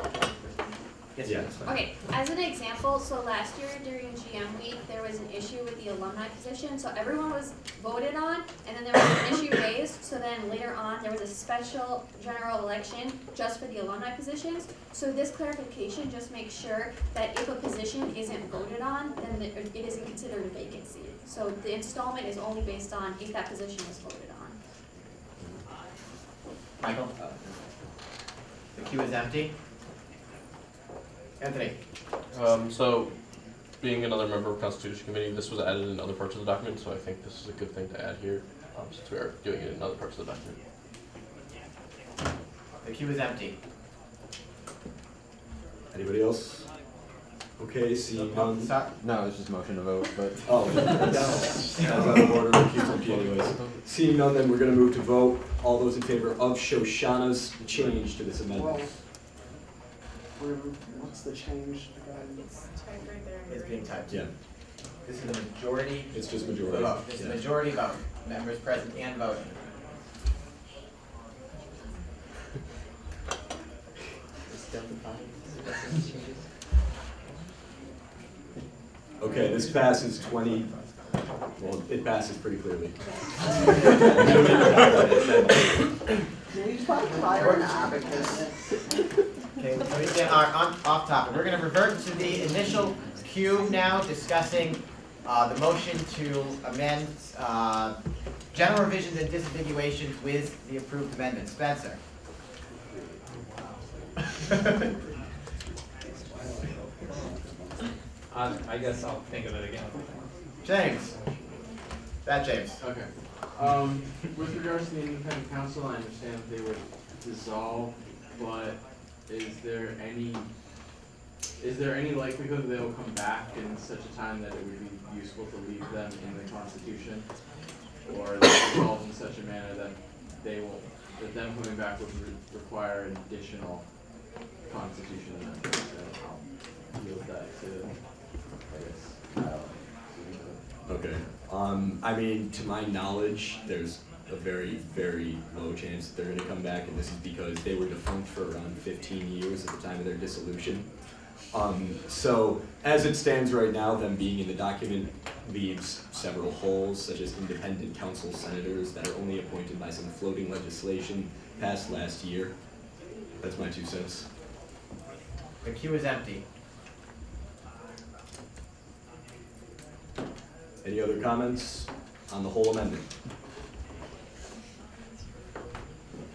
Yes, Yeah. Okay, as an example, so last year during GM week, there was an issue with the alumni position, so everyone was voted on, and then there was an issue raised, so then later on, there was a special general election just for the alumni positions. So this clarification just makes sure that if a position isn't voted on, then it isn't considered a vacancy. So the installment is only based on if that position was voted on. Michael? The queue is empty. Anthony? So, being another member of Constitution Committee, this was added in other parts of the document, so I think this is a good thing to add here, since we are doing it in other parts of the document. The queue is empty. Anybody else? Okay, seeing none. No, it's just motion to vote, but. Oh, that's out of order, the queue's empty anyways. Seeing none, then we're gonna move to vote. All those in favor of Shoshana's change to this amendment? What's the change again? It's typed right there. It's being typed. Yeah. This is a majority. It's just majority. Vote. This is a Yeah. majority vote. Members present and voting. Okay, this passes 20, well, it passes pretty clearly. Can you just hire an abacus? Okay, let me get off topic. We're gonna revert to the initial queue now, discussing the motion to amend general revisions and disambiguations with the approved amendment. Spencer? I guess I'll think of it again. James? That James. Okay. With regards to the independent council, I understand that they would dissolve, but is there any likelihood that they will come back in such a time that it would be useful to leave them in the Constitution? Or dissolve in such a manner that that them coming back would require an additional Constitution amendment? So I'll yield that to, I guess, Kyle. Okay, I mean, to my knowledge, there's a very, very low chance that they're gonna come back, and this is because they were defunct for around 15 years at the time of their dissolution. So, as it stands right now, them being in the document leaves several holes, such as independent council senators that are only appointed by some floating legislation passed last year. That's my 2 cents. The queue is empty. Any other comments on the whole amendment?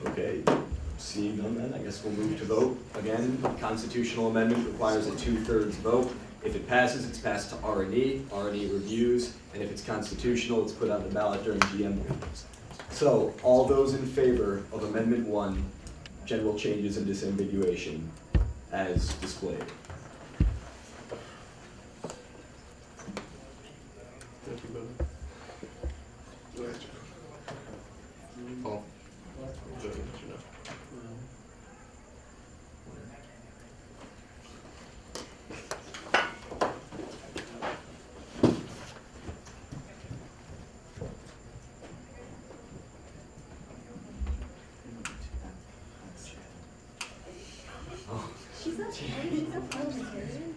Okay, seeing none then, I guess we'll move to vote. Again, constitutional amendment requires a 2/3 vote. If it passes, it's passed to R&E. R&E reviews, and if it's constitutional, it's put on the ballot during GM. So, all those in favor of Amendment 1, general changes and disambiguation, as displayed? Paul? She's not she's a parliamentarian.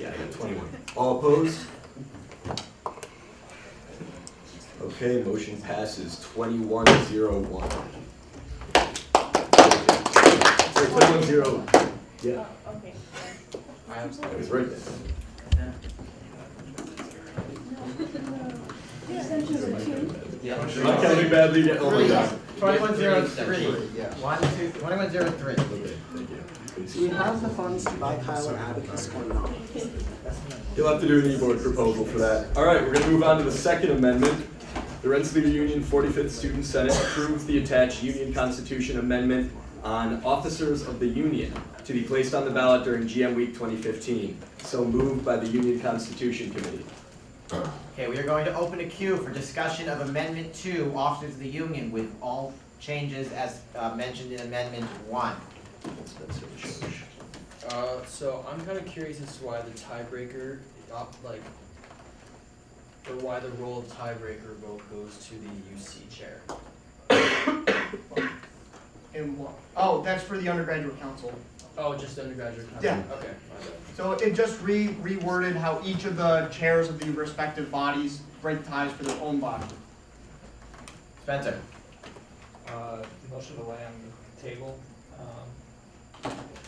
Yeah, I got 21. All opposed? Okay, motion passes 21-01. Sorry, 21-0. Yeah. Oh, okay. It was right there. I'm not counting badly yet. Oh my god. 2103. 2103. Okay, thank you. Do we have the funds to buy Kyle an abacus or not? You'll have to do an e-board proposal for that. All right, we're gonna move on to the second amendment. The Rensselaer Union 45th Student Senate approves the attached Union Constitution Amendment on officers of the Union to be placed on the ballot during GM Week 2015. So moved by the Union Constitution Committee. Okay, we are going to open a queue for discussion of Amendment 2, Officers of the Union, with all changes as mentioned in Amendment 1. So I'm kind of curious as to why the tiebreaker, or why the role of tiebreaker vote goes to the UC chair. In what? Oh, that's for the undergraduate council. Oh, just undergraduate council? Yeah. Okay, my bad. So it just reworded how each of the chairs of the respective bodies break ties for their own body. Spencer. Motion to lay on the table,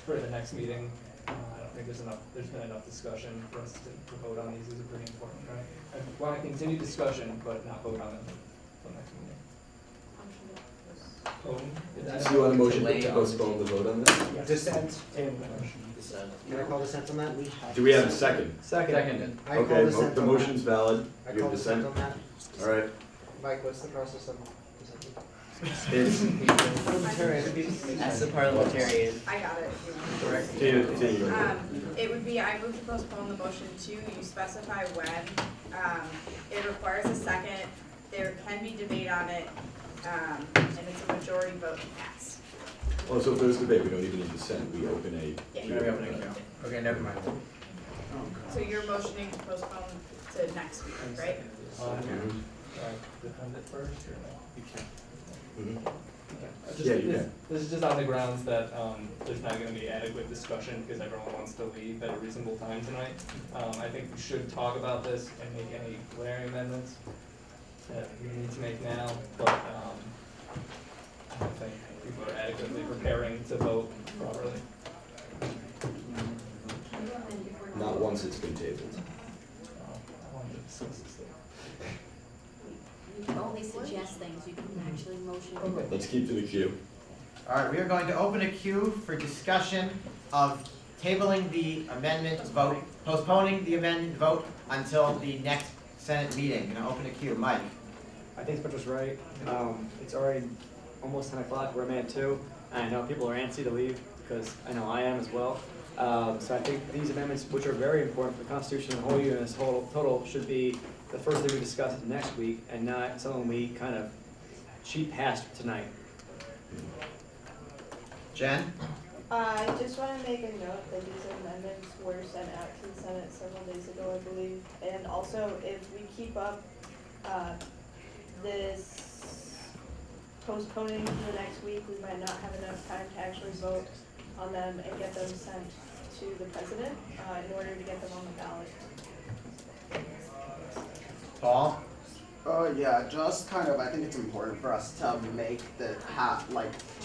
for the next meeting. I don't think there's been enough discussion for us to vote on these. These are pretty important, right? I want to continue discussion, but not vote on them for the next meeting. So you want a motion to postpone the vote on this? Dissent. Dissent. Can I call dissent on that? Do we have a second? Seconded. I call Okay, dissent the on motion's that. valid. I You call have dissent dissent? on that. All right. Mike, what's the process of dissenting? As the parliamentarian. I got it. Correct. It would be, I move to postpone the motion to, you specify when. It requires a second, there can be debate on it, and it's a majority vote to pass. Well, so if there's debate, we don't even need dissent. We open a. Yeah. we open a- Okay, never mind. So you're motioning to postpone to next week, right? Defend it first, or no? You can. Yeah, you can. This is just on the grounds that there's not going to be adequate discussion because everyone wants to leave at a reasonable time tonight. I think we should talk about this and make any glaring amendments that we need to make now, but I don't think people are adequately preparing to vote properly. Not once it's been tabled. I wanted to discuss this though. You can only suggest things, you can actually motion. Let's keep to the queue. All right, we are going to open a queue for discussion of tabling the amendment vote, postponing the amendment vote until the next Senate meeting. Gonna open a queue. Mike. I think Spencer's right. It's already almost 10 o'clock, we're at 2, and I know people are antsy to leave, because I know I am as well. So I think these amendments, which are very important for the Constitution and the whole Union as total, should be the first thing we discuss next week, and not something we kind of cheat past tonight. Jen? I just want to make a note that these amendments were sent out to the Senate several days ago, I believe. And also, if we keep up this postponing to the next week, we might not have enough time to actually vote on them and get them sent to the president in order to get them on the ballot. Paul? Yeah, just kind of, I think it's important for us to make to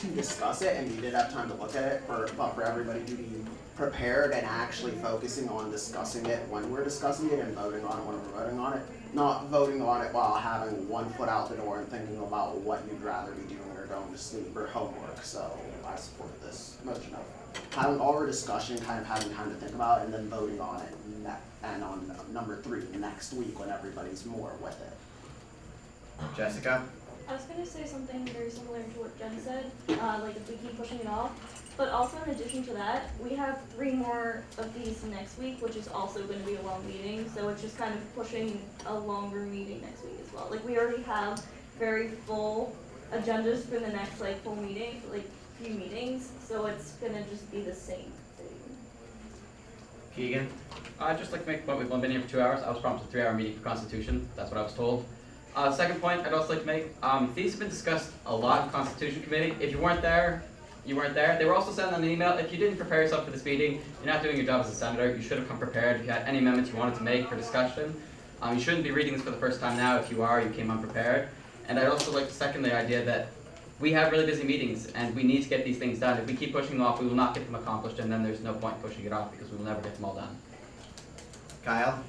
discuss it, and we did have time to look at it, but for everybody to be prepared and actually focusing on discussing it when we're discussing it and voting on it when we're voting on it, not voting on it while having one foot out the door and thinking about what you'd rather be doing or going to sleep or homework. So I support this motion of having all our discussion, kind of having time to think about it, and then voting on it, and on number 3 next week when everybody's more with it. Jessica? I was going to say something very similar to what Jen said, like if we keep pushing it off. But also in addition to that, we have 3 more of these next week, which is also going to be a long meeting. So it's just kind of pushing a longer meeting next week as well. Like we already have very full agendas for the next full meeting, few meetings. So it's going to just be the same thing. Keegan? I'd just like to make a point, we've only been here for 2 hours. I was promised a 3-hour meeting for Constitution. That's what I was told. Second point I'd also like to make, these have been discussed a lot in Constitution Committee. If you weren't there, you weren't there. They were also sent on an email. If you didn't prepare yourself for this meeting, you're not doing your job as a senator. You should have come prepared if you had any amendments you wanted to make for discussion. You shouldn't be reading this for the first time now. If you are, you came unprepared. And I'd also like to second the idea that we have really busy meetings and we need to get these things done. If we keep pushing them off, we will not get them accomplished, and then there's no point in pushing it off because we will never get them all done. Kyle?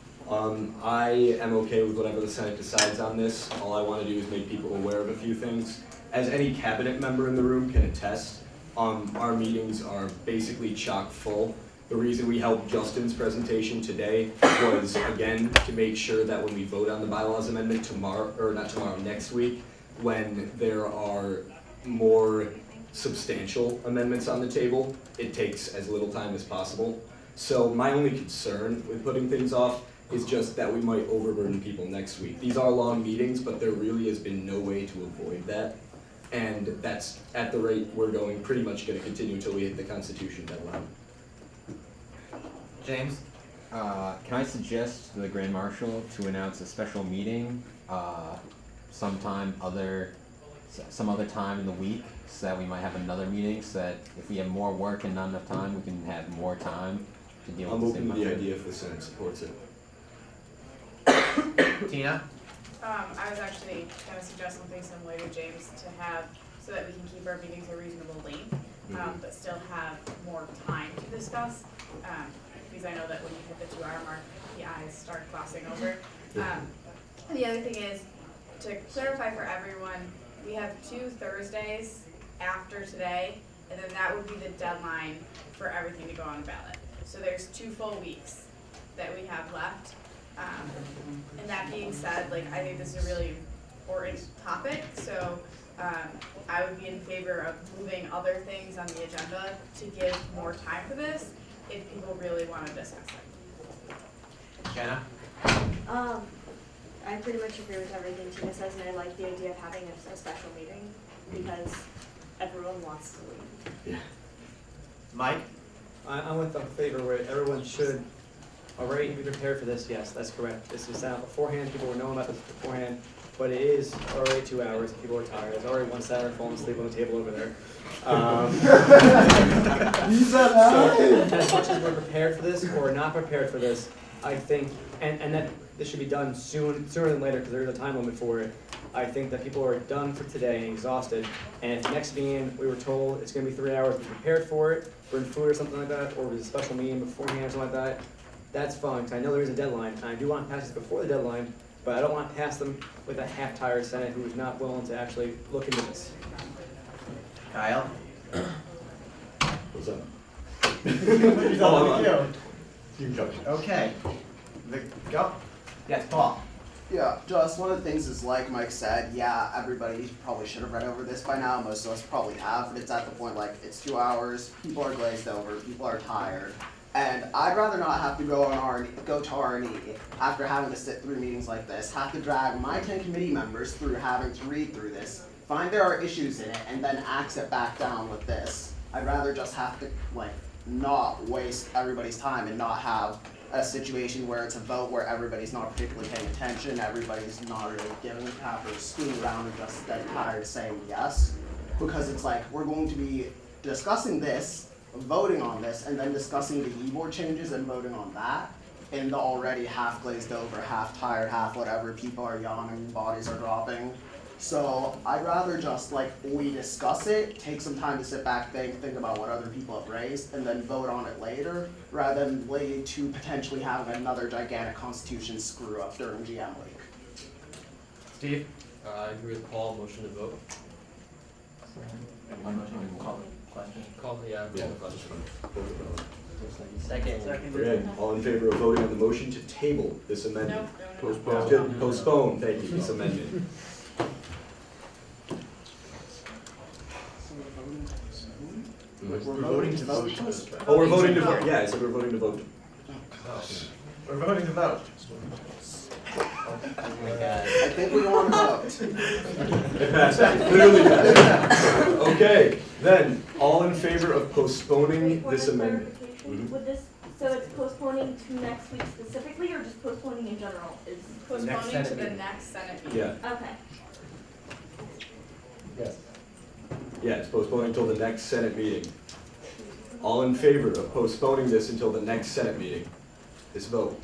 I am okay with whatever the Senate decides on this. All I want to do is make people aware of a few things. As any cabinet member in the room can attest, our meetings are basically chock full. The reason we held Justin's presentation today was, again, to make sure that when we vote on the bylaws amendment next week, when there are more substantial amendments on the table, it takes as little time as possible. So my only concern with putting things off is just that we might overburden people next week. These are long meetings, but there really has been no way to avoid that. And that's, at the rate we're going, pretty much gonna continue until we hit the Constitution deadline. James? Can I suggest to the Grand Marshal to announce a special meeting some other time in the week, so that we might have another meeting, so that if we have more work and not enough time, we can have more time to deal I'm with the open same to the matter. idea if the Senate supports it. Tina? I was actually gonna suggest something similar to James to have, so that we can keep our meetings a reasonable length, but still have more time to discuss. Because I know that when you hit the 2-hour mark, the eyes start glossing over. The other thing is, to clarify for everyone, we have 2 Thursdays after today, and then that would be the deadline for everything to go on the ballot. So there's 2 full weeks that we have left. And that being said, like, I think this is a really important topic, so I would be in favor of moving other things on the agenda to give more time for this if people really want to discuss it. Jenna? I pretty much agree with everything Tina says, and I like the idea of having a special meeting because everyone wants to leave. Mike? I'm with the favor where everyone should already be prepared for this. Yes, that's correct. This is out beforehand. People were knowing about this beforehand, but it is already 2 hours. People are tired. There's already one Saturday falling asleep on the table over there. So as much as we're prepared for this or not prepared for this, I think, and that this should be done sooner than later because there is a time limit for it. I think that people are done for today and exhausted. And if the next meeting we were told it's going to be 3 hours, be prepared for it, bring food or something like that, or it was a special meeting beforehand or something like that, that's fine. Because I know there is a deadline, and I do want to pass this before the deadline, but I don't want to pass them with a half-tired Senate who is not willing to actually look into this. Kyle? What's up? You can jump. Okay. Go. Yes, Paul. Yeah, just one of the things is like Mike said, yeah, everybody probably should have read over this by now, most of us probably have, but it's at the point like, it's 2 hours, people are glazed over, people are tired, and I'd rather not have to go to R&E after having to sit through meetings like this, have to drag my 10 committee members through having to read through this, find there are issues in it, and then axe it back down with this. I'd rather just have to, like, not waste everybody's time and not have a situation where it's a vote where everybody's not particularly paying attention, everybody's not really giving a crap or screwing around and just dead tired saying yes. Because it's like, we're going to be discussing this, voting on this, and then discussing the e-board changes and voting on that in the already half glazed over, half tired, half whatever, people are yawning, bodies are dropping. So I'd rather just, like, we discuss it, take some time to sit back, think about what other people have raised, and then vote on it later, rather than lead to potentially having another gigantic constitution screw up during GM week. Steve? I agree with Paul, motion to vote. Call the question. Second. Okay, all in favor of voting on the motion to table this amendment? No. To postpone, thank you, this amendment. We're voting to vote. Oh, we're voting to vote, yeah, I said we're voting to vote. We're voting to vote. Oh my God. I think we want to vote. It passed, it clearly passed. Okay, then, all in favor of postponing this amendment? Would this, so it's postponing to next week specifically, or just postponing in general? Is Postponing to the next Senate meeting. Yeah. Okay. Yes. Yeah, it's postponing until the next Senate meeting. All in favor of postponing this until the next Senate meeting? This vote.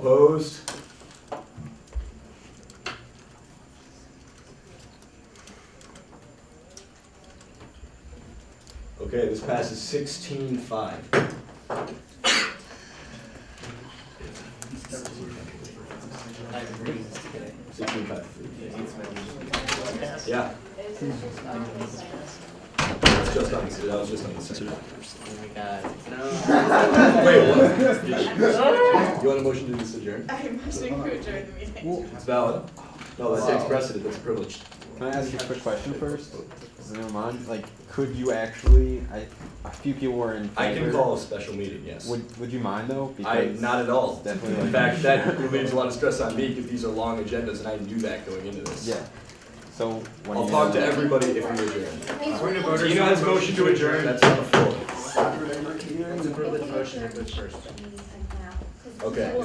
Opposed? Okay, this passes 16-5. Yeah. It's just on the, that was just on the second. Oh my god. Wait, what? You want a motion to this adjourn? I'm motioning to adjourn the meeting. It's valid. No, that takes precedent, that's privileged. Can I ask you a quick question first? Is it never mind? Like, could you actually, a few people were in favor. I can call a special meeting, yes. Would you mind though? Not at all. Definitely. In fact, that relieves a lot of stress on me if these are long agendas and I knew that going into this. Yeah. So when I'll you talk guys- to everybody if we adjourn. Tina has motion to adjourn, that's on the floor. Let's approve the motion if it's first. Okay. We'll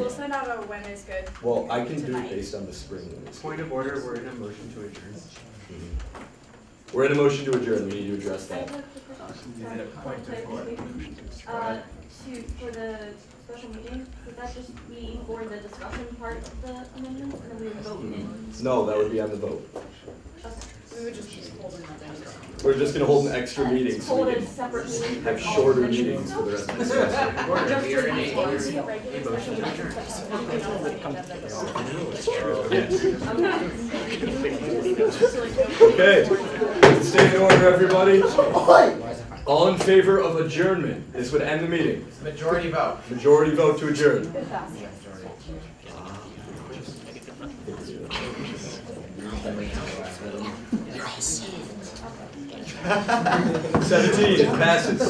send out a when is good. Well, I can do it based on the spring ones. Point of order, we're in a motion to adjourn. We're in a motion to adjourn, we need to address that. For the special meeting, would that just be for the discussion part of the amendments, and then we would vote in? No, that would be on the vote. We would just hold another. We're just gonna hold an extra meeting so Hold we a can separate meeting. have shorter meetings for the rest of the semester. Okay, stay in order, everybody. All in favor of adjournment? This would end the meeting. Majority vote. Majority vote to adjourn. 17, it passes.